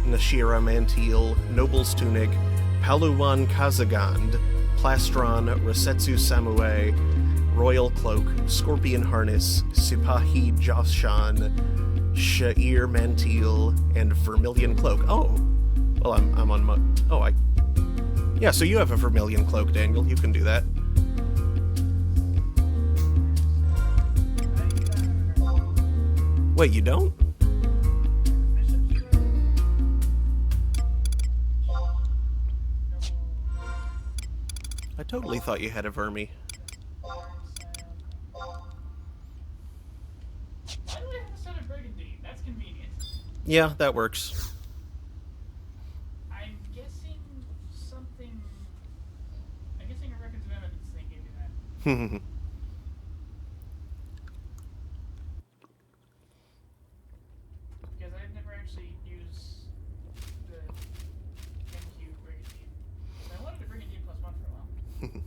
S5: Nashira Mantil, Noble's Tunic, Paluwan Kazagand, Plastron, Resetsu Samue, Royal Cloak, Scorpion Harness, Sipahi Joshan, Sha'ir Mantil, and Vermilion Cloak. Oh, well, I'm on my... Oh, yeah, so you have a Vermilion Cloak, Daniel. You can do that. Wait, you don't? I totally thought you had a Vermi.
S1: Why do I have a set of Burgundy? That's convenient.
S5: Yeah, that works.
S1: I'm guessing something... I'm guessing a Records of Eminence thing gave me that. Because I've never actually used the MQ Brigandine. I wanted a Brigandine +1 for a while.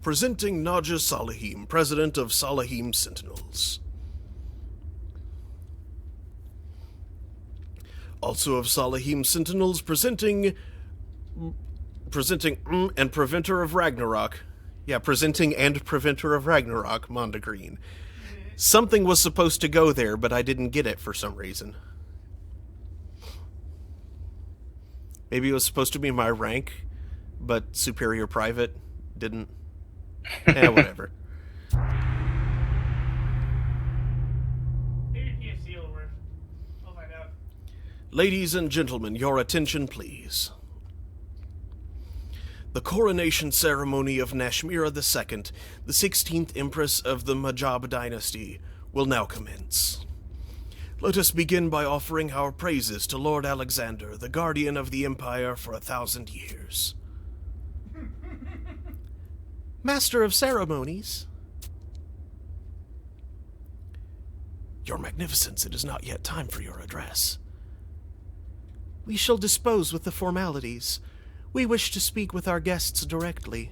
S5: Presenting Naja Salahim, President of Salahim Sentinels. Also of Salahim Sentinels, presenting and Preventer of Ragnarok. Yeah, presenting and Preventer of Ragnarok, Mondegreen. Something was supposed to go there, but I didn't get it for some reason. Maybe it was supposed to be my rank, but Superior Private didn't. Whatever.
S1: Maybe PFC will work. I'll find out.
S5: Ladies and gentlemen, your attention please. The coronation ceremony of Nashmira II, the 16th Empress of the Majab dynasty, will now commence. Let us begin by offering our praises to Lord Alexander, the guardian of the Empire for 1,000 years. Master of Ceremonies. Your Magnificence, it is not yet time for your address. We shall dispose with the formalities. We wish to speak with our guests directly.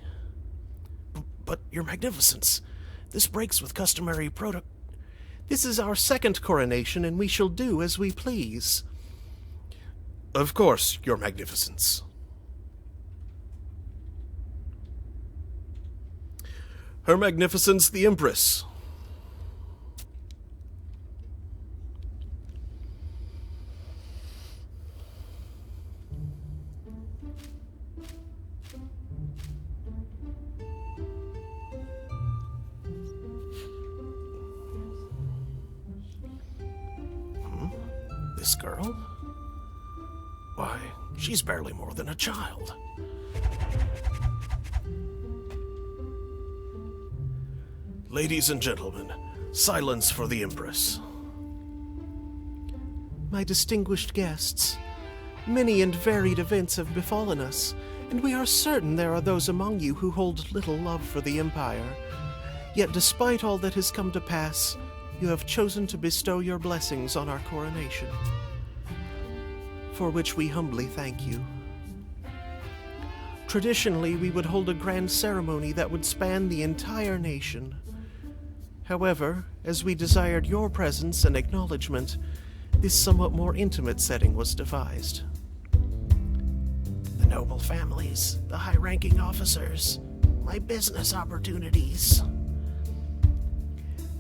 S5: But, Your Magnificence, this breaks with customary protocol. This is our second coronation, and we shall do as we please. Of course, Your Magnificence. Her Magnificence the Empress. This girl? Why, she's barely more than a child. Ladies and gentlemen, silence for the Empress. My distinguished guests, many and varied events have befallen us, and we are certain there are those among you who hold little love for the Empire. Yet despite all that has come to pass, you have chosen to bestow your blessings on our coronation, for which we humbly thank you. Traditionally, we would hold a grand ceremony that would span the entire nation. However, as we desired your presence and acknowledgement, this somewhat more intimate setting was devised. The noble families, the high-ranking officers, my business opportunities.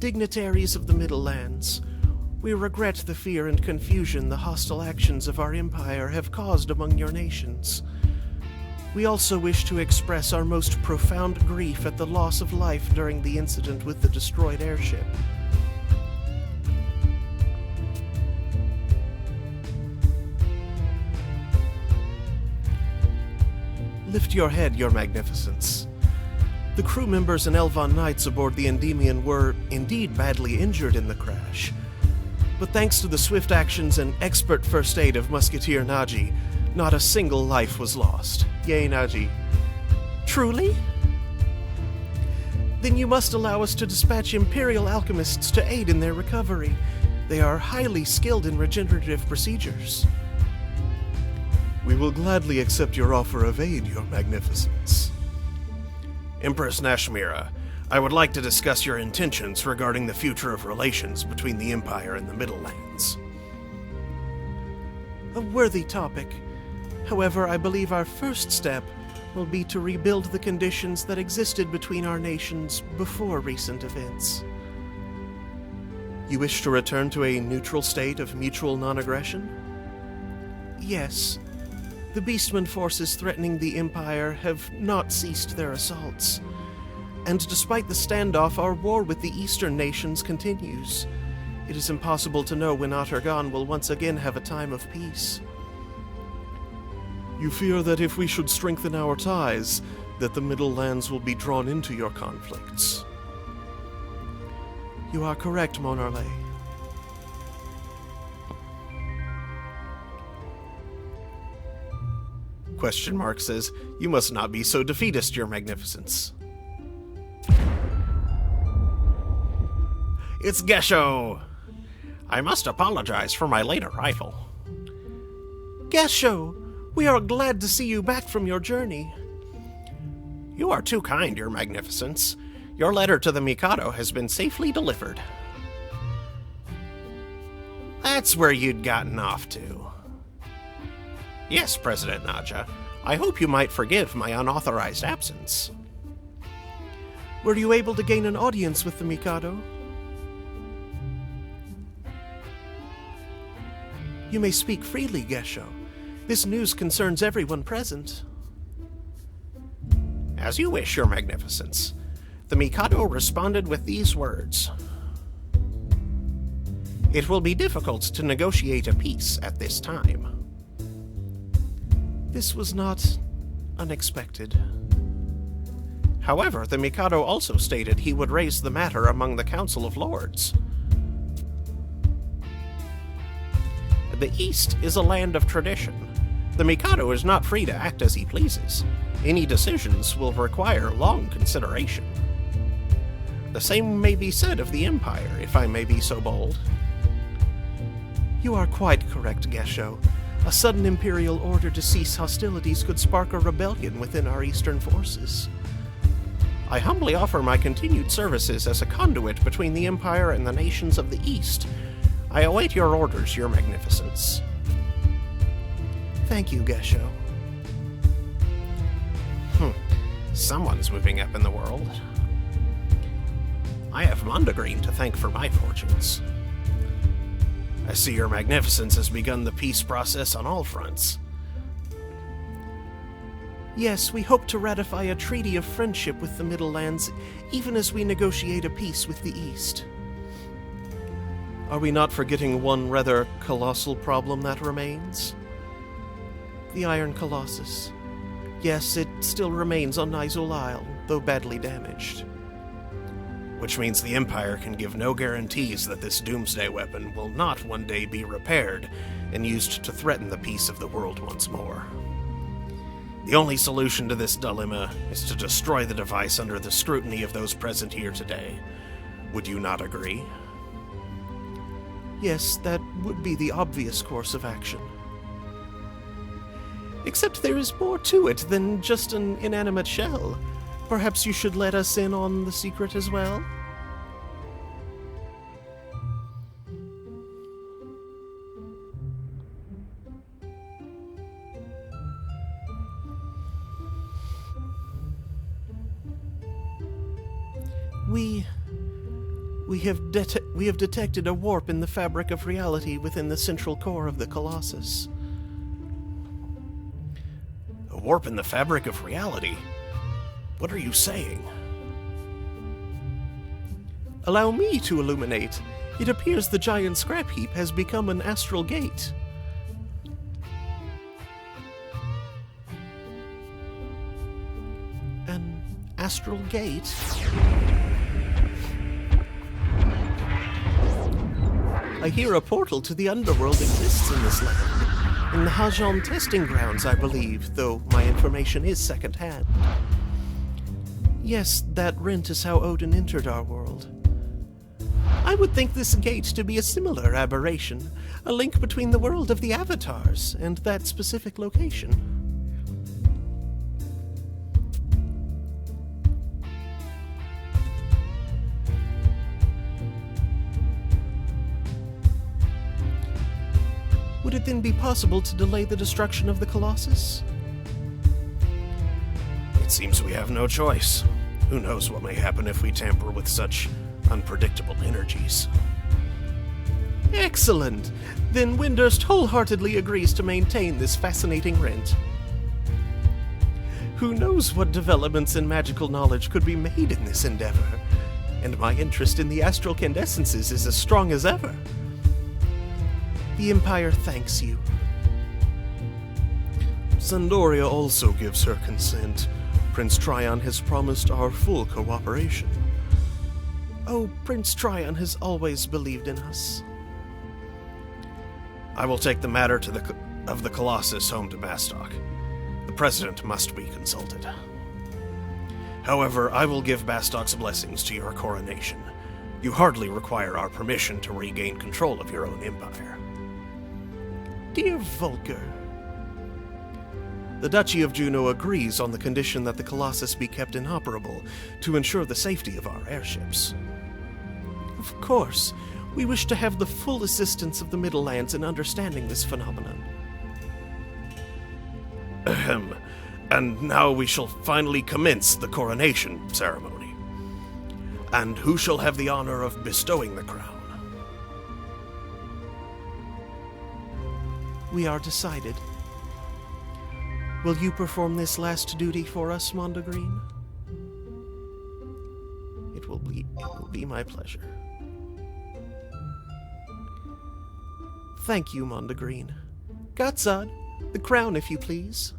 S5: Dignitaries of the Middle Lands, we regret the fear and confusion the hostile actions of our empire have caused among your nations. We also wish to express our most profound grief at the loss of life during the incident with the destroyed airship. Lift your head, Your Magnificence. The crew members and Elvan Knights aboard the Endymion were indeed badly injured in the crash. But thanks to the swift actions and expert first aid of Musketeer Naji, not a single life was lost. Yay, Naji. Truly? Then you must allow us to dispatch Imperial alchemists to aid in their recovery. They are highly skilled in regenerative procedures. We will gladly accept your offer of aid, Your Magnificence.
S4: Empress Nashmira, I would like to discuss your intentions regarding the future of relations between the Empire and the Middle Lands.
S5: A worthy topic. However, I believe our first step will be to rebuild the conditions that existed between our nations before recent events.
S4: You wish to return to a neutral state of mutual non-aggression?
S5: Yes. The Beastman forces threatening the Empire have not ceased their assaults. And despite the standoff, our war with the Eastern nations continues. It is impossible to know when Ottergon will once again have a time of peace.
S4: You fear that if we should strengthen our ties, that the Middle Lands will be drawn into your conflicts.
S5: You are correct, Monarlay.
S4: Question mark says, you must not be so defeatist, Your Magnificence. It's Gesho! I must apologize for my late arrival.
S5: Gesho, we are glad to see you back from your journey.
S4: You are too kind, Your Magnificence. Your letter to the Mikado has been safely delivered. That's where you'd gotten off to. Yes, President Naja. I hope you might forgive my unauthorized absence.
S5: Were you able to gain an audience with the Mikado? You may speak freely, Gesho. This news concerns everyone present.
S4: As you wish, Your Magnificence. The Mikado responded with these words. It will be difficult to negotiate a peace at this time.
S5: This was not unexpected.
S4: However, the Mikado also stated he would raise the matter among the Council of Lords. The East is a land of tradition. The Mikado is not free to act as he pleases. Any decisions will require long consideration. The same may be said of the Empire, if I may be so bold.
S5: You are quite correct, Gesho. A sudden imperial order to cease hostilities could spark a rebellion within our eastern forces.
S4: I humbly offer my continued services as a conduit between the Empire and the nations of the East. I await your orders, Your Magnificence.
S5: Thank you, Gesho.
S4: Someone's moving up in the world. I have Mondegreen to thank for my fortunes. I see Your Magnificence has begun the peace process on all fronts.
S5: Yes, we hope to ratify a treaty of friendship with the Middle Lands, even as we negotiate a peace with the East.
S4: Are we not forgetting one rather colossal problem that remains?
S5: The Iron Colossus. Yes, it still remains on Nizul Isle, though badly damaged.
S4: Which means the Empire can give no guarantees that this doomsday weapon will not one day be repaired and used to threaten the peace of the world once more. The only solution to this dilemma is to destroy the device under the scrutiny of those present here today. Would you not agree?
S5: Yes, that would be the obvious course of action.
S4: Except there is more to it than just an inanimate shell.
S5: Perhaps you should let us in on the secret as well? We have detected a warp in the fabric of reality within the central core of the Colossus.
S4: A warp in the fabric of reality? What are you saying?
S5: Allow me to illuminate. It appears the giant scrap heap has become an astral gate. An astral gate? I hear a portal to the underworld exists in this land. In the Hajan testing grounds, I believe, though my information is second-hand. Yes, that rent is how Odin entered our world.
S4: I would think this gate to be a similar aberration, a link between the world of the avatars and that specific location. Would it then be possible to delay the destruction of the Colossus?
S2: It seems we have no choice. Who knows what may happen if we tamper with such unpredictable energies.
S4: Excellent! Then Windurst wholeheartedly agrees to maintain this fascinating rent. Who knows what developments in magical knowledge could be made in this endeavor, and my interest in the astral candescences is as strong as ever. The Empire thanks you.
S2: Sandoria also gives her consent. Prince Tryon has promised our full cooperation.
S4: Oh, Prince Tryon has always believed in us.
S2: I will take the matter of the Colossus home to Bastok. The President must be consulted. However, I will give Bastok's blessings to your coronation. You hardly require our permission to regain control of your own empire.
S4: Dear Volker,
S2: the Duchy of Juno agrees on the condition that the Colossus be kept inoperable to ensure the safety of our airships.
S4: Of course, we wish to have the full assistance of the Middle Lands in understanding this phenomenon.
S2: Ahem. And now we shall finally commence the coronation ceremony. And who shall have the honor of bestowing the crown?
S4: We are decided. Will you perform this last duty for us, Mondegreen? It will be my pleasure. Thank you, Mondegreen. Gatzad, the crown, if you please.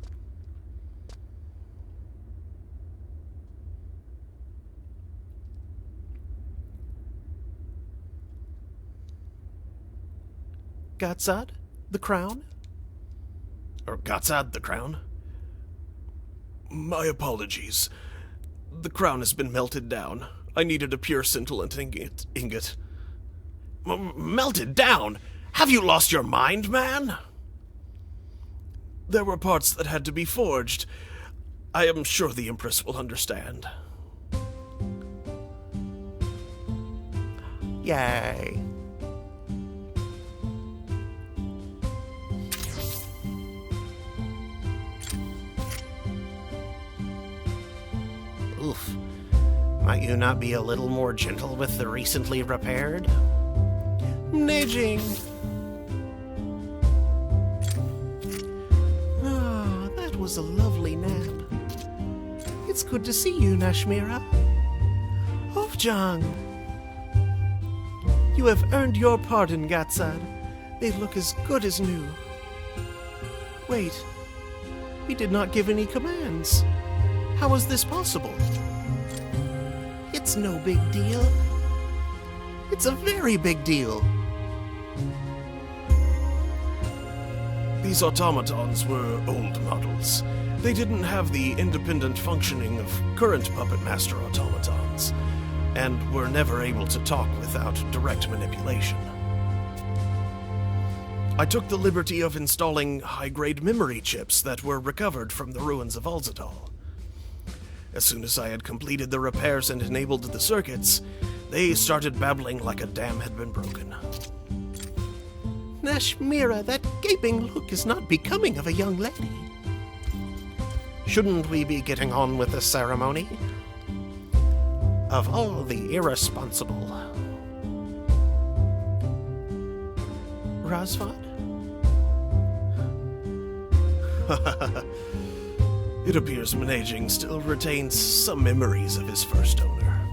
S4: Gatzad, the crown?
S2: Or Gatzad, the crown? My apologies. The crown has been melted down. I needed a pure scintillant ingot. Melted down? Have you lost your mind, man? There were parts that had to be forged. I am sure the Empress will understand.
S4: Yay.
S5: Oof. Might you not be a little more gentle with the recently repaired?
S4: Naging! Ah, that was a lovely nap. It's good to see you, Nashmira. Hofjang! You have earned your pardon, Gatzad. They look as good as new. Wait, we did not give any commands. How is this possible? It's no big deal. It's a very big deal.
S2: These automatons were old models. They didn't have the independent functioning of current Puppet Master automatons, and were never able to talk without direct manipulation. I took the liberty of installing high-grade memory chips that were recovered from the ruins of Alzadal. As soon as I had completed the repairs and enabled the circuits, they started babbling like a dam had been broken.
S4: Nashmira, that gaping look is not becoming of a young lady.
S5: Shouldn't we be getting on with the ceremony? Of all the irresponsible...
S4: Razvad?
S2: It appears Menaging still retains some memories of his first owner.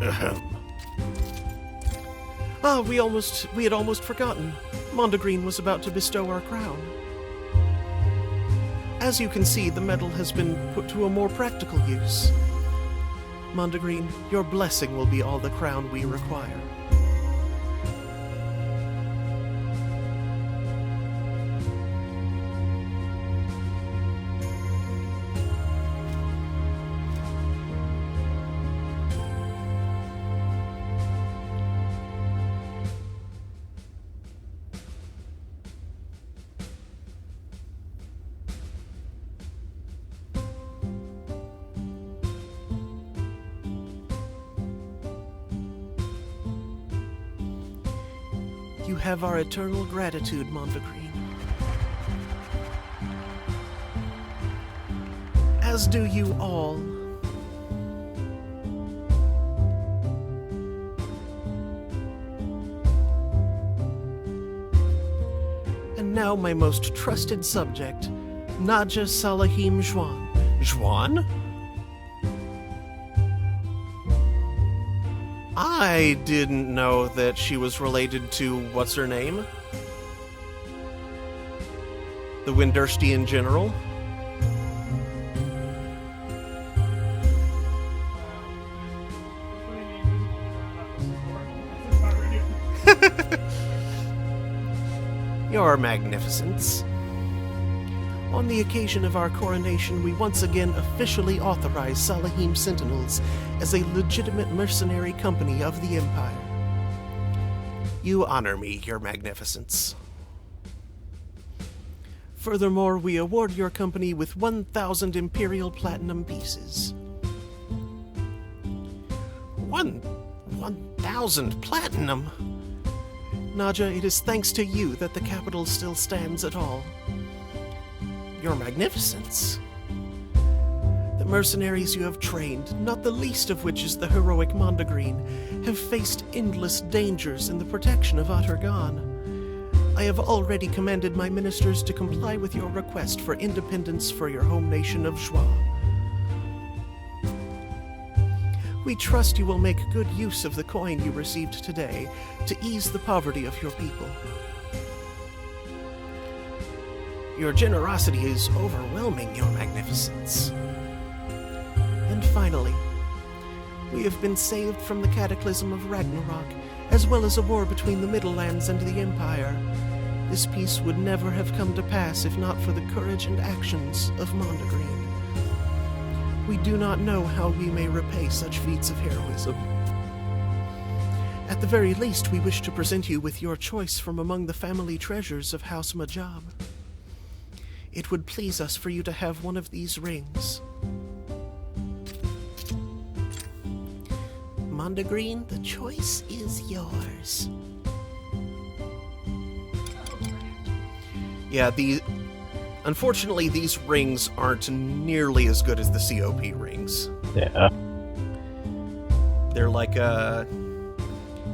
S2: Ahem.
S4: Ah, we had almost forgotten. Mondegreen was about to bestow our crown. As you can see, the metal has been put to a more practical use. Mondegreen, your blessing will be all the crown we require.
S5: You have our eternal gratitude, Mondegreen. As do you all. And now my most trusted subject, Naja Salahim Juan. Juan? I didn't know that she was related to what's her name? The Winderstian general? Your Magnificence. On the occasion of our coronation, we once again officially authorize Salahim Sentinels as a legitimate mercenary company of the Empire. You honor me, Your Magnificence. Furthermore, we award your company with 1,000 Imperial Platinum pieces. 1,000 Platinum? Naja, it is thanks to you that the capital still stands at all. Your Magnificence. The mercenaries you have trained, not the least of which is the heroic Mondegreen, have faced endless dangers in the protection of Atargan. I have already commanded my ministers to comply with your request for independence for your home nation of Joie. We trust you will make good use of the coin you received today to ease the poverty of your people. Your generosity is overwhelming, Your Magnificence. And finally, we have been saved from the cataclysm of Ragnarok, as well as a war between the Middle Lands and the Empire. This peace would never have come to pass if not for the courage and actions of Mondegreen. We do not know how we may repay such feats of heroism. At the very least, we wish to present you with your choice from among the family treasures of House Majab. It would please us for you to have one of these rings. Mondegreen, the choice is yours. Yeah, unfortunately, these rings aren't nearly as good as the COP rings.
S3: Yeah.
S5: They're like,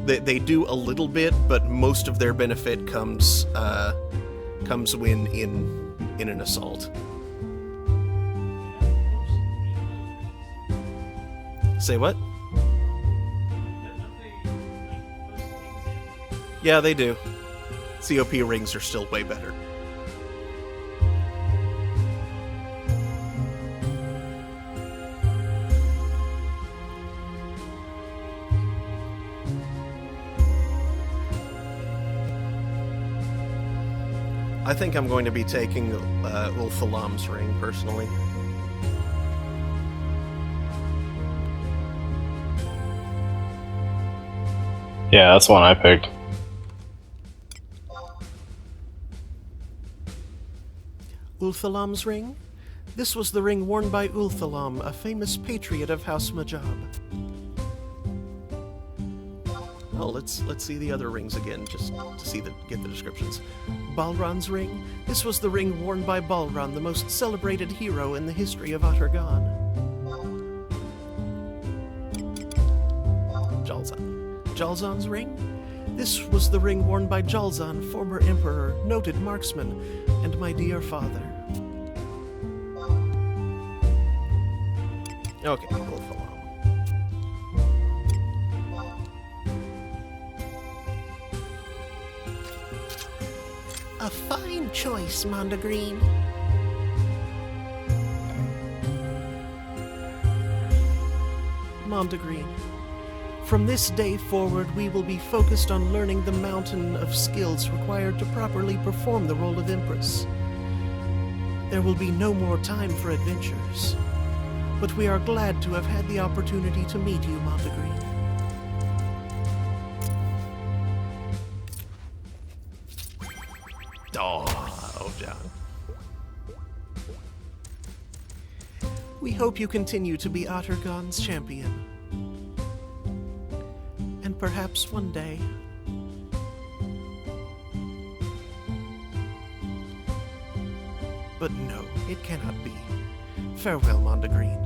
S5: they do a little bit, but most of their benefit comes when in an assault. Say what? Yeah, they do. COP rings are still way better. I think I'm going to be taking Ulfalam's ring, personally.
S3: Yeah, that's the one I picked.
S5: Ulthalam's ring? This was the ring worn by Ulthalam, a famous patriot of House Majab. Oh, let's see the other rings again, just to get the descriptions. Balran's ring? This was the ring worn by Balran, the most celebrated hero in the history of Atargan. Jalzan's ring? This was the ring worn by Jalzan, former emperor, noted marksman, and my dear father. Okay, Ulfalam. A fine choice, Mondegreen. Mondegreen. From this day forward, we will be focused on learning the mountain of skills required to properly perform the role of Empress. There will be no more time for adventures, but we are glad to have had the opportunity to meet you, Mondegreen. Oh, John. We hope you continue to be Atargan's champion. And perhaps one day, but no, it cannot be. Farewell, Mondegreen.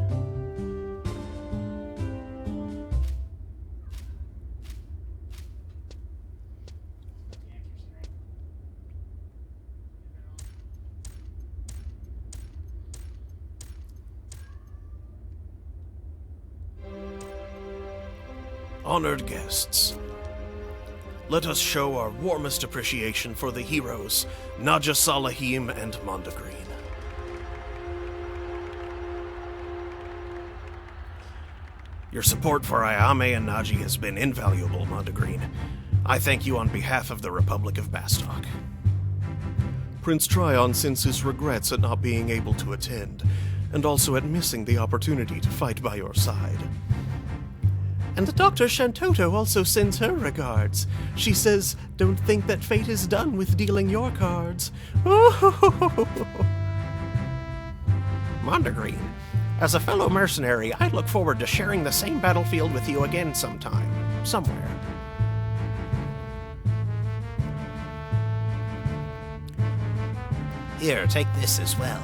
S5: Honored guests, let us show our warmest appreciation for the heroes, Naja Salahim and Mondegreen. Your support for Ayame and Naji has been invaluable, Mondegreen. I thank you on behalf of the Republic of Bastok. Prince Tryon sends his regrets at not being able to attend, and also at missing the opportunity to fight by your side. And Dr. Shantoto also sends her regards. She says, don't think that fate is done with dealing your cards. Mondegreen, as a fellow mercenary, I look forward to sharing the same battlefield with you again sometime, somewhere. Here, take this as well.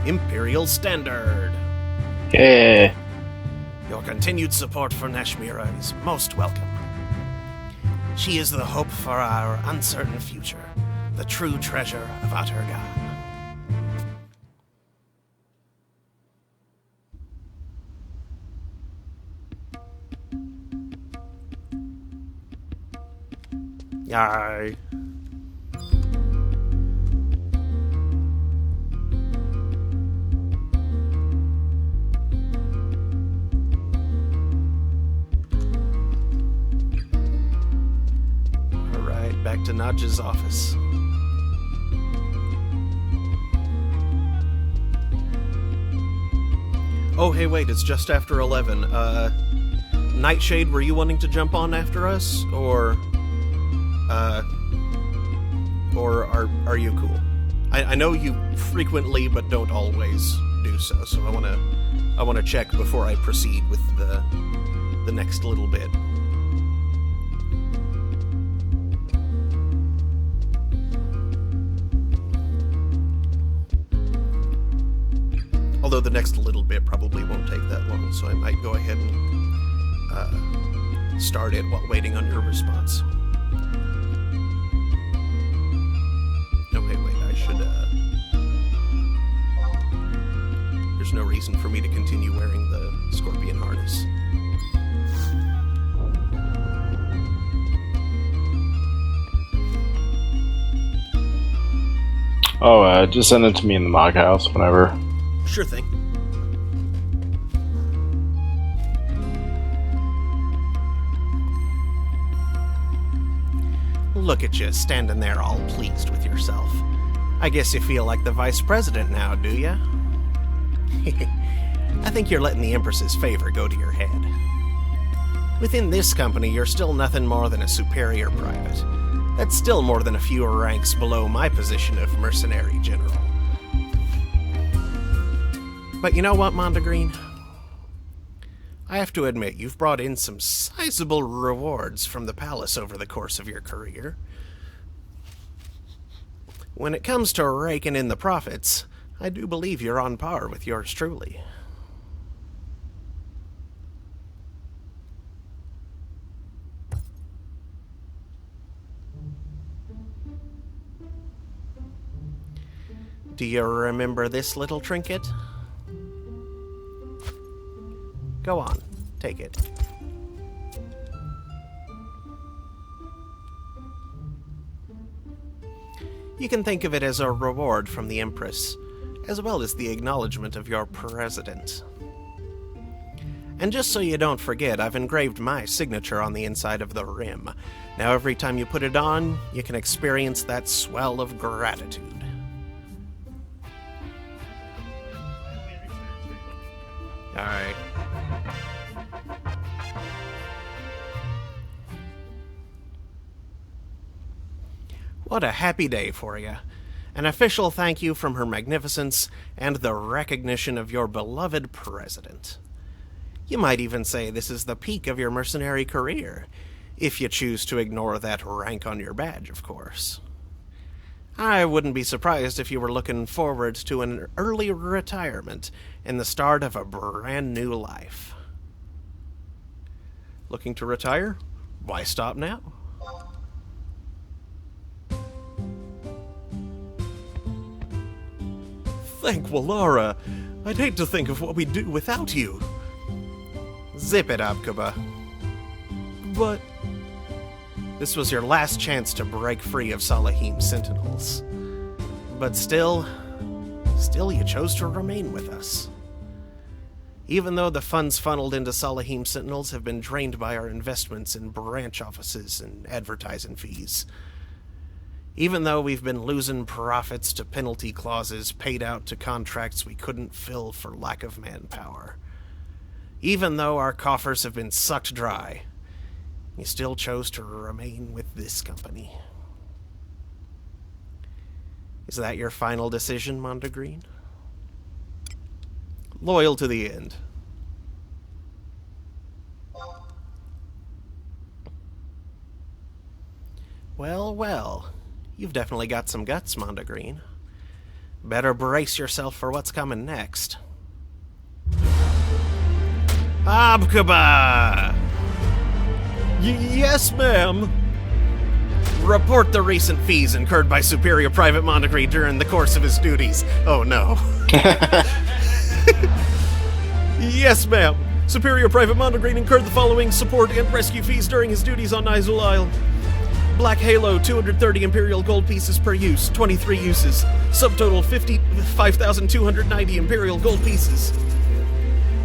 S5: Imperial Standard.
S3: Yeah.
S5: Your continued support for Nashmira is most welcome. She is the hope for our uncertain future, the true treasure of Atergan. Yay. Back to Naja's office. Oh, hey, wait, it's just after 11. Nightshade, were you wanting to jump on after us? Or are you cool? I know you frequently, but don't always do so, so I wanna check before I proceed with the next little bit. Although the next little bit probably won't take that long, so I might go ahead and start it while waiting on your response. Okay, wait, I should, there's no reason for me to continue wearing the scorpion harness.
S3: Oh, just send it to me in the mock house whenever.
S5: Sure thing. Look at you, standing there all pleased with yourself. I guess you feel like the vice president now, do ya? I think you're letting the Empress's favor go to your head. Within this company, you're still nothing more than a superior private. That's still more than a few ranks below my position of mercenary general. But you know what, Mondegreen? I have to admit, you've brought in some sizable rewards from the palace over the course of your career. When it comes to raking in the profits, I do believe you're on par with yours truly. Do you remember this little trinket? Go on, take it. You can think of it as a reward from the Empress, as well as the acknowledgement of your president. And just so you don't forget, I've engraved my signature on the inside of the rim. Now every time you put it on, you can experience that swell of gratitude. Alright. What a happy day for you. An official thank you from Her Magnificence and the recognition of your beloved president. You might even say this is the peak of your mercenary career, if you choose to ignore that rank on your badge, of course.
S4: I wouldn't be surprised if you were looking forward to an early retirement and the start of a brand new life. Looking to retire? Why stop now? Thank Wallara. I'd hate to think of what we'd do without you. Zip it, Abkaba. But this was your last chance to break free of Salahim's sentinels. But still you chose to remain with us. Even though the funds funneled into Salahim sentinels have been drained by our investments in branch offices and advertising fees. Even though we've been losing profits to penalty clauses paid out to contracts we couldn't fill for lack of manpower. Even though our coffers have been sucked dry, you still chose to remain with this company. Is that your final decision, Mondegreen? Loyal to the end. Well, well. You've definitely got some guts, Mondegreen. Better brace yourself for what's coming next. Abkaba!
S5: Yes, ma'am.
S4: Report the recent fees incurred by Superior Private Mondegreen during the course of his duties. Oh, no.
S5: Yes, ma'am. Superior Private Mondegreen incurred the following support and rescue fees during his duties on Nizul Isle. Black Halo, 230 Imperial Gold pieces per use, 23 uses. Subtotal 55,290 Imperial Gold pieces.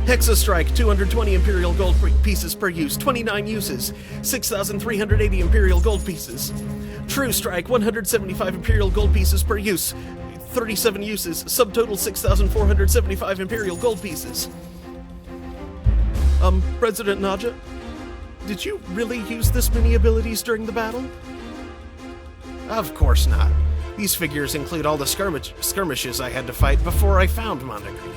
S5: Hexa Strike, 220 Imperial Gold pieces per use, 29 uses, 6,380 Imperial Gold pieces. True Strike, 175 Imperial Gold pieces per use, 37 uses, subtotal 6,475 Imperial Gold pieces. President Naja, did you really use this many abilities during the battle?
S4: Of course not. These figures include all the skirmishes I had to fight before I found Mondegreen.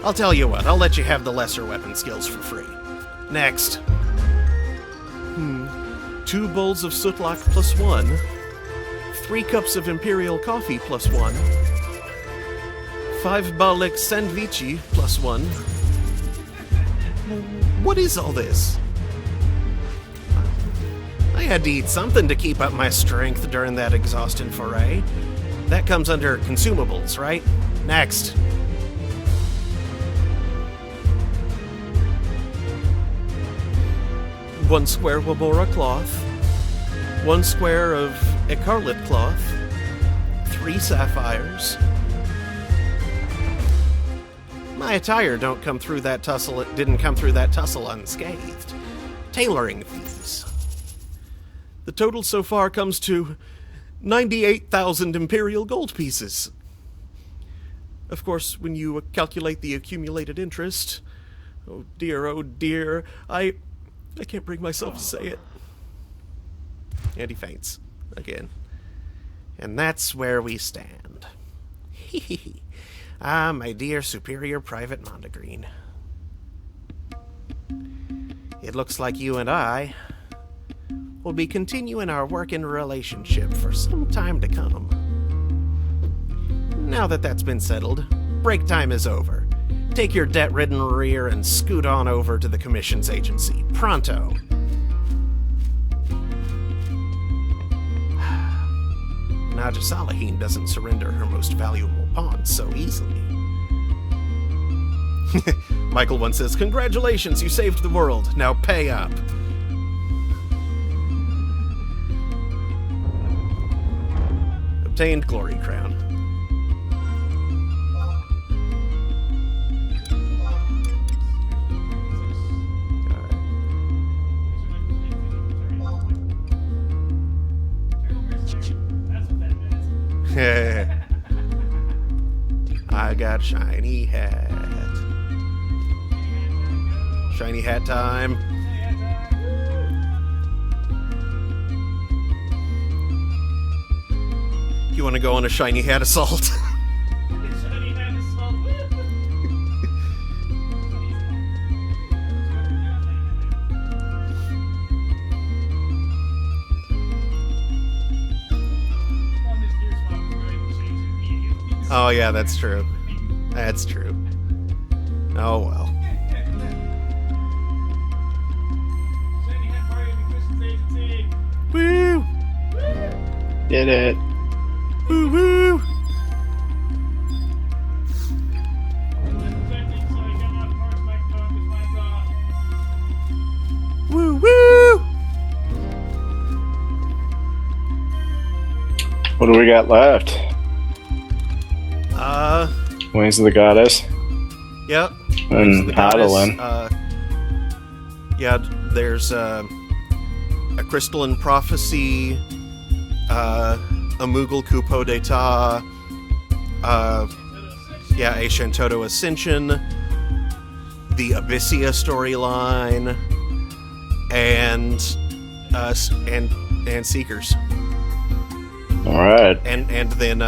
S4: I'll tell you what, I'll let you have the lesser weapon skills for free. Next.
S5: 2 bowls of Sutlak +1. 3 cups of Imperial coffee +1. 5 Balek Sandvichi +1. What is all this?
S4: I had to eat something to keep up my strength during that exhausting foray. That comes under consumables, right? Next.
S5: One square Wabora cloth, 1 square of Ecarlet cloth, 3 sapphires.
S4: My attire didn't come through that tussle unscathed. Tailoring fees.
S5: The total so far comes to 98,000 Imperial Gold pieces. Of course, when you calculate the accumulated interest, oh dear, I can't bring myself to say it.
S4: And he faints again. And that's where we stand. Ah, my dear Superior Private Mondegreen. It looks like you and I will be continuing our working relationship for some time to come. Now that that's been settled, break time is over. Take your debt-ridden rear and scoot on over to the Commission's agency. Pronto. Naja Salahim doesn't surrender her most valuable pawn so easily.
S5: Michael once says, "Congratulations, you saved the world. Now pay up."
S4: Obtained Glory Crown. I got shiny hat. Shiny hat time. You want to go on a shiny hat assault?
S2: Oh yeah, that's true. That's true. Oh well.
S1: Shanahan Party of the Christmas Agency.
S2: Woo!
S3: Did it.
S2: Woo woo!
S1: Projecting, so I come off Mark's microphone because mine's off.
S2: Woo woo!
S3: What do we got left? Wings of the Goddess
S2: Yep.
S3: and
S2: The goddess,
S3: Adeline.
S2: yeah, there's a crystalline prophecy, a Moogle Coupeau d'etat, yeah, a Shantoto Ascension, the Abyssia storyline, and Seekers,
S3: All right.
S2: and then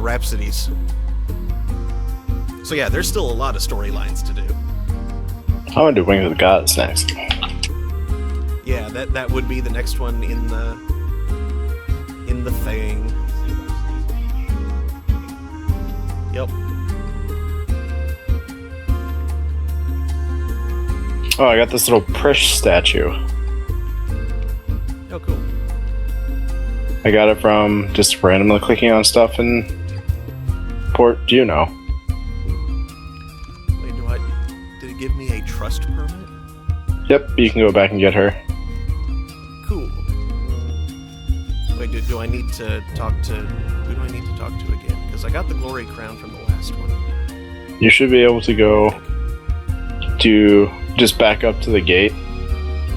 S2: Rhapsodies. So yeah, there's still a lot of storylines to do.
S3: I'm gonna do Wings of the Goddess next.
S2: Yeah, that would be the next one in the thing. Yep.
S3: Oh, I got this little Prish statue.
S2: Oh, cool.
S3: I got it from just randomly clicking on stuff in Port Juno.
S2: Wait, did it give me a trust permit?
S3: Yep, you can go back and get her.
S2: Cool. Wait, do I need to talk to... Who do I need to talk to again? Because I got the glory crown from the last one.
S3: You should be able to go to just back up to the gate,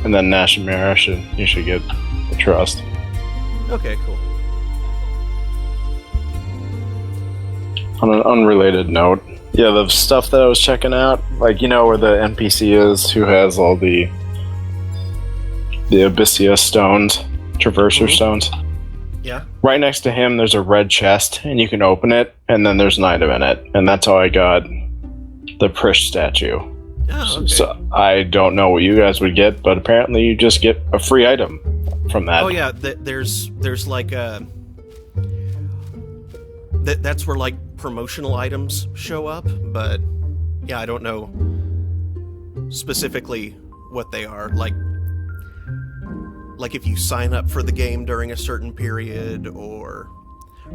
S3: and then Nashimura you should get the trust.
S2: Okay, cool.
S3: On an unrelated note, yeah, the stuff that I was checking out, like, you know where the NPC is who has all the Abyssia stones, Traverser stones?
S2: Yeah?
S3: Right next to him, there's a red chest, and you can open it, and then there's an item in it. And that's how I got the Prish statue.
S2: Oh, okay.
S3: So I don't know what you guys would get, but apparently you just get a free item from that.
S2: Oh yeah, there's like a... That's where like promotional items show up, but yeah, I don't know specifically what they are. Like if you sign up for the game during a certain period or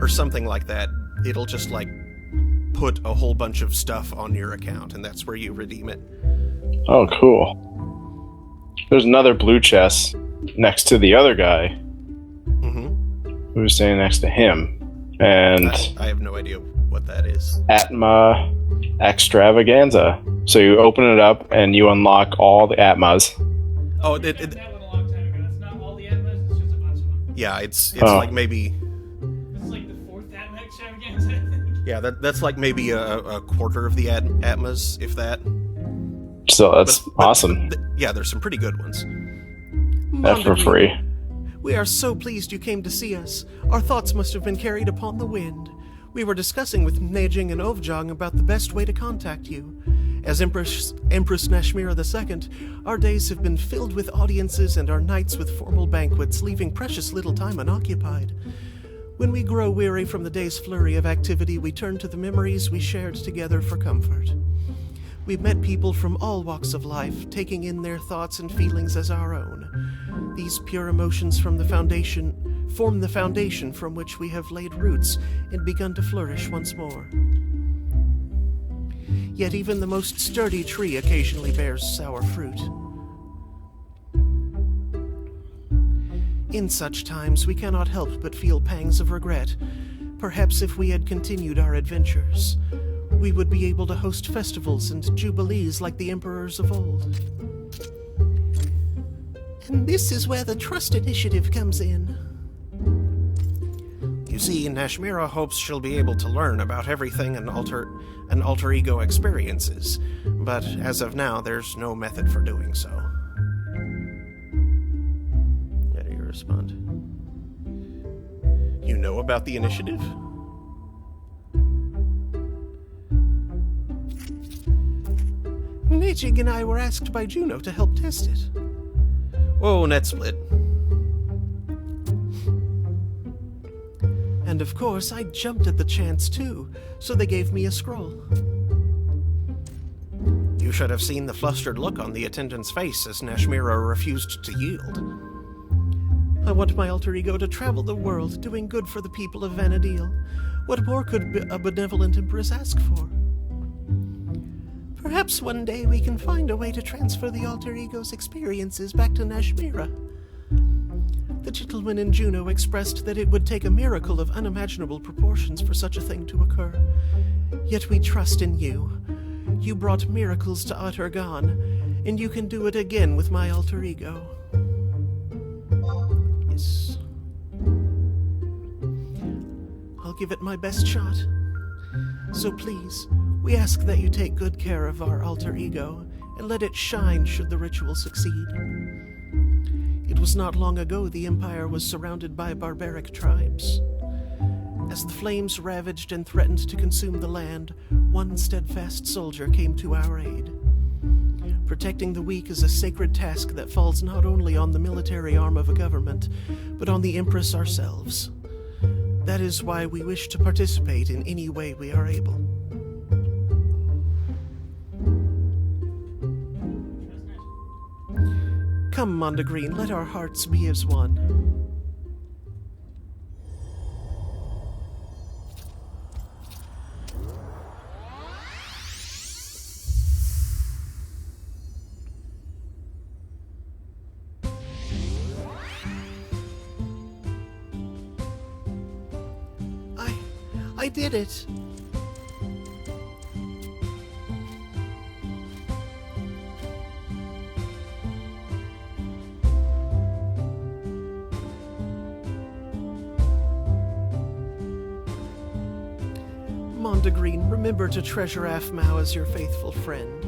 S2: something like that, it'll just like put a whole bunch of stuff on your account, and that's where you redeem it.
S3: Oh, cool. There's another blue chest next to the other guy who's standing next to him. And
S2: I have no idea what that is.
S3: Atma Extravaganza. So you open it up and you unlock all the Atmas.
S2: Oh,
S1: That one a long time ago. That's not all the Atmas, it's just a bunch of them.
S2: yeah, it's like maybe...
S1: This is like the fourth Atma extravaganza, I think.
S2: Yeah, that's like maybe a quarter of the Atmas, if that.
S3: So that's
S2: But
S3: awesome.
S2: Yeah, there's some pretty good ones.
S3: That for free.
S5: We are so pleased you came to see us. Our thoughts must have been carried upon the wind. We were discussing with Nejing and Ovjong about the best way to contact you. As Empress Nashmira II, our days have been filled with audiences and our nights with formal banquets, leaving precious little time unoccupied. When we grow weary from the day's flurry of activity, we turn to the memories we shared together for comfort. We've met people from all walks of life, taking in their thoughts and feelings as our own. These pure emotions form the foundation from which we have laid roots and begun to flourish once more. Yet even the most sturdy tree occasionally bears sour fruit. In such times, we cannot help but feel pangs of regret. Perhaps if we had continued our adventures, we would be able to host festivals and jubilees like the emperors of old. And this is where the Trust Initiative comes in. You see, Nashmira hopes she'll be able to learn about everything an alter ego experiences, but as of now, there's no method for doing so. How do you respond? You know about the initiative? Nejing and I were asked by Juno to help test it. Whoa, net split. And And of course, I jumped at the chance too, so they gave me a scroll.
S4: You should have seen the flustered look on the attendant's face as Nashmira refused to yield.
S5: I want my alter ego to travel the world, doing good for the people of Vanadil. What more could a benevolent empress ask for? Perhaps one day we can find a way to transfer the alter ego's experiences back to Nashmira. The gentleman in Juneau expressed that it would take a miracle of unimaginable proportions for such a thing to occur. Yet we trust in you. You brought miracles to Atargan, and you can do it again with my alter ego. Yes. I'll give it my best shot. So please, we ask that you take good care of our alter ego and let it shine should the ritual succeed. It was not long ago the Empire was surrounded by barbaric tribes. As the flames ravaged and threatened to consume the land, one steadfast soldier came to our aid. Protecting the weak is a sacred task that falls not only on the military arm of a government, but on the Empress ourselves. That is why we wish to participate in any way we are able. Come, Mondegreen, let our hearts be as one. I did it! Mondegreen, remember to treasure Afmau as your faithful friend.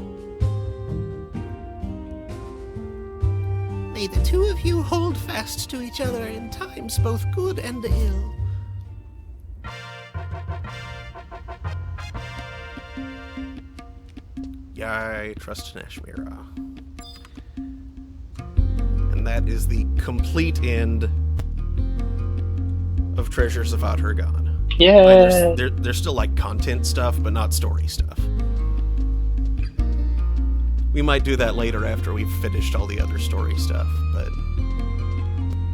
S5: May the two of you hold fast to each other in times both good and ill.
S2: I trust Nashmira. And that is the complete end of Treasures of Atargan.
S3: Yeah.
S2: There's still like content stuff, but not story stuff. We might do that later after we've finished all the other story stuff, but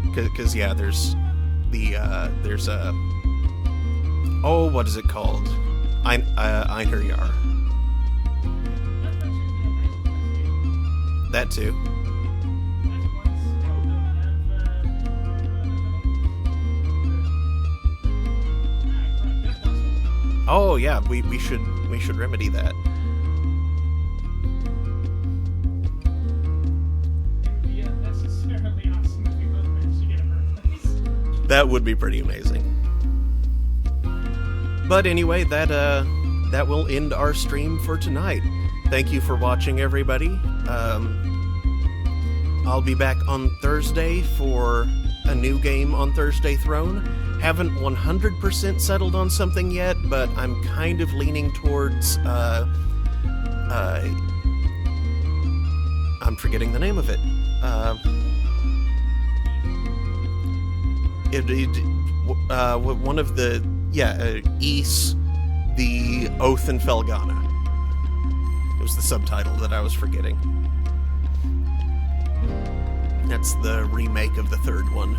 S2: because yeah, there's a what is it called? Einherjar. That too. Oh yeah, we should remedy that. That would be pretty amazing. But anyway, that will end our stream for tonight. Thank you for watching, everybody. I'll be back on Thursday for a new game on Thursday Throne. Haven't 100% settled on something yet, but I'm kind of leaning towards, I'm forgetting the name of it. One of the, Ys, the Oath in Felghana. It was the subtitle that I was forgetting. That's the remake of the third one.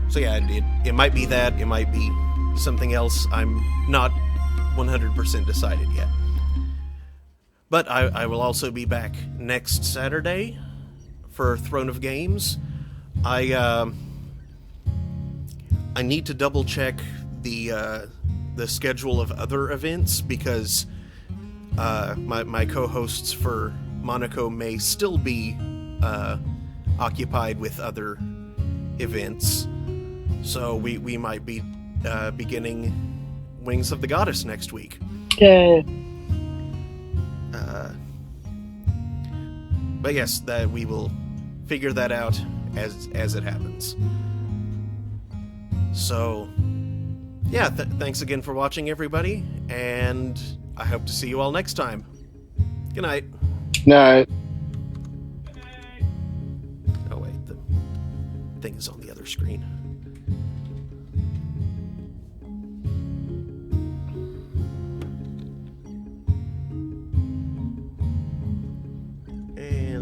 S2: So yeah, it might be that, it might be something else. I'm not 100% decided yet. But I will also be back next Saturday for Throne of Games. I need to double check the schedule of other events because my co-hosts for Monaco may still be occupied with other events. So we might be beginning Wings of the Goddess next week.
S3: Yay.
S2: But yes, that we will figure that out as it happens. So, yeah, thanks again for watching, everybody, and I hope to see you all next time. Good night.
S3: Night.
S2: Oh wait, the thing is on the other screen.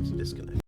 S2: let's disconnect.